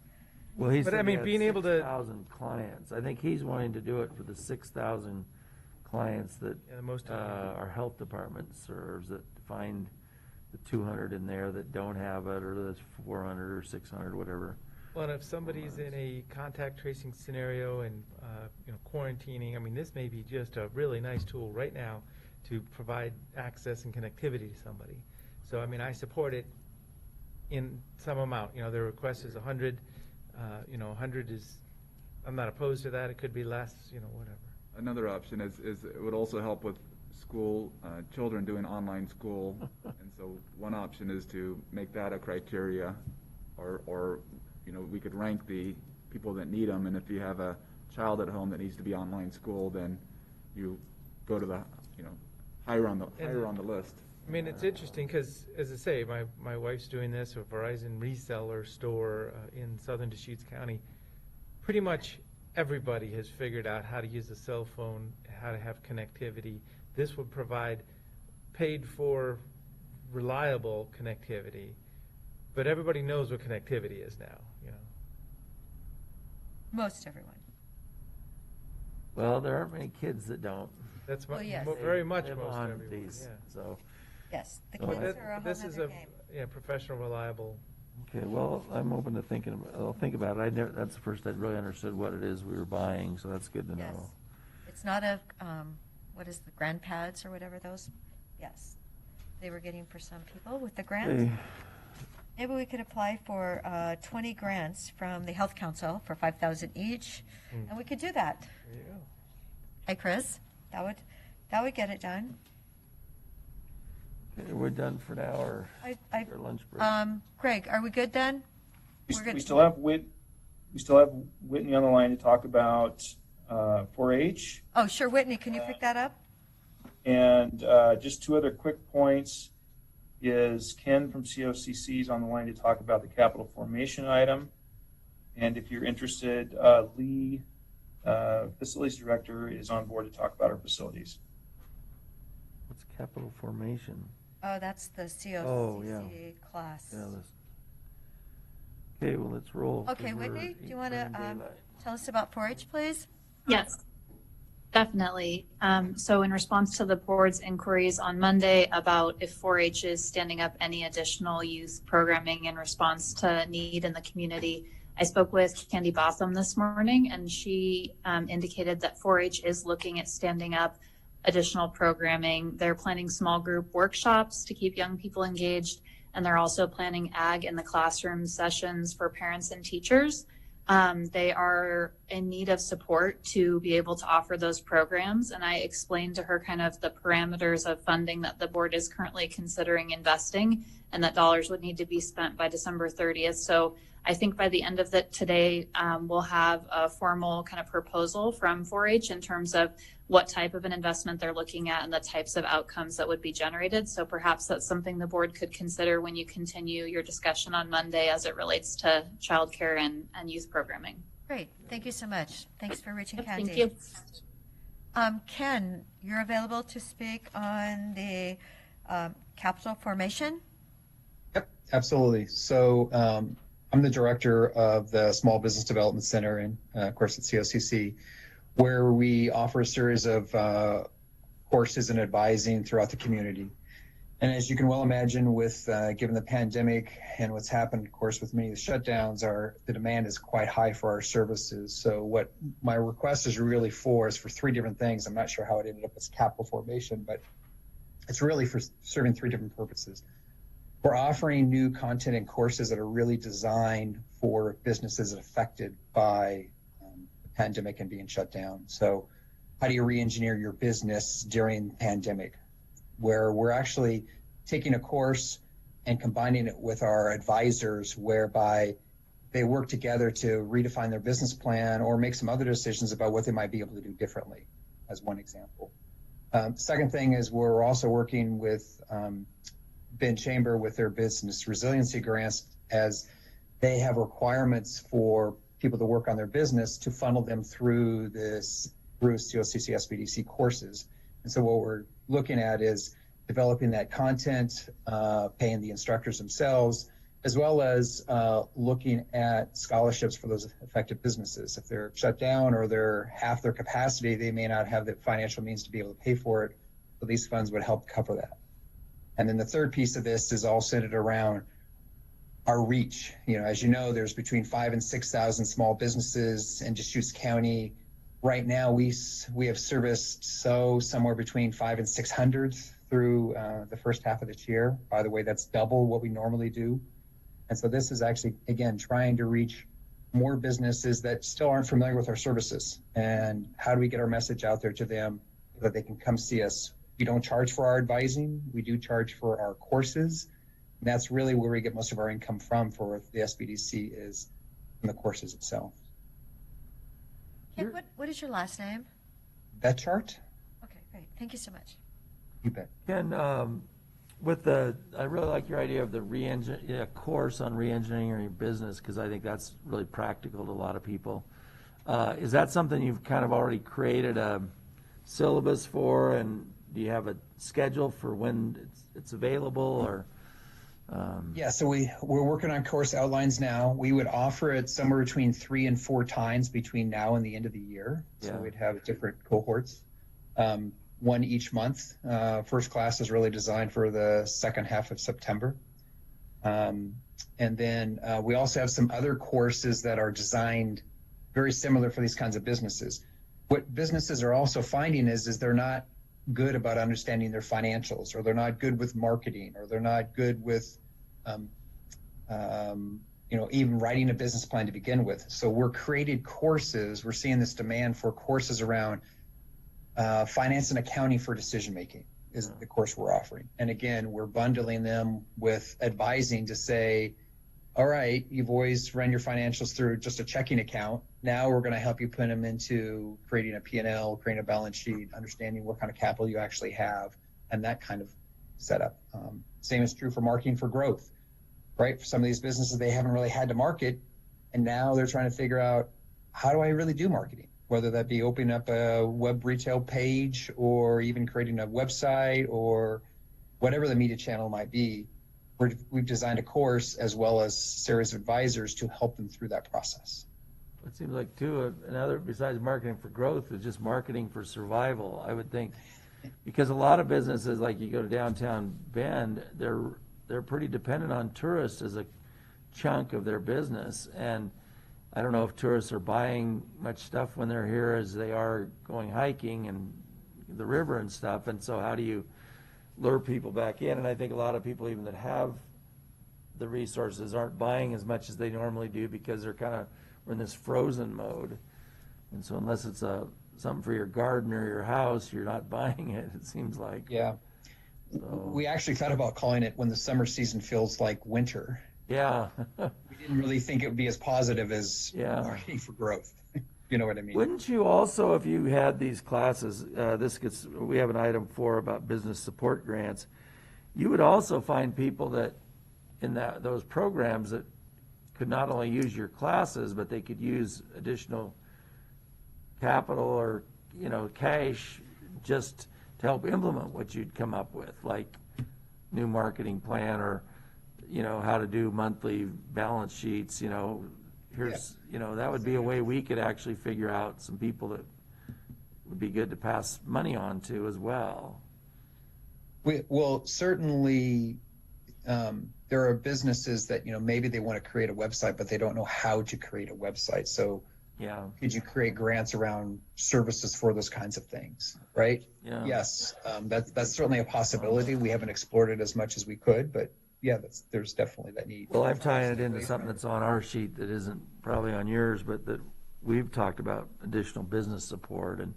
Well, he said being able to 6,000 clients. I think he's wanting to do it for the 6,000 clients that our health department serves, that find the 200 in there that don't have it, or that's 400 or 600, whatever. Well, and if somebody's in a contact tracing scenario and quarantining, this may be just a really nice tool right now to provide access and connectivity to somebody. So I support it in some amount. You know, their request is 100. 100 is, I'm not opposed to that. It could be less, whatever. Another option is it would also help with school, children doing online school. And so one option is to make that a criteria, or we could rank the people that need them. And if you have a child at home that needs to be online school, then you go to the, higher on the list. I mean, it's interesting because, as I say, my wife's doing this, a Verizon reseller store in southern Deschutes County. Pretty much everybody has figured out how to use a cell phone, how to have connectivity. This would provide paid for, reliable connectivity, but everybody knows what connectivity is now, Most everyone. Well, there aren't many kids that don't. That's Well, yes. very much live most on everyone, these, yeah. so. Yes, the Oh, kids are a whole This is nother game. professional, reliable. Okay, well, I'm open to I'll think about it. That's the first I'd really understood what it is we were buying, so that's good to Yes. know. It's not a, what is the grandpads or whatever those? Yes. They were getting for some people with the grants. Okay. Maybe we could apply for 20 grants from the Health Council for $5,000 each, and we could do that. There you go. Hey, Chris, that would get it done. Okay, we're done for now, or our lunch break? Greg, are we good then? We're good. We still have Whitney on the line to talk about 4-H. Oh, sure, Whitney, can you pick that up? And just two other quick points is Ken from COCC is on the line to talk about the capital formation item. And if you're interested, Lee, facilities director, is on board to talk about our facilities. What's capital formation? Oh, that's the COCC Oh, yeah. class. Yeah, okay, well, let's roll. 'cause Okay, we're Whitney, do you want to in daylight. tell us about 4-H, please? Yes, definitely. So in response to the board's inquiries on Monday about if 4-H is standing up any additional youth programming in response to need in the community, I spoke with Candy Botham this morning, and she indicated that 4-H is looking at standing up additional programming. They're planning small group workshops to keep young people engaged, and they're also planning ag in the classroom sessions for parents and teachers. They are in need of support to be able to offer those programs, and I explained to her kind of the parameters of funding that the board is currently considering investing, and that dollars would need to be spent by December 30th. So I think by the end of today, we'll have a formal kind of proposal from 4-H in terms of what type of an investment they're looking at and the types of outcomes that would be generated. So perhaps that's something the board could consider when you continue your discussion on Monday as it relates to childcare and youth programming. Great, thank you so much. Thanks for reaching Yep, Candy. thank you. Ken, you're available to speak on the capital formation? Yep, absolutely. So I'm the director of the Small Business Development Center, and of course at COCC, where we offer a series of courses and advising throughout the community. And as you can well imagine, with given the pandemic and what's happened, of course, with many of the shutdowns, the demand is quite high for our services. So what my request is really for three different things. I'm not sure how it ended up as capital formation, but it's really for serving three different purposes. We're offering new content and courses that are really designed for businesses affected by the pandemic and being shut down. So how do you re-engineer your business during the pandemic? Where we're actually taking a course and combining it with our advisors, whereby they work together to redefine their business plan or make some other decisions about what they might be able to do differently, as one example. Second thing is we're also working with Ben Chamber with their business resiliency grants, as they have requirements for people to work on their business to funnel them through COCC SBDC courses. And so what we're looking at is developing that content, paying the instructors themselves, as well as looking at scholarships for those affected businesses. If they're shut down or they're half their capacity, they may not have the financial means to be able to pay for it, but these funds would help cover that. And then the third piece of this is all centered around our reach. As you know, there's between 5,000 and 6,000 small businesses in Deschutes County. Right now, we have serviced somewhere between 500 and 600 through the first half of this year. By the way, that's double what we normally do. And so this is actually, again, trying to reach more businesses that still aren't familiar with our services. And how do we get our message out there to them so that they can come see us? We don't charge for our advising. We do charge for our courses. And that's really where we get most of our income from for the SBDC, is from the courses itself. Ken, what is your last name? That chart? Okay, great. Thank you so much. You bet. Ken, I really like your idea of the course on re-engineering your business, because I think that's really practical to a lot of people. Is that something you've kind of already created a syllabus for, and do you have a schedule for when it's available, or? Yeah, so we're working on course outlines now. We would offer it somewhere between 3 and 4 times between now and the end of the year. So we'd have different cohorts, one each month. First class is really designed for the second half of September. And then we also have some other courses that are designed very similar for these kinds of businesses. What businesses are also finding is they're not good about understanding their financials, or they're not good with marketing, or they're not good with even writing a business plan to begin with. So we're created courses. We're seeing this demand for courses around finance and accounting for decision making is the course we're offering. And again, we're bundling them with advising to say, all right, you've always run your financials through just a checking account. Now we're going to help you put them into creating a P&L, creating a balance sheet, understanding what kind of capital you actually have, and that kind of setup. Same is true for marketing for growth, right? For some of these businesses, they haven't really had to market, and now they're trying to figure out, how do I really do marketing? Whether that be opening up a web retail page, or even creating a website, or whatever the media channel might be. We've designed a course as well as a series of advisors to help them through that process. It seems like, too, another, besides marketing for growth, is just marketing for survival, I would think. Because a lot of businesses, like you go to downtown Bend, they're pretty dependent on tourists as a chunk of their business. And I don't know if tourists are buying much stuff when they're here as they are going hiking and the river and stuff. And so how do you lure people back in? And I think a lot of people, even that have the resources, aren't buying as much as they normally do, because we're in this frozen mode. And so unless it's something for your garden or your house, you're not buying it, it seems like. Yeah. So. We actually thought about calling it when the summer season feels like winter. Yeah. We didn't really think it would be as positive as marketing for growth. You know what I mean? Wouldn't you also, if you had these classes, we have an item 4 about business support grants, you would also find people that in those programs that could not only use your classes, but they could use additional capital or cash just to help implement what you'd come up with, like new marketing plan, or how to do monthly balance sheets. That would be a way we could actually figure out some people that would be good to pass money on to as well. Well, certainly there are businesses that maybe they want to create a website, but they don't know how to create a website. So could you create grants around services for those kinds of things, right? Yeah. Yes, that's certainly a possibility. We haven't explored it as much as we could, but yeah, there's definitely that need. Well, I'm tying it into something that's on our sheet that isn't probably on yours, but that we've talked about additional business support and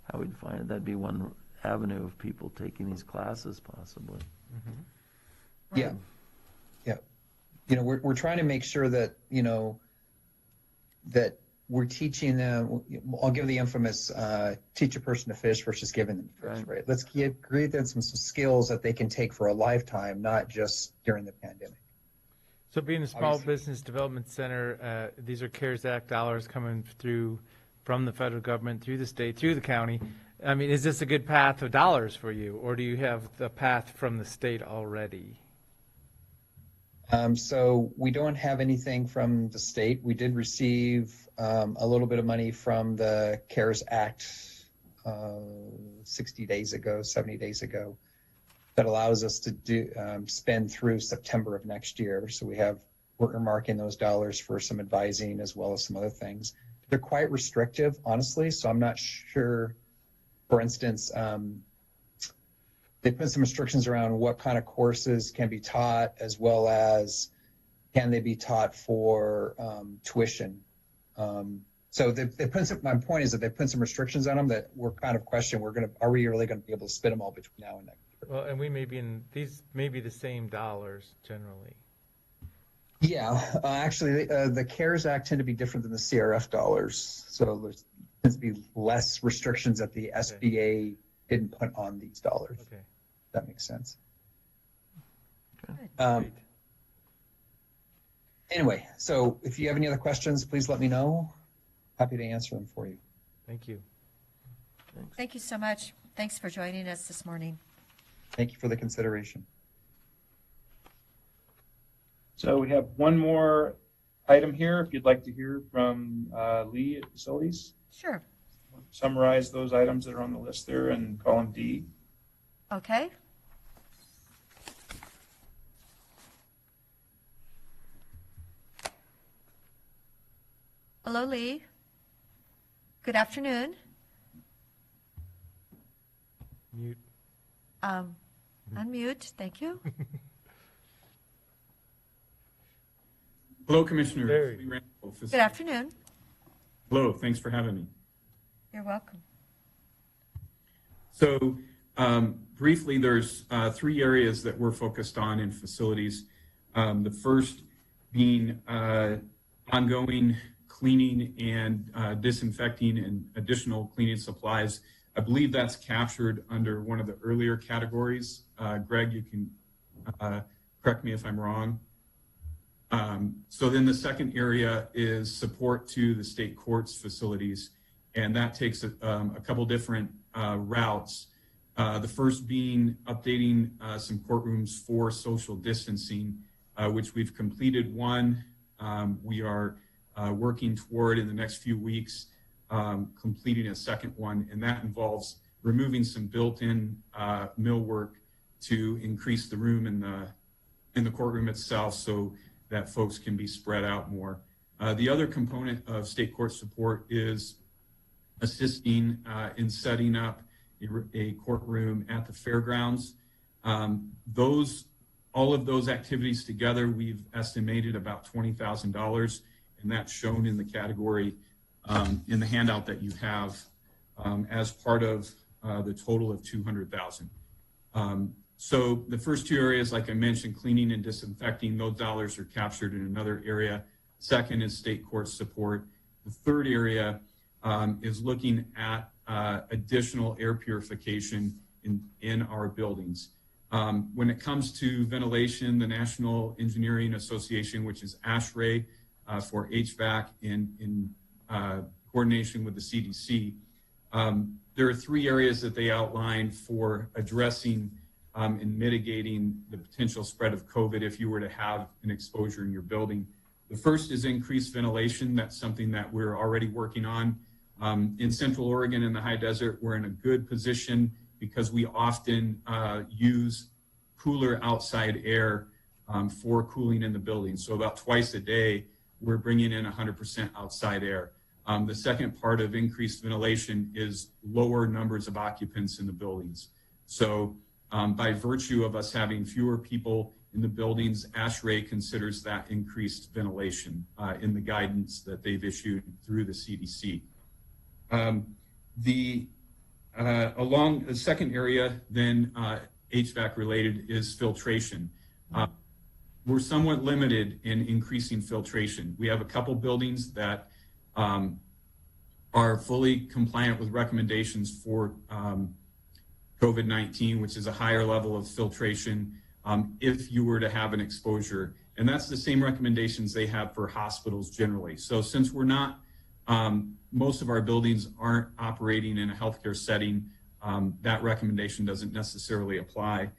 how we'd find it. That'd be one avenue of people taking these classes, possibly. Mm-hmm. Yeah. We're trying to make sure that that we're teaching them. I'll give the infamous teach a person to fish versus giving them fish, right? Let's create them some skills that they can take for a lifetime, not just during the pandemic. So being a small business development center, these are CARES Act dollars coming through from the federal government, through the state, through the county. I mean, is this a good path of dollars for you, or do you have the path from the state already? So we don't have anything from the state. We did receive a little bit of money from the CARES Act 60 days ago, 70 days ago, that allows us to spend through September of next year. So we're earmarking those dollars for some advising as well as some other things. They're quite restrictive, honestly, so I'm not sure. For instance, they put some restrictions around what kind of courses can be taught, as well as can they be taught for tuition? So they put some, my point is that they put some restrictions on them that we're kind of questioning. Are we really going to be able to spend them all between now and next year? Well, and we may be these may be the same dollars generally. Yeah, actually, the CARES Act tend to be different than the CRF dollars. So there tends to be less restrictions that the SBA didn't put on these dollars. Okay. That makes sense. Great. Anyway, so if you have any other questions, please let me know. Happy to answer them for you. Thank you. Thank you so much. Thanks for joining us this morning. Thank you for the consideration. So we have one more item here. If you'd like to hear from Lee at Facilities, Sure. summarize those items that are on the list there in column D. Okay. Hello, Lee. Good afternoon. Mute. Unmute. Thank you. Hello, Commissioner. Very. Lee Randall, Good afternoon. Hello, thanks for having me. You're welcome. So briefly, there's 3 areas that we're focused on in facilities. The first being ongoing cleaning and disinfecting and additional cleaning supplies. I believe that's captured under one of the earlier categories. Greg, you can correct me if I'm wrong. So then the second area is support to the state courts facilities, and that takes a couple different routes. The first being updating some courtrooms for social distancing, which we've completed one. We are working toward in the next few weeks completing a second one, and that involves removing some built-in millwork to increase the room in the courtroom itself so that folks can be spread out more. The other component of state court support is assisting in setting up a courtroom at the fairgrounds. All of those activities together, we've estimated about $20,000, and that's shown in the category in the handout that you have as part of the total of $200,000. So the first 2 areas, like I mentioned, cleaning and disinfecting, those dollars are captured in another area. Second is state court support. The third area is looking at additional air purification in our buildings. When it comes to ventilation, the National Engineering Association, which is ASHRAE for HVAC in coordination with the CDC, there are 3 areas that they outlined for addressing and mitigating the potential spread of COVID if you were to have an exposure in your building. The first is increased ventilation. That's something that we're already working on. In Central Oregon and the high desert, we're in a good position because we often use cooler outside air for cooling in the building. So about twice a day, we're bringing in 100% outside air. The second part of increased ventilation is lower numbers of occupants in the buildings. So by virtue of us having fewer people in the buildings, ASHRAE considers that increased ventilation in the guidance that they've issued through the CDC. Along the second area, then HVAC related, is filtration. We're somewhat limited in increasing filtration. We have a couple buildings that are fully compliant with recommendations for COVID-19, which is a higher level of filtration if you were to have an exposure. And that's the same recommendations they have for hospitals generally. So since we're not, most of our buildings aren't operating in a healthcare setting, that recommendation doesn't necessarily apply.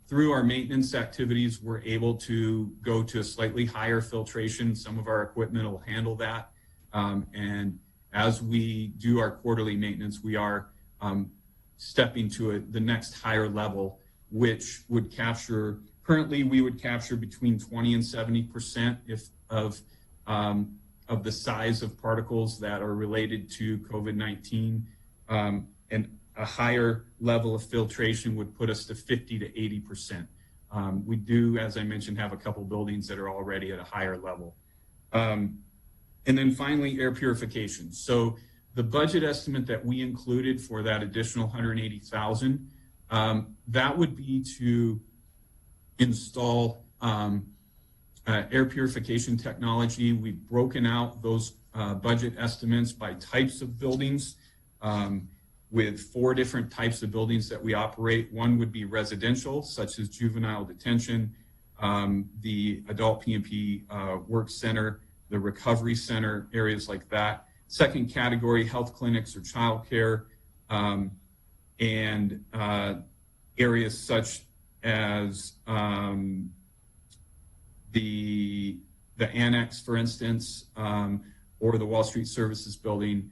Through our maintenance activities, we're able to go to a slightly higher filtration. Some of our equipment will handle that. And as we do our quarterly maintenance, we are stepping to the next higher level, which would capture, currently we would capture between 20 and 70% of the size of particles that are related to COVID-19. And a higher level of filtration would put us to 50 to 80%. We do, as I mentioned, have a couple buildings that are already at a higher level. And then finally, air purification. So the budget estimate that we included for that additional $180,000, that would be to install air purification technology. We've broken out those budget estimates by types of buildings, with 4 different types of buildings that we operate. One would be residential, such as juvenile detention, the adult P&P work center, the recovery center, areas like that. Second category, health clinics or childcare, and areas such as the annex, for instance, or the Wall Street Services building,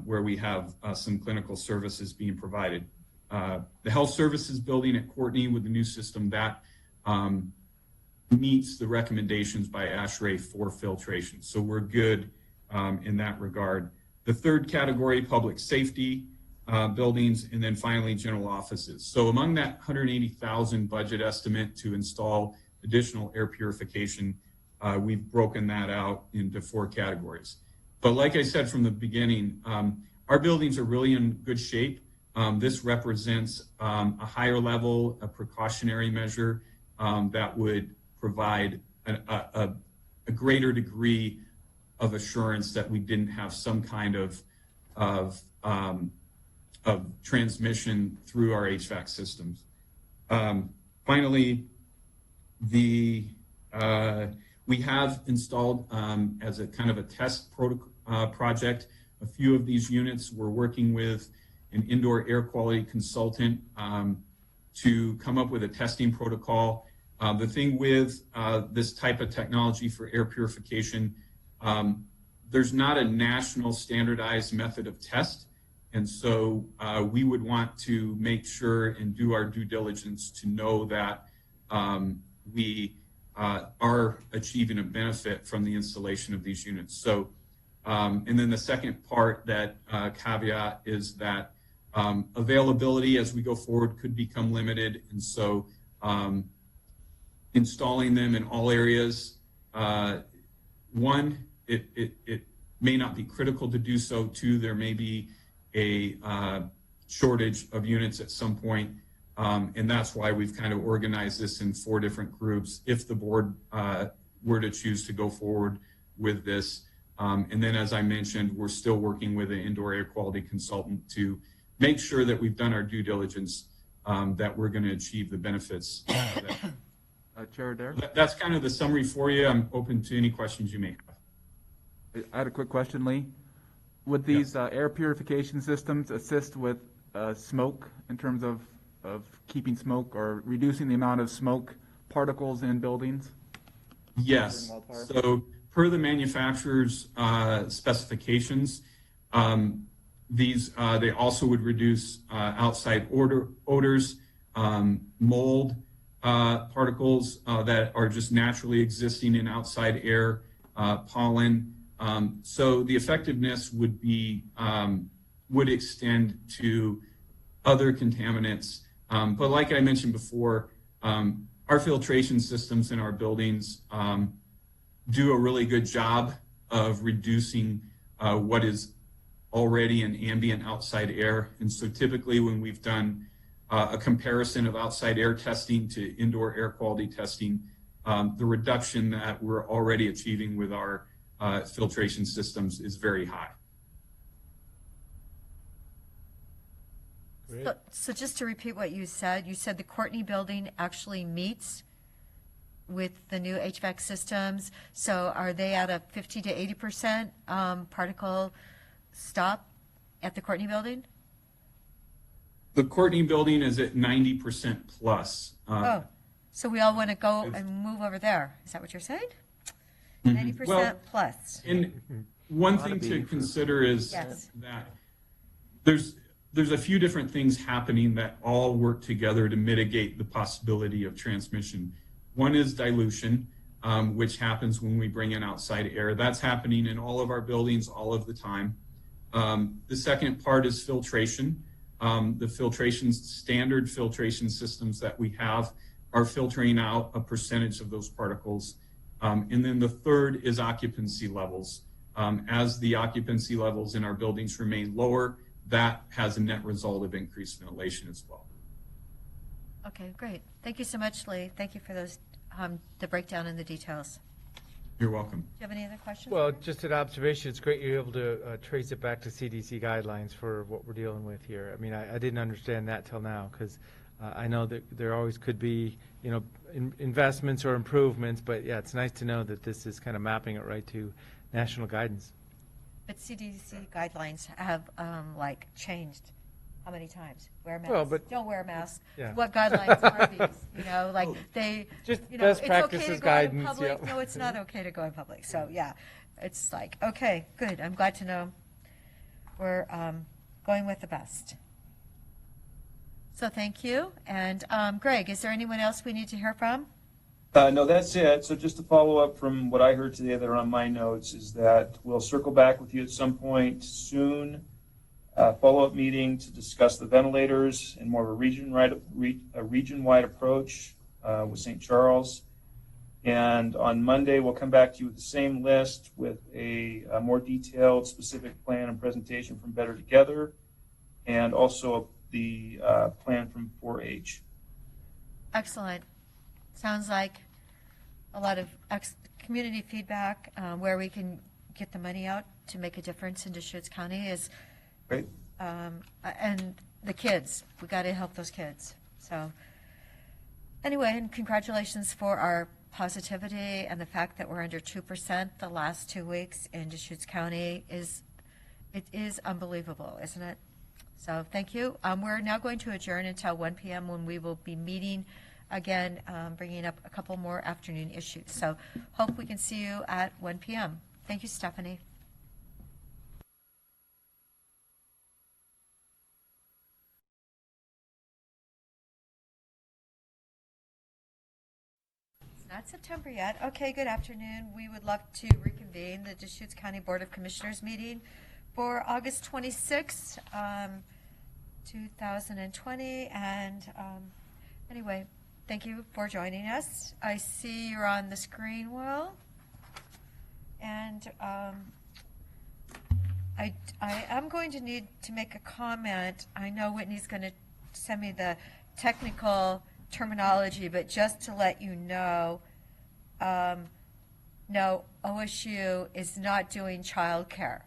where we have some clinical services being provided. The health services building at Courtney with the new system, that meets the recommendations by ASHRAE for filtration. So we're good in that regard. The third category, public safety buildings, and then finally general offices. So among that $180,000 budget estimate to install additional air purification, we've broken that out into 4 categories. But like I said from the beginning, our buildings are really in good shape. This represents a higher level, a precautionary measure that would provide a greater degree of assurance that we didn't have some kind of transmission through our HVAC systems. Finally, we have installed as a kind of a test project a few of these units. We're working with an indoor air quality consultant to come up with a testing protocol. The thing with this type of technology for air purification, there's not a national standardized method of test. And so we would want to make sure and do our due diligence to know that we are achieving a benefit from the installation of these units. So, and then the second part, that caveat, is that availability as we go forward could become limited. And so installing them in all areas, one, it may not be critical to do so. 2, there may be a shortage of units at some point. And that's why we've kind of organized this in 4 different groups if the board were to choose to go forward with this. And then, as I mentioned, we're still working with an indoor air quality consultant to make sure that we've done our due diligence, that we're going to achieve the benefits. Chair Adair? That's kind of the summary for you. I'm open to any questions you may have. I had a quick question, Lee. Would these air purification systems assist with smoke in terms of keeping smoke or reducing the amount of smoke particles in buildings? Yes. So per the manufacturer's specifications, these they also would reduce outside odors, mold particles that are just naturally existing in outside air, pollen. So the effectiveness would be would extend to other contaminants. But like I mentioned before, our filtration systems in our buildings do a really good job of reducing what is already an ambient outside air. And so typically when we've done a comparison of outside air testing to indoor air quality testing, the reduction that we're already achieving with our filtration systems is very high. So just to repeat what you said the Courtney building actually meets with the new HVAC systems. So are they at a 50 to 80% particle stop at the Courtney building? The Courtney building is at 90% plus. So we all want to go and move over there. Is that what you're saying? 90% plus. And one thing to consider is that there's a few different things happening that all work together to mitigate the possibility of transmission. One is dilution, which happens when we bring in outside air. That's happening in all of our buildings all of the time. The second part is filtration. The standard filtration systems that we have are filtering out a percentage of those particles. And then the third is occupancy levels. As the occupancy levels in our buildings remain lower, that has a net result of increased ventilation as well. Okay, great. Thank you so much, Lee. Thank you for those, the breakdown and the details. You're welcome. Do you have any other questions? Well, just an observation, it's great you're able to trace it back to CDC guidelines for what we're dealing with here. I mean, I didn't understand that till now, because I know that there always could be, you know, investments or improvements, but yeah, it's nice to know that this is kind of mapping it right to national guidance. But CDC guidelines have, like, changed how many times? Wear a mask. Well, but- Don't wear a mask. Yeah. What guidelines are these? You know, like, they, Just you know, best it's okay to practices go out in guidance, public. yeah. No, it's not okay to go in public. So, yeah, it's like, okay, good. I'm glad to know we're going with the best. So thank you. And Greg, is there anyone else we need to hear from? No, that's it. So just to follow up from what I heard today that are on my notes is that we'll circle back with you at some point soon, follow-up meeting to discuss the ventilators and more of a region-wide approach with St. Charles. And on Monday, we'll come back to you with the same list with a more detailed, specific plan and presentation from Better Together, and also the plan from 4-H. Excellent. Sounds like a lot of community feedback where we can get the money out to make a difference in Deschutes County is Great. and the kids. We got to help those kids. So anyway, and congratulations for our positivity and the fact that we're under 2% the last 2 weeks in Deschutes County is unbelievable, isn't it? So thank you. We're now going to adjourn until 1 p.m. when we will be meeting again, bringing up a couple more afternoon issues. So hope we can see you at 1 p.m. Thank you, Stephanie. It's not September yet. Okay, good afternoon. We would love to reconvene the Deschutes County Board of Commissioners meeting for August 26th, 2020. And anyway, thank you for joining us. I see you're on the screen, Will. And I am going to need to make a comment. I know Whitney's going to send me the technical terminology, but just to let you know, no, OSU is not doing childcare.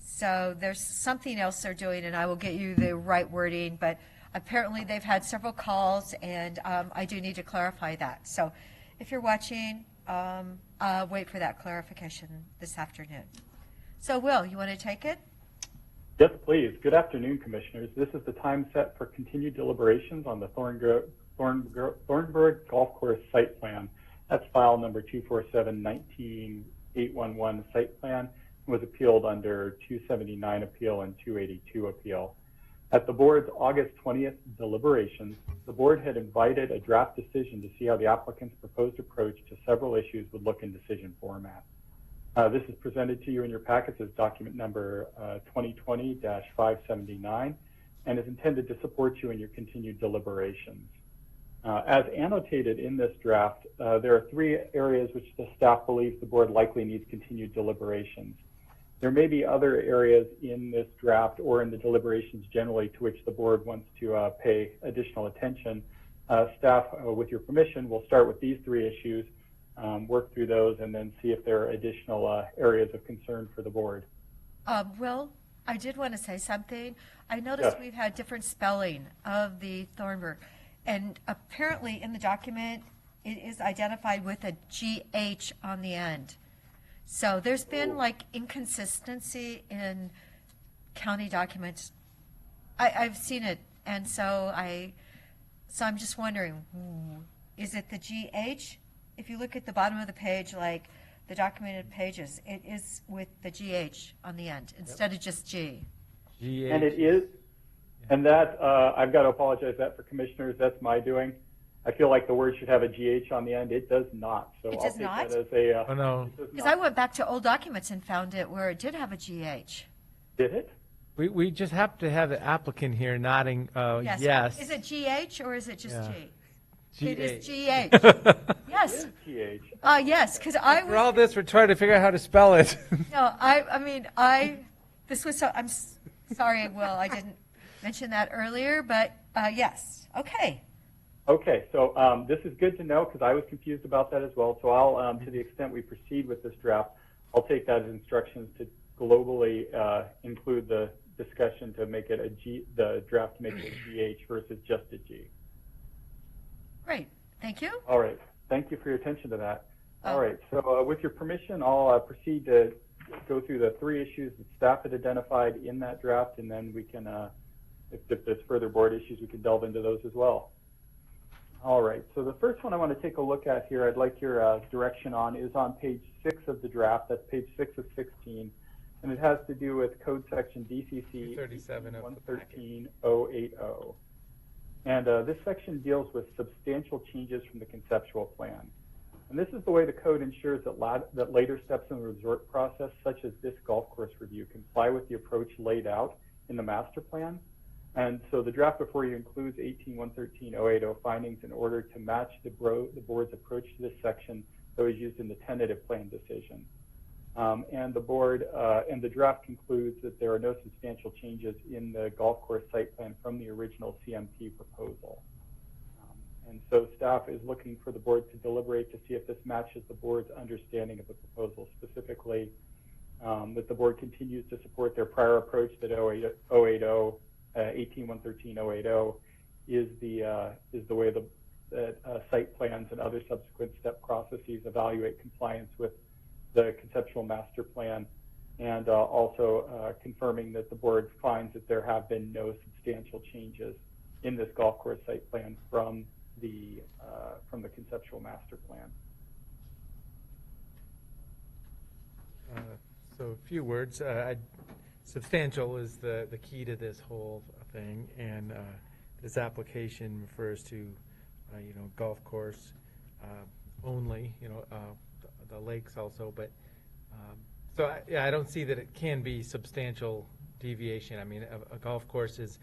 So there's something else they're doing, and I will get you the right wording, but apparently they've had several calls, and I do need to clarify that. So if you're watching, wait for that clarification this afternoon. So Will, you want to take it? Yes, please. Good afternoon, Commissioners. This is the time set for continued deliberations on the Thornburg Golf Course Site Plan. That's file number 247-19811 site plan. It was appealed under 279 appeal and 282 appeal. At the board's August 20th deliberations, the board had invited a draft decision to see how the applicant's proposed approach to several issues would look in decision format. This is presented to you in your packets as document number 2020-579 and is intended to support you in your continued deliberations. As annotated in this draft, there are 3 areas which the staff believes the board likely needs continued deliberations. There may be other areas in this draft or in the deliberations generally to which the board wants to pay additional attention. Staff, with your permission, will start with these 3 issues, work through those, and then see if there are additional areas of concern for the board. Will, I did want to say something. I noticed Yes. we've had different spelling of the Thornburg, and apparently in the document it is identified with a GH on the end. So there's been like inconsistency in county documents. I've seen it, and so I'm just wondering, is it the GH? If you look at the bottom of the page, like the documented pages, it is with the GH on the end instead of just G. GH. And it is, and that, I've got to apologize that for commissioners, that's my doing. I feel like the word should have a GH on the end. It does not. So It I'll does take not? that as a, Oh, no. it does Because not. I went back to old documents and found it where it did have a GH. Did it? We just have to have the applicant here nodding yes. Is it GH or is it just Yeah. G? It is G-H. GH. Yes. GH. Yes, because I For was, all this, we're trying to figure out how to spell it. no, I mean, this was so, sorry, Will, I didn't mention that earlier, but yes, okay. Okay, so this is good to know because I was confused about that as well. So I'll, to the extent we proceed with this draft, I'll take that as instructions to globally include the discussion to make it the draft to make it a GH versus just a G. Great, thank you. All right, thank you for your attention to that. All right, so with your permission, I'll proceed to go through the 3 issues that staff had identified in that draft, and then we can, if there's further board issues, we can delve into those as well. All right, so the first one I want to take a look at here, I'd like your direction on, is on page 6 of the draft. That's page 6 of 16, and it has to do with code section DCC 113.080. And this section deals with substantial changes from the conceptual plan. And this is the way the code ensures that later steps in the resort process, such as this golf course review, comply with the approach laid out in the master plan. And so the draft before you includes 18.113.080 findings in order to match the board's approach to this section that was used in the tentative plan decision. And the board and the draft concludes that there are no substantial changes in the golf course site plan from the original CMP proposal. And so staff is looking for the board to deliberate to see if this matches the board's understanding of the proposal, specifically that the board continues to support their prior approach that 18.113.080 is the way that site plans and other subsequent step processes evaluate compliance with the conceptual master plan, and also confirming that the board finds that there have been no substantial changes in this golf course site plan from the conceptual master plan. So a few words. Substantial is the key to this whole thing, and this application refers to golf course only, the lakes also, but so I don't see that it can be substantial deviation. I mean, a golf course is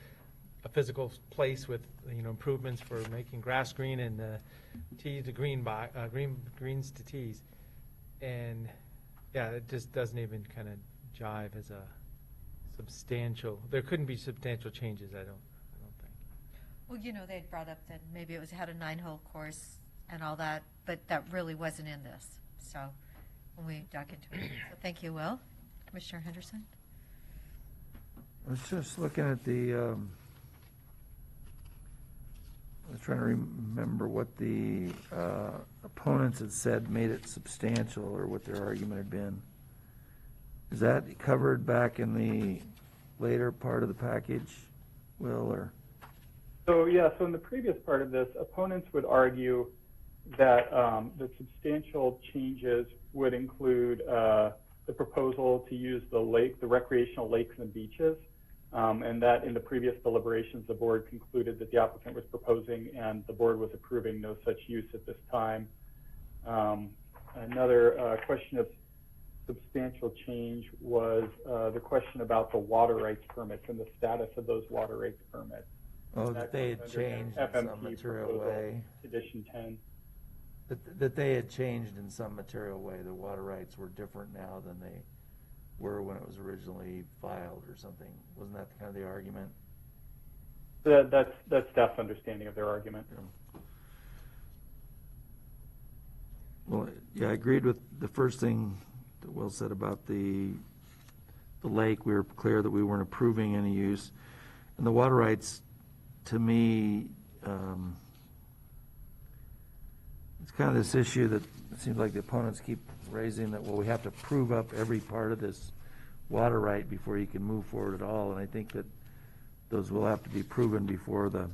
a physical place with improvements for making grass green and tee to greens to tees, and yeah, it just doesn't even kind of jive as a substantial. There couldn't be substantial changes. I don't think. Well, they had brought up that maybe it had a 9-hole course and all that, but that really wasn't in this. So when we dug into it, so thank you, Will. Commissioner Henderson. I was just looking at the. I was trying to remember what the opponents had said made it substantial, or what their argument had been. Is that covered back in the later part of the package, Will, or? So yeah, so in the previous part of this, opponents would argue that the substantial changes would include the proposal to use the recreational lakes and beaches, and that in the previous deliberations, the board concluded that the applicant was proposing and the board was approving no such use at this time. Another question of substantial change was the question about the water rights permits and the status of those water rights permits. Oh, that they had changed in some material way. Edition 10. That they had changed in some material way. The water rights were different now than they were when it was originally filed or something. Wasn't that kind of the argument? That's staff's understanding of their argument. Well, yeah, I agreed with the first thing that Will said about the lake. We were clear that we weren't approving any use. And the water rights, to me, it's kind of this issue that it seems like the opponents keep raising, that, well, we have to prove up every part of this water right before you can move forward at all. And I think that those will have to be proven before the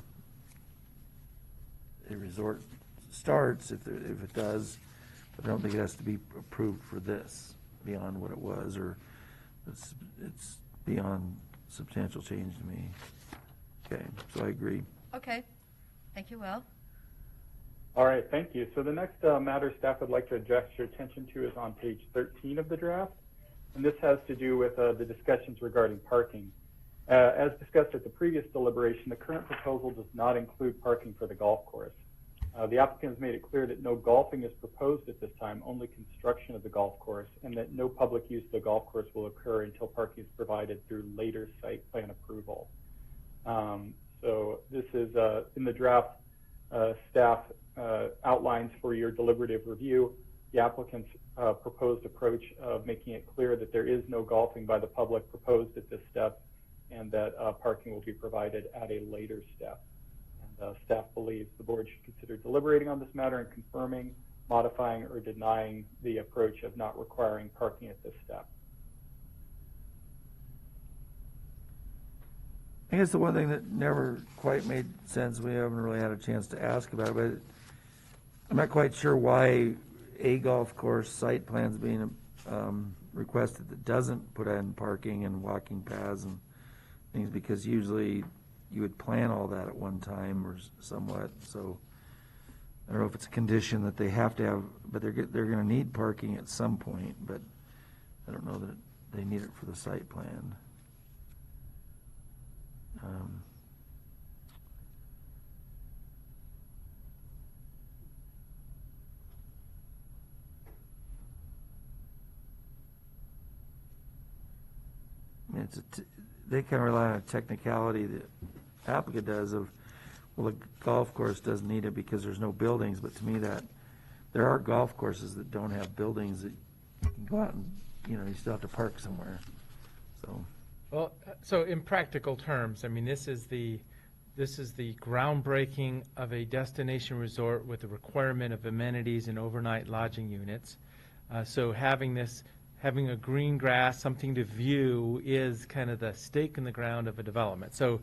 resort starts, if it does. But I don't think it has to be approved for this beyond what it was, or it's beyond substantial change to me. Okay, so I agree. Okay, thank you, Will. All right, thank you. So the next matter staff would like to address your attention to is on page 13 of the draft, and this has to do with the discussions regarding parking. As discussed at the previous deliberation, the current proposal does not include parking for the golf course. The applicant has made it clear that no golfing is proposed at this time, only construction of the golf course, and that no public use of the golf course will occur until parking is provided through later site plan approval. So this is in the draft staff outlines for your deliberative review. The applicant's proposed approach of making it clear that there is no golfing by the public proposed at this step, and that parking will be provided at a later step. And staff believes the board should consider deliberating on this matter and confirming, modifying, or denying the approach of not requiring parking at this step. I guess the one thing that never quite made sense, we haven't really had a chance to ask about it, but I'm not quite sure why a golf course site plan's being requested that doesn't put in parking and walking paths and things, because usually you would plan all that at one time or somewhat. So I don't know if it's a condition that they have to have, but they're going to need parking at some point, but I don't know that they need it for the site plan. They kind of rely on a technicality that applicant does of, well, the golf course doesn't need it because there's no buildings, but to me that, there are golf courses that don't have buildings that you can go out and, you still have to park somewhere, so. Well, so in practical terms, I mean, this is the groundbreaking of a destination resort with the requirement of amenities and overnight lodging units. So having a green grass, something to view, is kind of the stake in the ground of a development. So,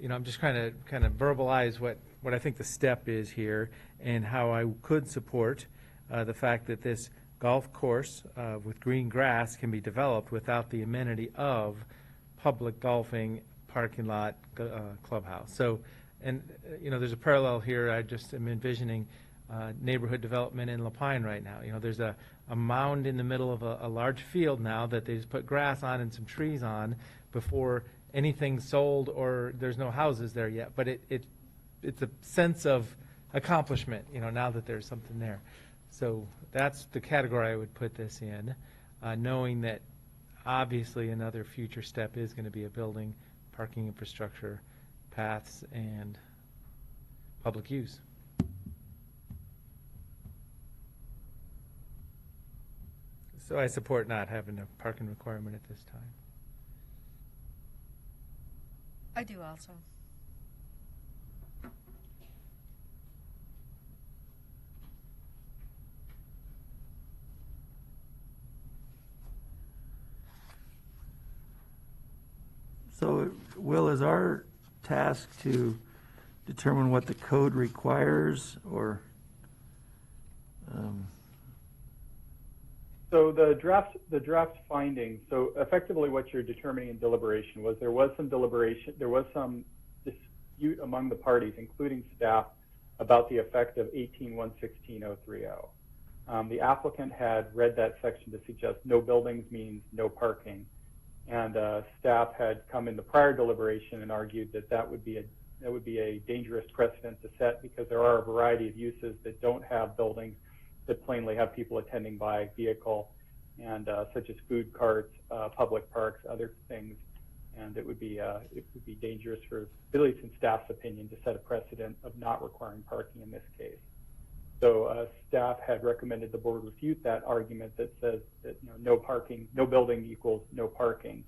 I'm just trying to kind of verbalize what I think the step is here and how I could support the fact that this golf course with green grass can be developed without the amenity of public golfing, parking lot, clubhouse. So, and there's a parallel here. I just am envisioning neighborhood development in La Pine right now. There's a mound in the middle of a large field now that they just put grass on and some trees on before anything's sold, or there's no houses there yet. But it's a sense of accomplishment, now that there's something there. So that's the category I would put this in, knowing that obviously another future step is going to be a building, parking infrastructure, paths, and public use. So I support not having a parking requirement at this time. I do also. So, Will, is our task to determine what the code requires, or? So the draft findings, so effectively what you're determining in deliberation was there was some dispute among the parties, including staff, about the effect of 18.116.030. The applicant had read that section to suggest no buildings means no parking, and staff had come in the prior deliberation and argued that would be a dangerous precedent to set, because there are a variety of uses that don't have buildings, that plainly have people attending by vehicle, and such as food carts, public parks, other things, and it would be dangerous, for, at least in staff's opinion, to set a precedent of not requiring parking in this case. So staff had recommended the board refute that argument that says that no parking, no building equals no parking,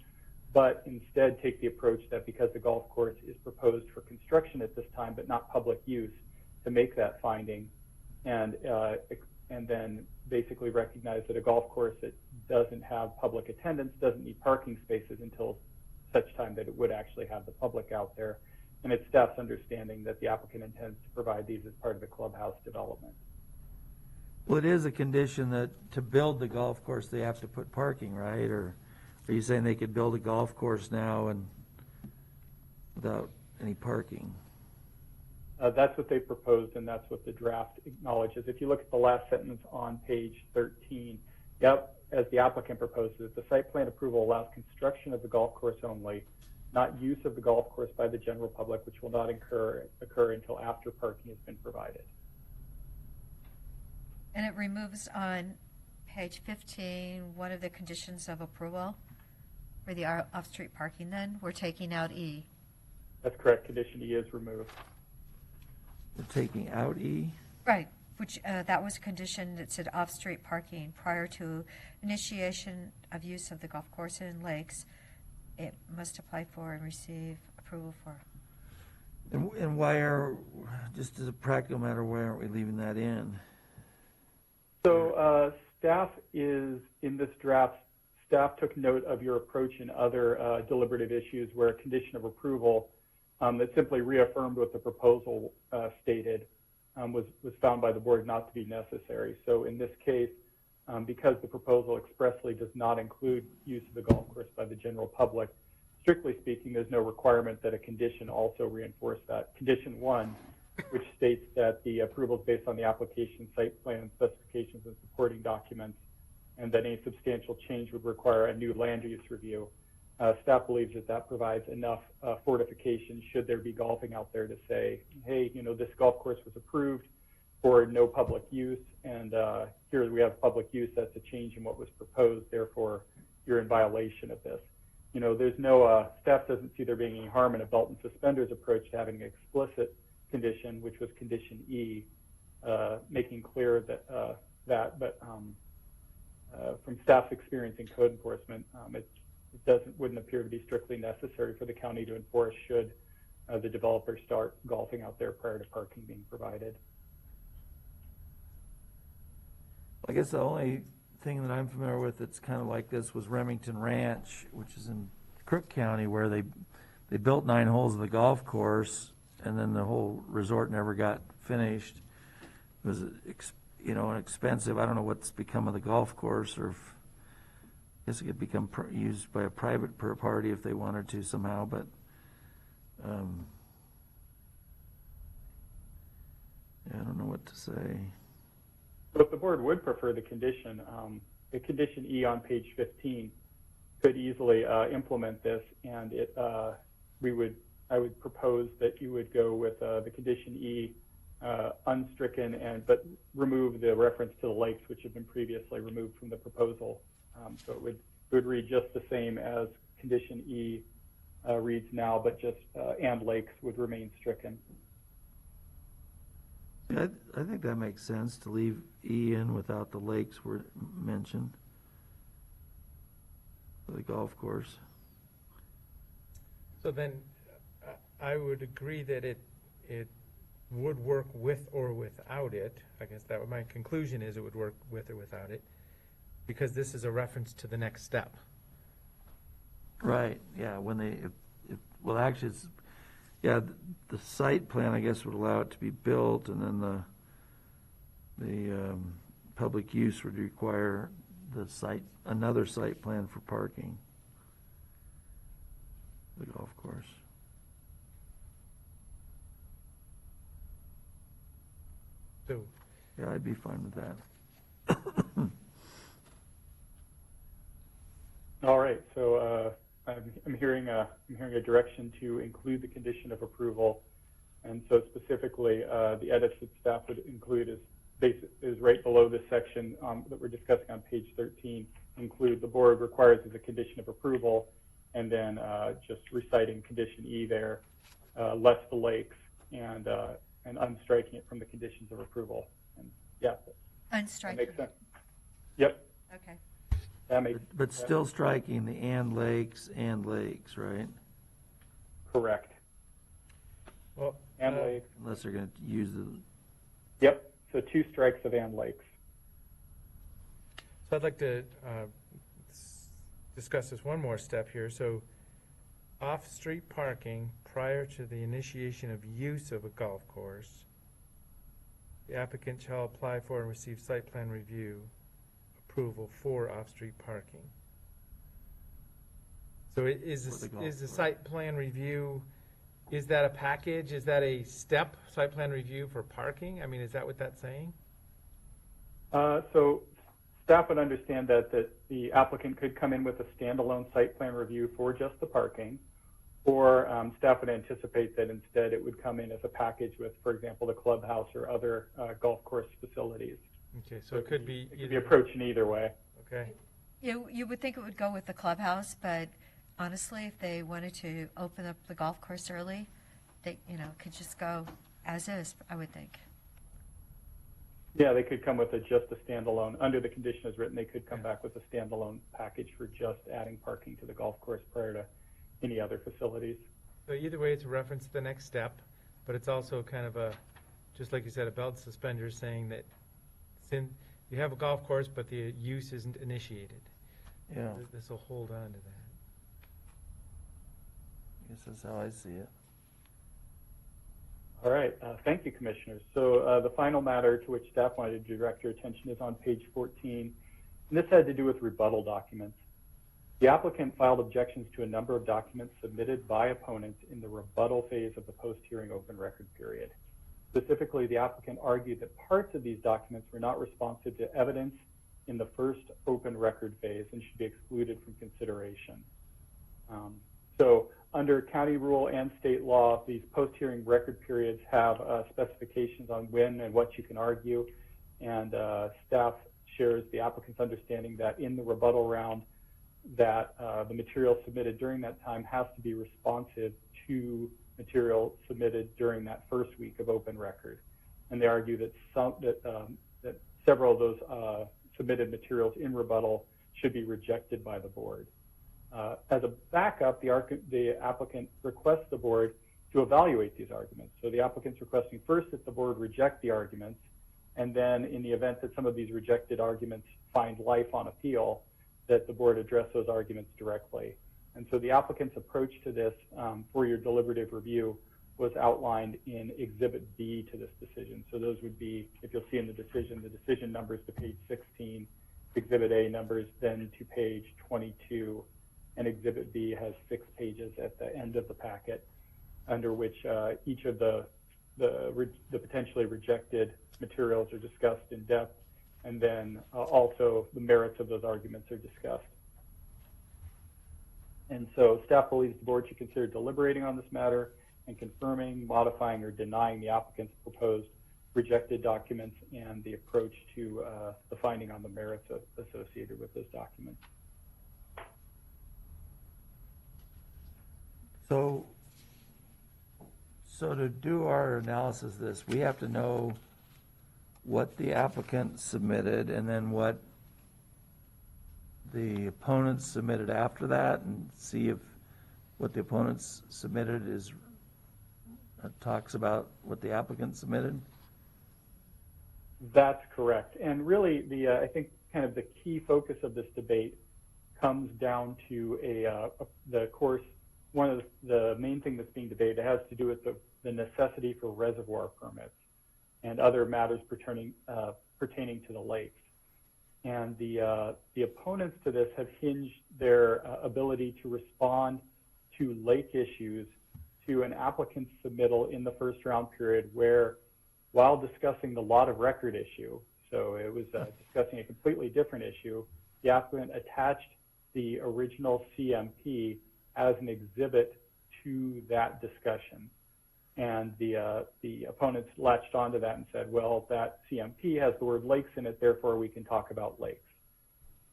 but instead take the approach that because the golf course is proposed for construction at this time but not public use, to make that finding, and then basically recognize that a golf course that doesn't have public attendance doesn't need parking spaces until such time that it would actually have the public out there. And it's staff's understanding that the applicant intends to provide these as part of the clubhouse development. Well, it is a condition that to build the golf course, they have to put parking, right? Or are you saying they could build a golf course now and without any parking? That's what they proposed, and that's what the draft acknowledges. If you look at the last sentence on page 13, yep, as the applicant proposes, the site plan approval allows construction of the golf course only, not use of the golf course by the general public, which will not occur until after parking has been provided. And it removes on page 15 one of the conditions of approval for the off-street parking then. We're taking out E. That's correct. Condition E is removed. We're taking out E? Right, which that was a condition that said off-street parking prior to initiation of use of the golf course and lakes. It must apply for and receive approval for. And why are, just as a practical matter, why aren't we leaving that in? So staff is, in this draft, staff took note of your approach in other deliberative issues where a condition of approval that simply reaffirmed what the proposal stated was found by the board not to be necessary. So in this case, because the proposal expressly does not include use of the golf course by the general public, strictly speaking, there's no requirement that a condition also reinforce that. Condition 1, which states that the approval is based on the application, site plan, specifications, and supporting documents, and that any substantial change would require a new land use review. Staff believes that that provides enough fortification should there be golfing out there to say, hey, you know, this golf course was approved for no public use, and here we have public use. That's a change in what was proposed. Therefore, you're in violation of this. You know, there's no, staff doesn't see there being any harm in a belt and suspenders approach to having an explicit condition, which was condition E, making clear that, but from staff's experience in code enforcement, it wouldn't appear to be strictly necessary for the county to enforce should the developer start golfing out there prior to parking being provided. I guess the only thing that I'm familiar with that's kind of like this was Remington Ranch, which is in Crook County, where they built 9 holes of the golf course, and then the whole resort never got finished. It was, you know, expensive. I don't know what's become of the golf course, or if, I guess it could become used by a private party if they wanted to somehow, but yeah, I don't know what to say. So if the board would prefer the condition E on page 15 could easily implement this, and I would propose that you would go with the condition E unstricken, but remove the reference to the lakes, which have been previously removed from the proposal. So it would read just the same as condition E reads now, but just and lakes would remain stricken. Yeah, I think that makes sense to leave E in without the lakes were mentioned for the golf course. So then I would agree that it would work with or without it. I guess that my conclusion is it would work with or without it, because this is a reference to the next step. Right, yeah, when they, well, actually, it's, yeah, the site plan, I guess, would allow it to be built, and then the public use would require the site, another site plan for parking, the golf course. So, yeah, I'd be fine with that. All right, so I'm hearing a direction to include the condition of approval, and so specifically the edits that staff would include is right below this section that we're discussing on page 13. Include the board requires as a condition of approval, and then just reciting condition E there, less the lakes, and unstriking it from the conditions of approval. And yeah, Unstriking. that makes sense. Yep. Okay. That makes. But still striking the and lakes, right? Correct. well, And lakes. Unless they're going to use the. Yep. So 2 strikes of and lakes. so I'd like to discuss this one more step here. So off-street parking prior to the initiation of use of a golf course, the applicant shall apply for and receive site plan review approval for off-street parking. So is the site plan review, is that a package? Is that a step, site plan review for parking? I mean, is that what that's saying? So staff would understand that the applicant could come in with a standalone site plan review for just the parking, or staff would anticipate that instead it would come in as a package with, for example, the clubhouse or other golf course facilities. Okay, so it could be It could be approached in either way. Okay. You would think it would go with the clubhouse, but honestly, if they wanted to open up the golf course early, they, could just go as is, I would think. Yeah, they could come with just a standalone. Under the condition as written, they could come back with a standalone package for just adding parking to the golf course prior to any other facilities. So either way, it's a reference to the next step, but it's also kind of just like you said, a belt and suspenders saying that you have a golf course, but the use isn't initiated. Yeah. This will hold on to that. I guess that's how I see it. All right, thank you, Commissioners. So the final matter to which staff wanted to direct your attention is on page 14, and this had to do with rebuttal documents. The applicant filed objections to a number of documents submitted by opponents in the rebuttal phase of the post-hearing open record period. Specifically, the applicant argued that parts of these documents were not responsive to evidence in the first open record phase and should be excluded from consideration. So under county rule and state law, these post-hearing record periods have specifications on when and what you can argue, and staff shares the applicant's understanding that in the rebuttal round that the material submitted during that time has to be responsive to material submitted during that first week of open record. And they argue that that several of those submitted materials in rebuttal should be rejected by the board. As a backup, the applicant requests the board to evaluate these arguments. So the applicant's requesting first that the board reject the arguments, and then in the event that some of these rejected arguments find life on appeal, that the board address those arguments directly. And so the applicant's approach to this for your deliberative review was outlined in Exhibit B to this decision. So those would be, if you'll see in the decision numbers to page 16, Exhibit A numbers then to page 22, and Exhibit B has 6 pages at the end of the packet, under which each of the potentially rejected materials are discussed in depth, and then also the merits of those arguments are discussed. And so staff believes the board should consider deliberating on this matter and confirming, modifying, or denying the applicant's proposed rejected documents and the approach to the finding on the merits associated with those documents. So to do our analysis of this, we have to know what the applicant submitted and then what the opponents submitted after that, and see if what the opponents submitted talks about what the applicant submitted? That's correct. And really, I think kind of the key focus of this debate comes down to the course. One of the main thing that's being debated has to do with the necessity for reservoir permits and other matters pertaining to the lakes. And the opponents to this have hinged their ability to respond to lake issues to an applicant's submittal in the first round period where, while discussing the lot of record issue, so it was discussing a completely different issue, the applicant attached the original CMP as an exhibit to that discussion. And the opponents latched onto that and said, well, that CMP has the word lakes in it, therefore we can talk about lakes.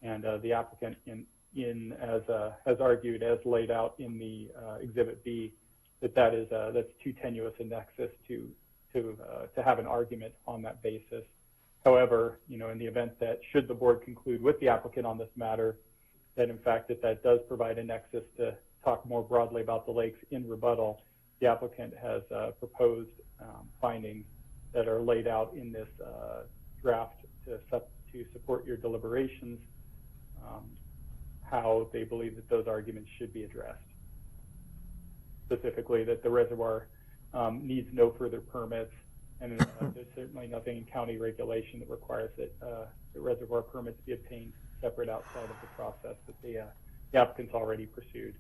And the applicant has argued, as laid out in the Exhibit B, that's too tenuous a nexus to have an argument on that basis. However, in the event that should the board conclude with the applicant on this matter, that in fact that does provide a nexus to talk more broadly about the lakes in rebuttal, the applicant has proposed findings that are laid out in this draft to support your deliberations, how they believe that those arguments should be addressed. Specifically, that the reservoir needs no further permits, and there's certainly nothing in county regulation that requires that the reservoir permits be obtained separate outside of the process that the applicant's already pursued.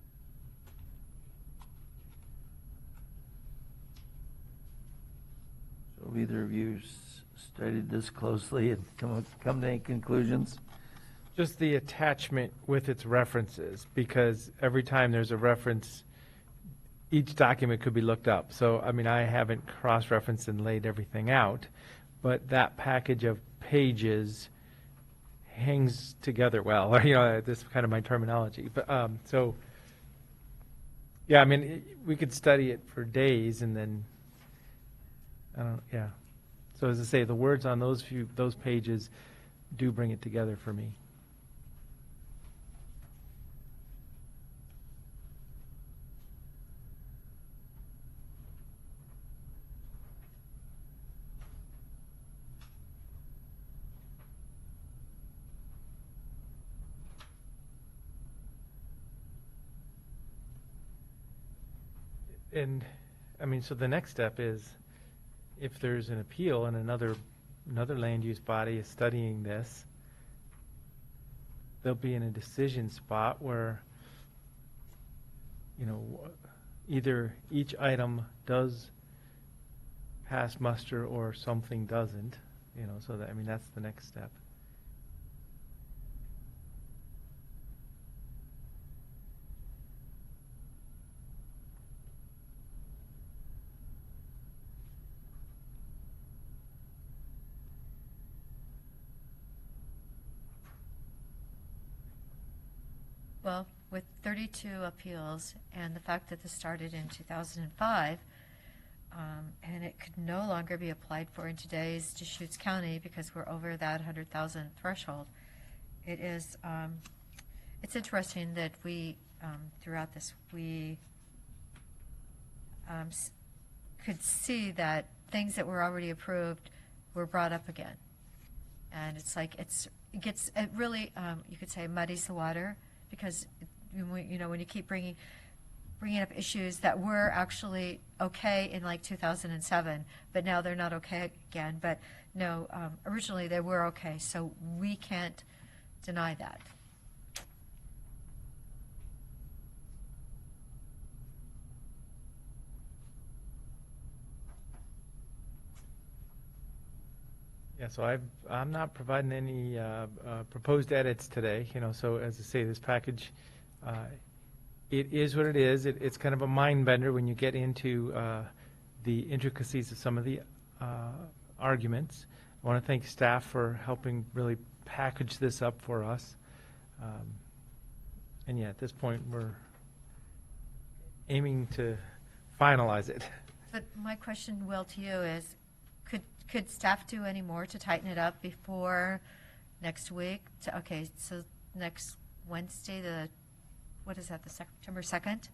So have either of you studied this closely and come to any conclusions? Just the attachment with its references, because every time there's a reference, each document could be looked up. So, I mean, I haven't cross-referenced and laid everything out, but that package of pages hangs together well. This is kind of my terminology. But so, yeah, I mean, we could study it for days and then, yeah. So as I say, the words on those pages do bring it together for me. And, I mean, so the next step is, if there's an appeal and another land use body is studying this, they'll be in a decision spot where, either each item does pass muster or something doesn't, so that, I mean, that's the next step. Well, with 32 appeals and the fact that this started in 2005, and it could no longer be applied for in today's Deschutes County because we're over that 100,000 threshold, it's interesting that we, throughout this, we could see that things that were already approved were brought up again. And it's like, it really, you could say, muddies the water. Because, when you keep bringing up issues that were actually okay in like 2007, but now they're not okay again. But no, originally they were okay, so we can't deny that. Yeah, so I'm not providing any proposed edits today, so as I say, this package, it is what it is. It's kind of a mind bender when you get into the intricacies of some of the arguments. I want to thank staff for helping really package this up for us. And yeah, at this point, we're aiming to finalize it. But my question, Will, to you is, could staff do any more to tighten it up before next week? Okay, so next Wednesday, what is that, the September 2nd?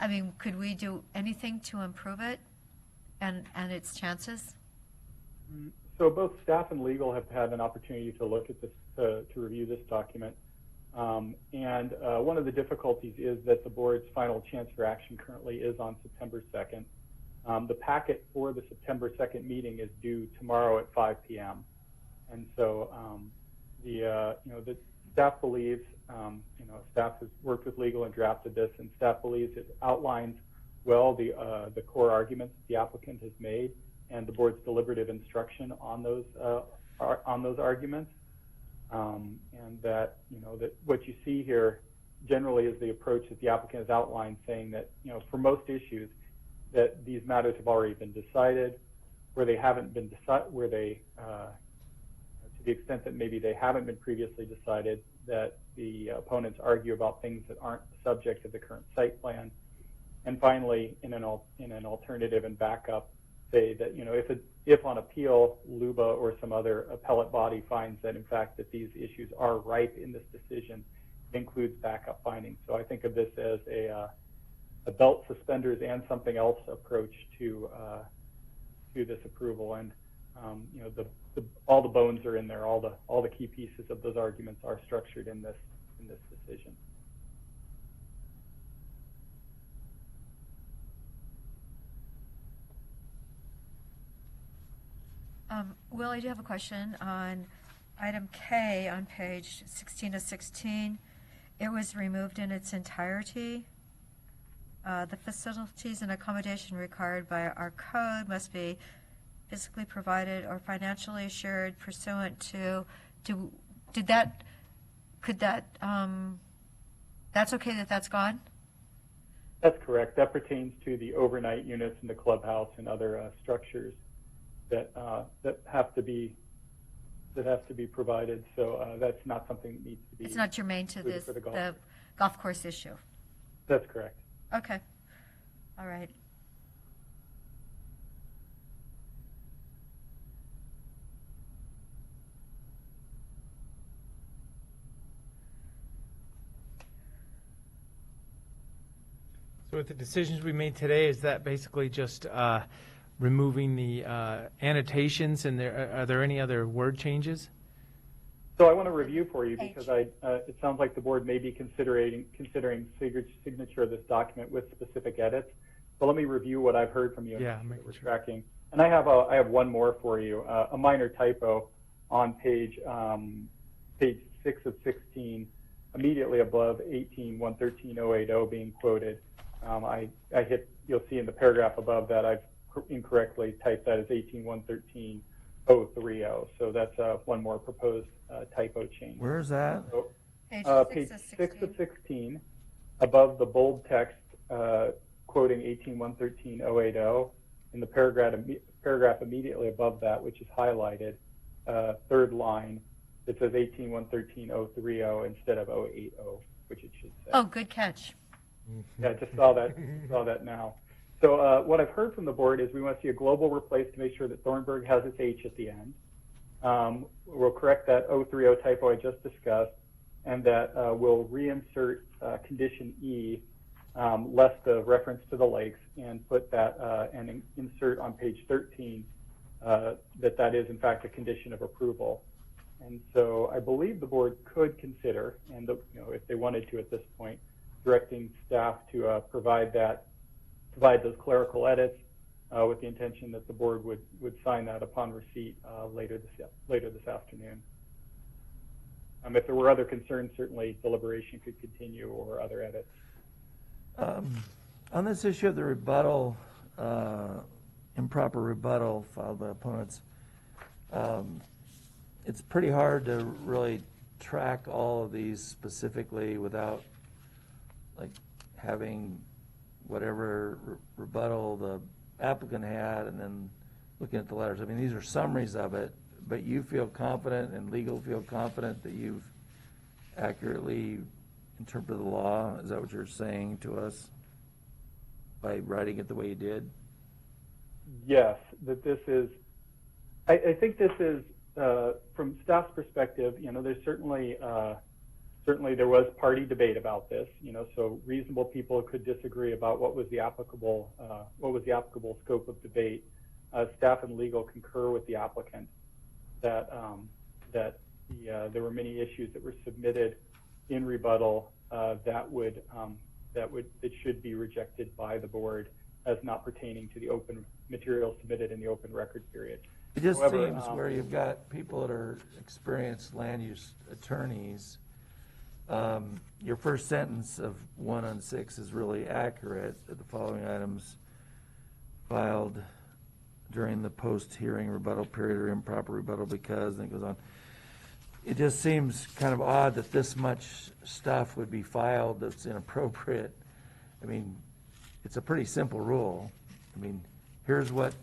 I mean, could we do anything to improve it and its chances? So both staff and legal have had an opportunity to look at this, to review this document. And one of the difficulties is that the board's final chance for action currently is on September 2nd. The packet for the September 2nd meeting is due tomorrow at 5 p.m. And so the staff believes, staff has worked with legal and drafted this, and staff believes it outlines well the core arguments the applicant has made and the board's deliberative instruction on those arguments. And that, that what you see here generally is the approach that the applicant has outlined, saying that, for most issues, that these matters have already been decided, where they haven't been decided, where they, to the extent that maybe they haven't been previously decided, that the opponents argue about things that aren't the subject of the current site plan. And finally, in an alternative and backup, say that, if on appeal, LUBA or some other appellate body finds that, in fact, that these issues are ripe in this decision, it includes backup findings. So I think of this as a belt, suspenders, and something else approach to this approval. And all the bones are in there. All the key pieces of those arguments are structured in this decision. Will, I do have a question on item K on page 16 of 16. It was removed in its entirety. The facilities and accommodation required by our code must be physically provided or financially assured pursuant to, that's okay that that's gone? That's correct. That pertains to the overnight units in the clubhouse and other structures that have to be that has to be provided, so that's not something that needs to be. It's not germane to included this, for the the golf course issue. That's correct. Okay. All right. So with the decisions we made today, is that basically just removing the annotations, and are there any other word changes? So I want to review for you because it sounds like the board may be considering signature of this document with specific edits. So let me review what I've heard from you. Yeah, that we're tracking. And I have one more for you, a minor typo on page 6 of 16, immediately above 18-113-080 being quoted. You'll see in the paragraph above that I've incorrectly typed that as 18-113-030. So that's one more proposed typo change. Where is that? So, Page 6 of 16, above the bold text quoting 18-113-080, in the paragraph immediately above that, which is highlighted, third line, it says 18-113-030 instead of 080, which it should say. Oh, good catch. Yeah, I just saw that now. So what I've heard from the board is we want to see a global replace to make sure that Thornburg has its H at the end. We'll correct that 030 typo I just discussed, and that we'll reinsert condition E, less the reference to the lakes, and put that and insert on page 13 that is in fact a condition of approval. And so I believe the board could consider, and if they wanted to at this point, directing staff to provide those clerical edits with the intention that the board would sign that upon receipt later this afternoon. If there were other concerns, certainly deliberation could continue or other edits. On this issue of the rebuttal, improper rebuttal filed by opponents, it's pretty hard to really track all of these specifically without like having whatever rebuttal the applicant had and then looking at the letters. I mean, these are summaries of it, but you feel confident and legal feel confident that you've accurately interpreted the law? Is that what you're saying to us by writing it the way you did? Yes, that this is, I think this is, from staff's perspective, there's certainly there was party debate about this, so reasonable people could disagree about what was the applicable scope of debate. Staff and legal concur with the applicant that there were many issues that were submitted in rebuttal that should be rejected by the board as not pertaining to the open material submitted in the open record period. It just seems where you've got people that are experienced land use attorneys, your first sentence of 1 on 6 is really accurate. The following items filed during the post-hearing rebuttal period or improper rebuttal because, and it goes on. It just seems kind of odd that this much stuff would be filed that's inappropriate. I mean, it's a pretty simple rule. I mean, here's what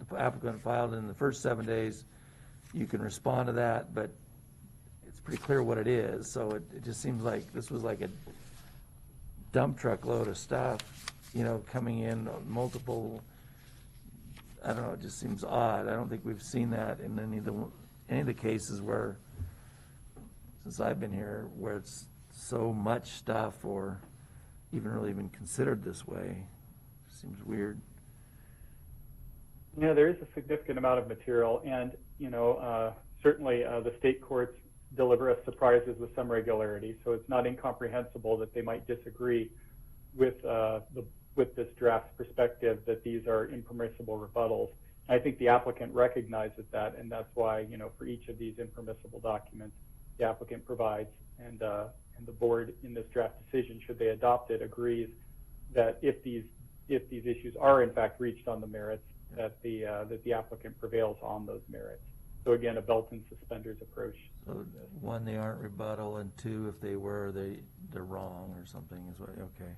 the applicant filed in the first 7 days. You can respond to that, but it's pretty clear what it is. So it just seems like this was like a dump truck load of stuff, coming in multiple. I don't know. It just seems odd. I don't think we've seen that in any of the cases where, since I've been here, where it's so much stuff or even really been considered this way. It seems weird. Yeah, there is a significant amount of material, and certainly the state courts deliver us surprises with some regularity. So it's not incomprehensible that they might disagree with this draft's perspective that these are impermissible rebuttals. And I think the applicant recognizes that, and that's why for each of these impermissible documents, the applicant provides, and the board in this draft decision, should they adopt it, agrees that if these issues are in fact reached on the merits, that the applicant prevails on those merits. So again, a belt and suspenders approach. So 1, they aren't rebuttal, and 2, if they were, they're wrong or something. Is what? Okay.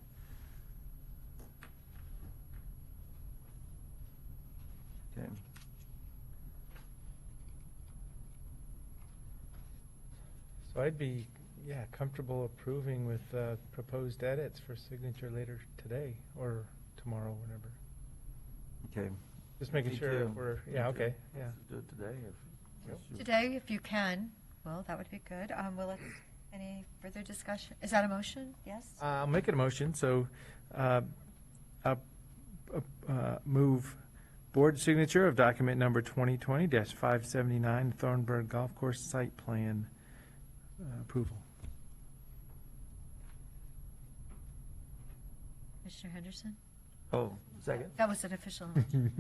Okay. So I'd be, comfortable approving with proposed edits for signature later today or tomorrow, whenever. Okay. Just making Me sure too. we're, Me yeah, too. okay, yeah. Let's do it today Today, if you can, well, that would be good. Any further discussion? Is that a motion? Yes? I'll make it a motion, so move board signature of document number 2020-579 Thornburg Golf Course Site Plan approval. Commissioner Henderson? Oh, second? That was an official motion.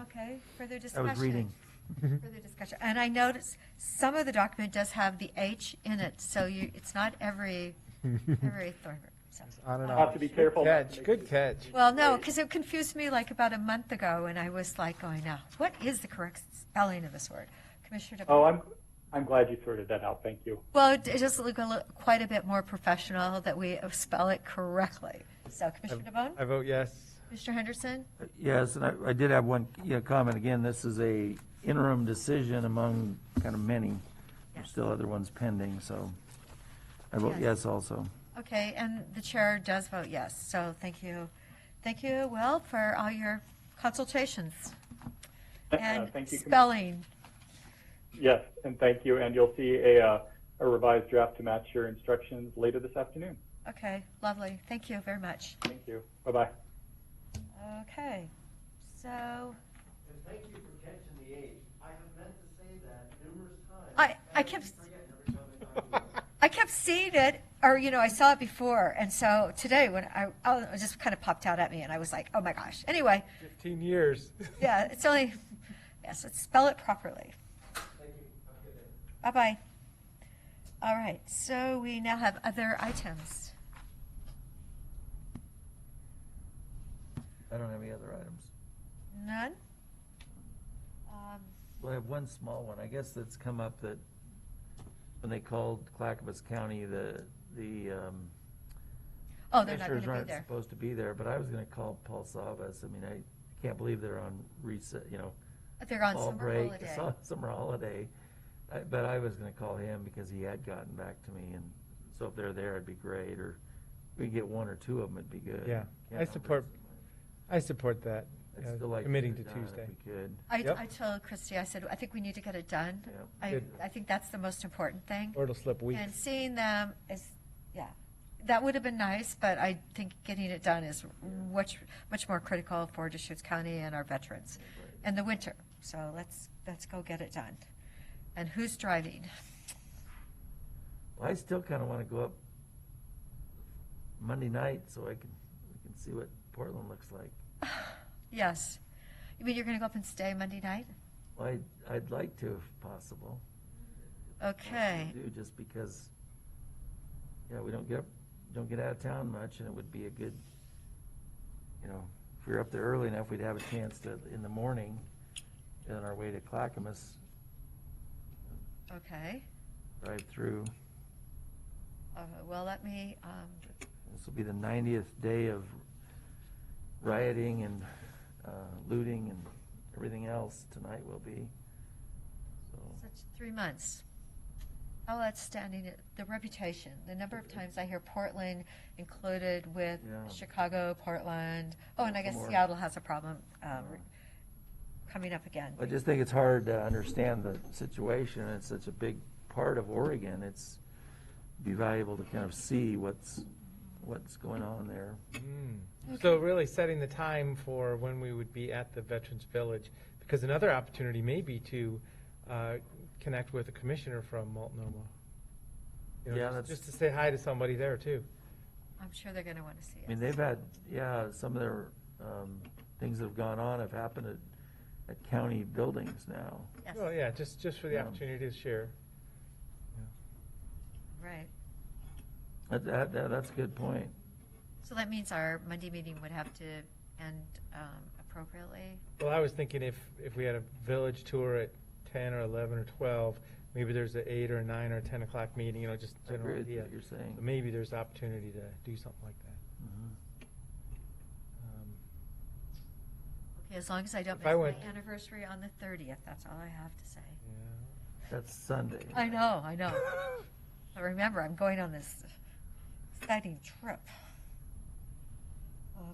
Okay, further discussion? I was reading. Further discussion. And I noticed some of the document does have the H in it, so it's not every Thornburg. So. On and Have off. to be careful. Good catch. Well, no, because it confused me like about a month ago, and I was like going, now, what is the correct spelling of this word? Commissioner DeBonne? Oh, I'm glad you sorted that out. Thank you. Well, it just look quite a bit more professional that we spell it correctly. So, Commissioner DeBonne? I vote yes. Mr. Henderson? Yes, and I did have one comment. Again, this is a interim decision among kind of many. There's still other ones pending, so I vote yes also. Okay, and the chair does vote yes, so thank you. Thank you, Will, for all your consultations. And Thank you, spelling. Yes, and thank you. And you'll see a revised draft to match your instructions later this afternoon. Okay, lovely. Thank you very much. Thank you. Bye-bye. Okay, so And thank you for catching the H. I have meant to say that numerous times. I kept seeing it, or I saw it before, and so today when it just kind of popped out at me, and I was like, oh my gosh. Anyway, 15 years. yeah, it's only yes. Let's spell it properly. Thank you. Have a good day. Bye-bye. All right, so we now have other items. I don't have any other items. None? Well, I have one small one. I guess that's come up that when they called Clackamas County, the Oh, they're not commissioners going to be aren't there. supposed to be there, but I was going to call Paul Savas. I mean, I can't believe they're on reset, They're on fall summer break, holiday. summer holiday. But I was going to call him because he had gotten back to me, and so if they're there, it'd be great. Or if we could get one or two of them, it'd be good. Yeah, Can't I support that. I'd still like committing get to it done Tuesday. if we could. I told Christy, I said, I think we need to get it done. Yep. I think that's the most important thing. Or it'll slip weeks. And seeing them is, that would have been nice, but I think getting it done is much more critical for Deschutes County and our veterans and the winter. So let's go get it done. And who's driving? Well, I still kind of want to go up Monday night so we can see what Portland looks like. Yes. You mean you're going to go up and stay Monday night? Well, I'd like to if possible. Okay. I do, just because, we don't get out of town much, and it would be a good, if we were up there early enough, we'd have a chance to, in the morning, get on our way to Clackamas, Okay. drive through. Well, let me, This will be the 90th day of rioting and looting and everything else. Tonight will be. such 3 months. How outstanding, the reputation, the number of times I hear Portland included with Chicago, Portland. Oh, and I guess More. Seattle has a problem coming up again. I just think it's hard to understand the situation. It's such a big part of Oregon. It's be valuable to kind of see what's going on there. So really setting the time for when we would be at the Veterans Village, because another opportunity may be to connect with a commissioner from Multnomah. Just to say hi to somebody there too. I'm sure they're going to want to see us. I mean, they've had, some of their things that have gone on have happened at county buildings now. Yes. Well, yeah, just for the opportunity to share. Right. That's a good point. So that means our Monday meeting would have to end appropriately. Well, I was thinking if we had a village tour at 10 or 11 or 12, maybe there's an 8 or 9 or 10 o'clock meeting, just I general agree with idea. what you're saying. But maybe there's opportunity to do something like that. Okay, as long as I don't If miss I my went- anniversary on the 30th, that's all I have to say. That's Sunday. I know. But remember, I'm going on this exciting trip.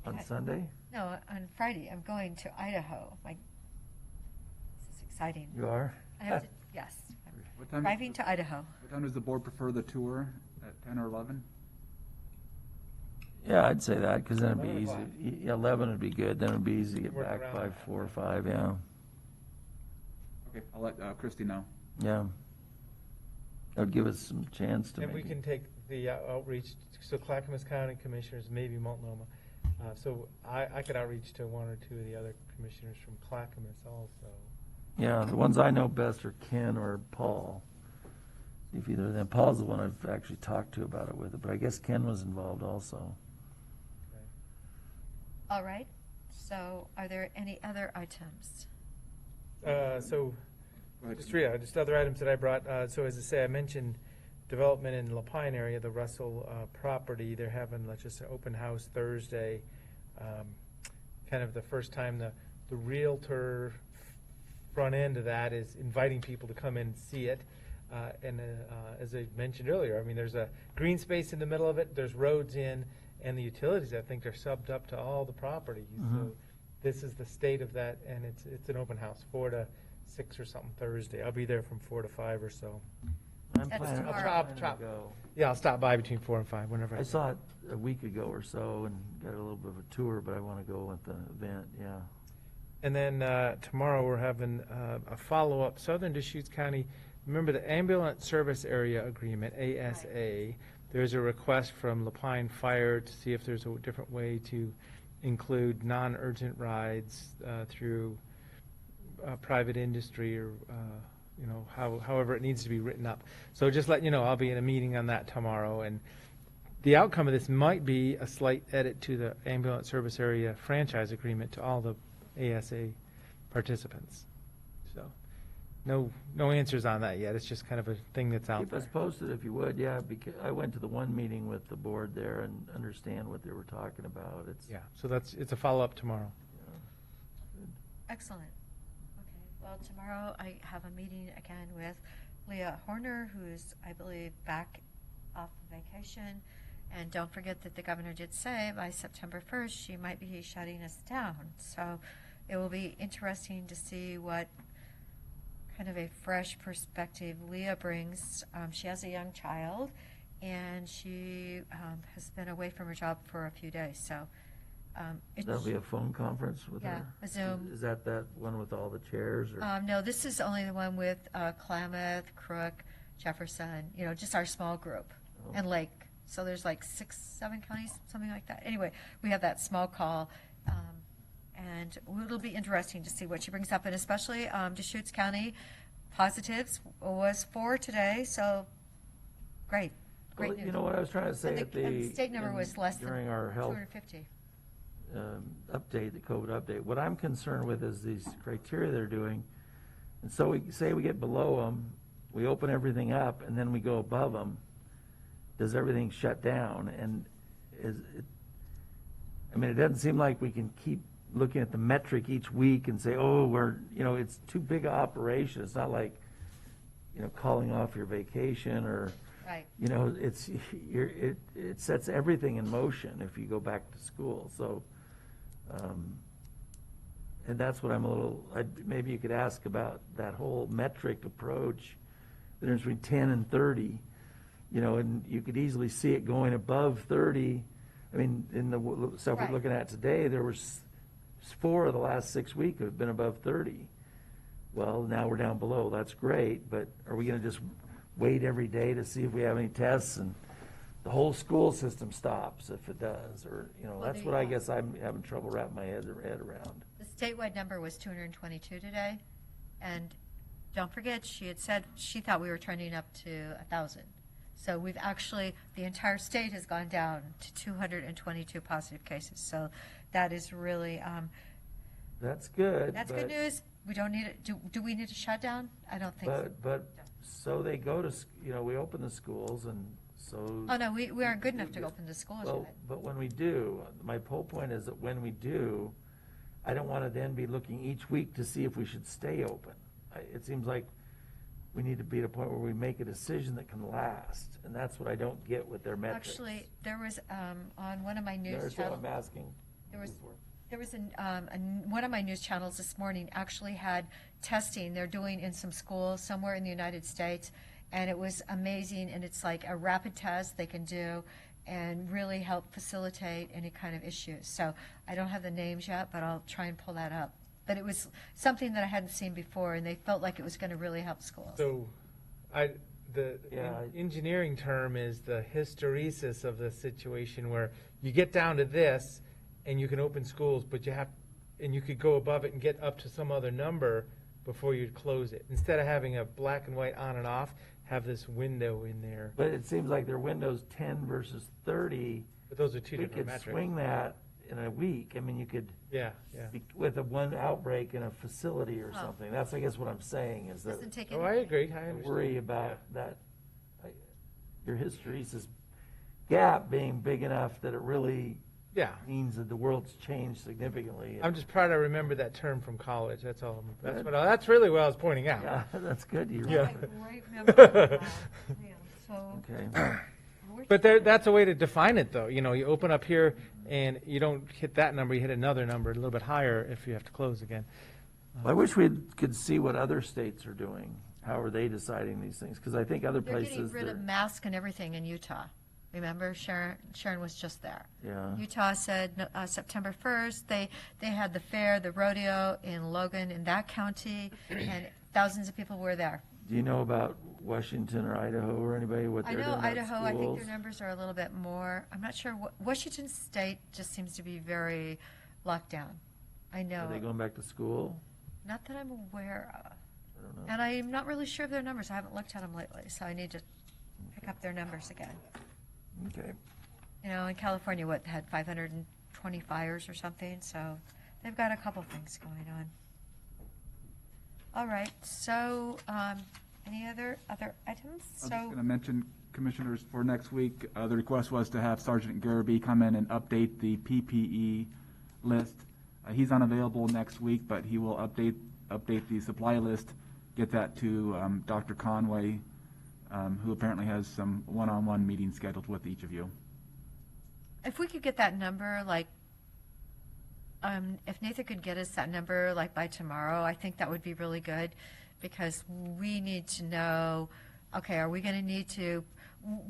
On Okay. Sunday? No, on Friday. I'm going to Idaho. This is exciting. You are? I have to, yes. What I'm time- driving to Idaho. What time does the board prefer the tour? At 10 or 11? Yeah, I'd say that, because then it'd be 11 easy. Yeah, 11 would be good, then it'd be easy to get Work back around by that. 4 or 5, yeah. Okay, I'll let Christie know. Yeah. That would give us some chance to And we maybe. can take the outreach, so Clackamas County Commissioners, maybe Multnomah. So I could outreach to one or two of the other commissioners from Clackamas also. Yeah, the ones I know best are Ken or Paul. See if either of them, Paul's the one I've actually talked to about it with it, but I guess Ken was involved also. All right. So are there any other items? So, just other items that I brought. So as I say, I mentioned development in the Lapine area, the Russell property. They're having, let's just say, open house Thursday. Kind of the first time the realtor front end of that is inviting people to come in and see it. And as I mentioned earlier, I mean, there's a green space in the middle of it. There's roads in, and the utilities, I think, are subbed up to all the properties. So this is the state of that, and it's an open house, 4 to 6 or something Thursday. I'll be there from 4 to 5 or so. I'm That's planning, tomorrow. I'm planning to go. Yeah, I'll stop by between 4 and 5 whenever I saw it a week ago or so and got a little bit of a tour, but I want to go at the event, yeah. And then tomorrow we're having a follow-up, Southern Deschutes County. Remember the Ambulance Service Area Agreement, ASA. There's a request from Lapine Fire to see if there's a different way to include non-urgent rides through private industry or, however it needs to be written up. So just letting you know, I'll be in a meeting on that tomorrow. And the outcome of this might be a slight edit to the Ambulance Service Area Franchise Agreement to all the ASA participants. So no answers on that yet. It's just kind of a thing that's out Keep there. us posted if you would, yeah, because I went to the one meeting with the board there and understand what they were talking about. It's. Yeah, so it's a follow-up tomorrow. Excellent. Okay, well, tomorrow I have a meeting again with Leah Horner, who's, I believe, back off vacation. And don't forget that the governor did say by September 1st, she might be shutting us down. So it will be interesting to see what kind of a fresh perspective Leah brings. She has a young child, and she has been away from her job for a few days. So That'll be a phone conference with her? Yeah, a Zoom. Is that one with all the chairs or? No, this is only the one with Klamath, Crook, Jefferson, just our small group, and Lake. So there's like 6, 7 counties, something like that. Anyway, we have that small call, and it'll be interesting to see what she brings up, and especially Deschutes County positives was 4 today, so great Well, news. you know what I was trying to say And at the state number was less than during our health 250. update, the COVID update. What I'm concerned with is these criteria they're doing. And so we say we get below them, we open everything up, and then we go above them. Does everything shut down? And it doesn't seem like we can keep looking at the metric each week and say, it's too big an operation. It's not like, calling off your vacation or, Right. it sets everything in motion if you go back to school. So, and that's what maybe you could ask about that whole metric approach, the difference between 10 and 30, and you could easily see it going above 30. In the stuff Right. we're looking at today, there was 4 of the last 6 weeks have been above 30. Well, now we're down below. That's great, but are we going to just wait every day to see if we have any tests and the whole school system stops if it does? Or, that's what I guess I'm having trouble wrapping my head around. The statewide number was 222 today, and don't forget, she had said she thought we were trending up to 1,000. So we've actually, the entire state has gone down to 222 positive cases. So that is really, That's good. that's good news. We don't need it. Do we need a shutdown? I don't think so. But so they go to, we open the schools and so. Oh, no, we aren't good enough to open the schools Well, yet. but when we do, my whole point is that when we do, I don't want to then be looking each week to see if we should stay open. It seems like we need to be at a point where we make a decision that can last, and that's what I don't get with their metrics. Actually, there was, on one of my news That's what channels. I'm asking. There was one of my news channels this morning actually had testing they're doing in some schools somewhere in the United States, and it was amazing, and it's like a rapid test they can do and really help facilitate any kind of issues. So I don't have the names yet, but I'll try and pull that up. But it was something that I hadn't seen before, and they felt like it was going to really help schools. So, engineering term is the hysteresis of the situation where you get down to this, and you can open schools, but you could go above it and get up to some other number before you'd close it. Instead of having a black and white on and off, have this window in there. But it seems like their window's 10 versus 30. But those are two different We metrics. could swing that in a week. I mean, you could. Yeah. With one outbreak in a facility or something. That's, I guess, what I'm saying is that. I agree. I understand. Worry about that, your hysteresis gap being big enough that it really means that the world's changed significantly. I'm just proud I remember that term from college. That's all. That's really what I was pointing out. Yeah, that's good. You yeah. Great memory. Okay. But that's a way to define it, though. You know, you open up here and you don't hit that number, you hit another number a little bit higher if you have to close again. Well, I wish we could see what other states are doing. How are they deciding these things? Because I think other They're places. getting rid of masks and everything in Utah. Remember, Sharon was just there. Yeah. Utah said September 1st, they had the fair, the rodeo in Logan in that county, and thousands of people were there. Do you know about Washington or Idaho or anybody, what they're doing about Idaho, I think schools? their numbers are a little bit more. I'm not sure. Washington State just seems to be very locked down. I know. Are they going back to school? Not that I'm aware of. I don't know. And I'm not really sure of their numbers. I haven't looked at them lately, so I need to pick up their numbers again. Okay. You know, in California, had 520 fires or something, so they've got a couple things going on. All right, so any other items? I'm just going to mention, Commissioners, for next week, the request was to have Sergeant Garrity come in and update the PPE list. He's unavailable next week, but he will update the supply list, get that to Dr. Conway, who apparently has some one-on-one meetings scheduled with each of you. If we could get that number, like, if Nathan could get us that number, like, by tomorrow, I think that would be really good, because we need to know, okay, are we going to need to,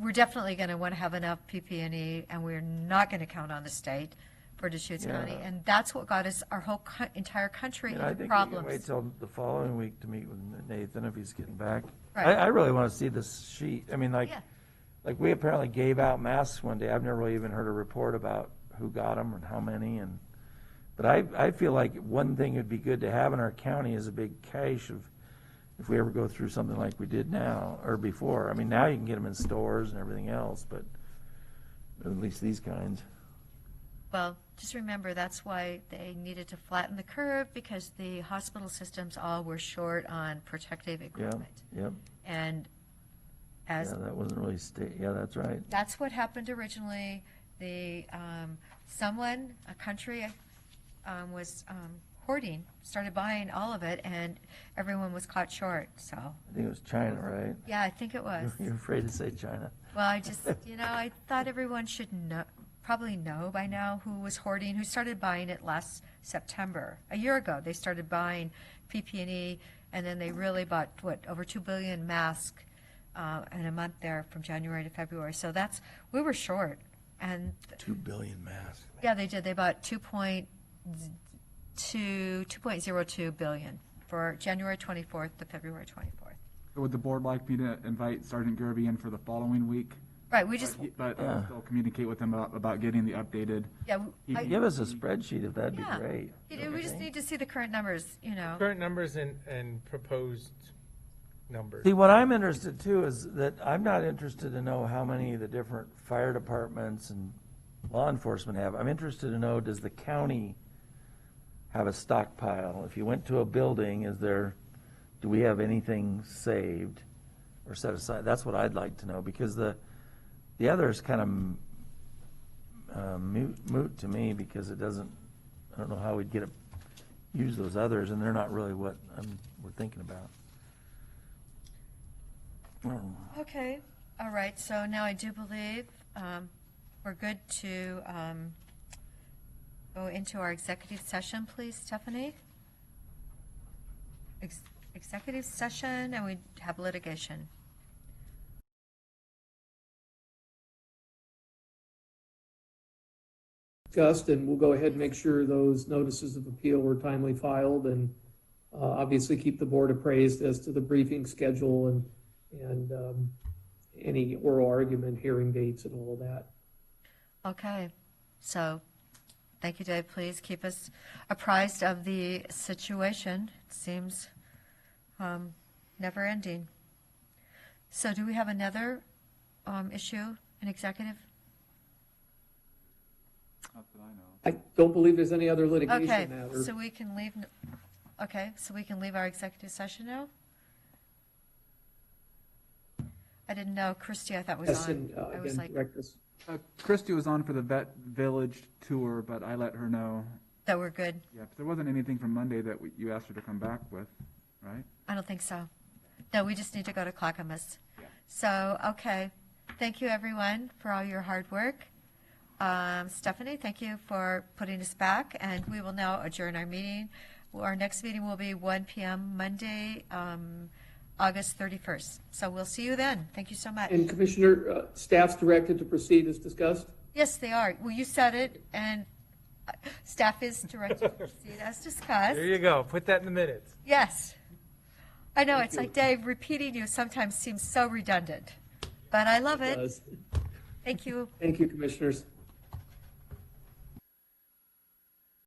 we're definitely going to want to have enough PP&E, and we're not going to count on the state for Deschutes County, and that's what got us, our whole entire country, into I think problems. we can wait till the following week to meet with Nathan if he's getting back. Right. I really want to see this sheet. I mean, like we apparently gave out masks one day. I've never really even heard a report about who got them and how many. But I feel like one thing would be good to have in our county is a big cache of, if we ever go through something like we did now or before. I mean, now you can get them in stores and everything else, but at least these kinds. Well, just remember, that's why they needed to flatten the curve, because the hospital systems all were short on protective equipment. Yep. And as that wasn't really that's right. that's what happened originally. The a country was hoarding, started buying all of it, and everyone was caught short. So I think it was China, right? yeah, I think it was. You're afraid to say China. Well, I just, I thought everyone should probably know by now who was hoarding, who started buying it last September. A year ago, they started buying PP&E, and then they really bought, over 2 billion masks in a month there from January to February. So we were short. And 2 billion masks. Yeah, they did. They bought 2.02 billion for January 24th to February 24th. So would the board like me to invite Sergeant Garrity in for the following week? Right, we just... But still communicate with him about getting the updated... Yeah, give us a spreadsheet if that'd be yeah. great. We just need to see the current numbers, Current numbers and proposed numbers. See, what I'm interested too is that I'm not interested to know how many of the different fire departments and law enforcement have. I'm interested to know, does the county have a stockpile? If you went to a building, do we have anything saved or set aside? That's what I'd like to know, because the others kind of moot to me, because I don't know how we'd use those others, and they're not really what we're thinking about. Okay, all right, so now I do believe we're good to go into our executive session, please, Stephanie. Executive session, and we have litigation. Discussed, and we'll go ahead and make sure those notices of appeal were timely filed, and obviously keep the board appraised as to the briefing schedule and any oral argument, hearing dates, and all of that. Okay, so thank you, Dave. Please keep us apprised of the situation. It seems never ending. So do we have another issue in executive? Not that I know. I don't believe there's any other litigation Okay, matter. so we can leave, okay, so we can leave our executive session now? I didn't know, Christie, I thought was Yes, on. and I was again, like, direct us. Christy was on for the Vet Village tour, but I let her know. that we're good. Yeah, but there wasn't anything from Monday that you asked her to come back with, right? I don't think so. No, we just need to go to Clackamas. Yeah. So, okay, thank you, everyone, for all your hard work. Stephanie, thank you for putting us back, and we will now adjourn our meeting. Our next meeting will be 1 p.m. Monday, August 31st. So we'll see you then. Thank you so much. And Commissioner, staff's directed to proceed as discussed? Yes, they are. Well, you said it, and staff is directed to proceed as discussed. There you go. Put that in the minutes. Yes. I know, Thank it's you. like, Dave, repeating you sometimes seems so redundant, but I love it. Does. Thank you. Thank you, Commissioners.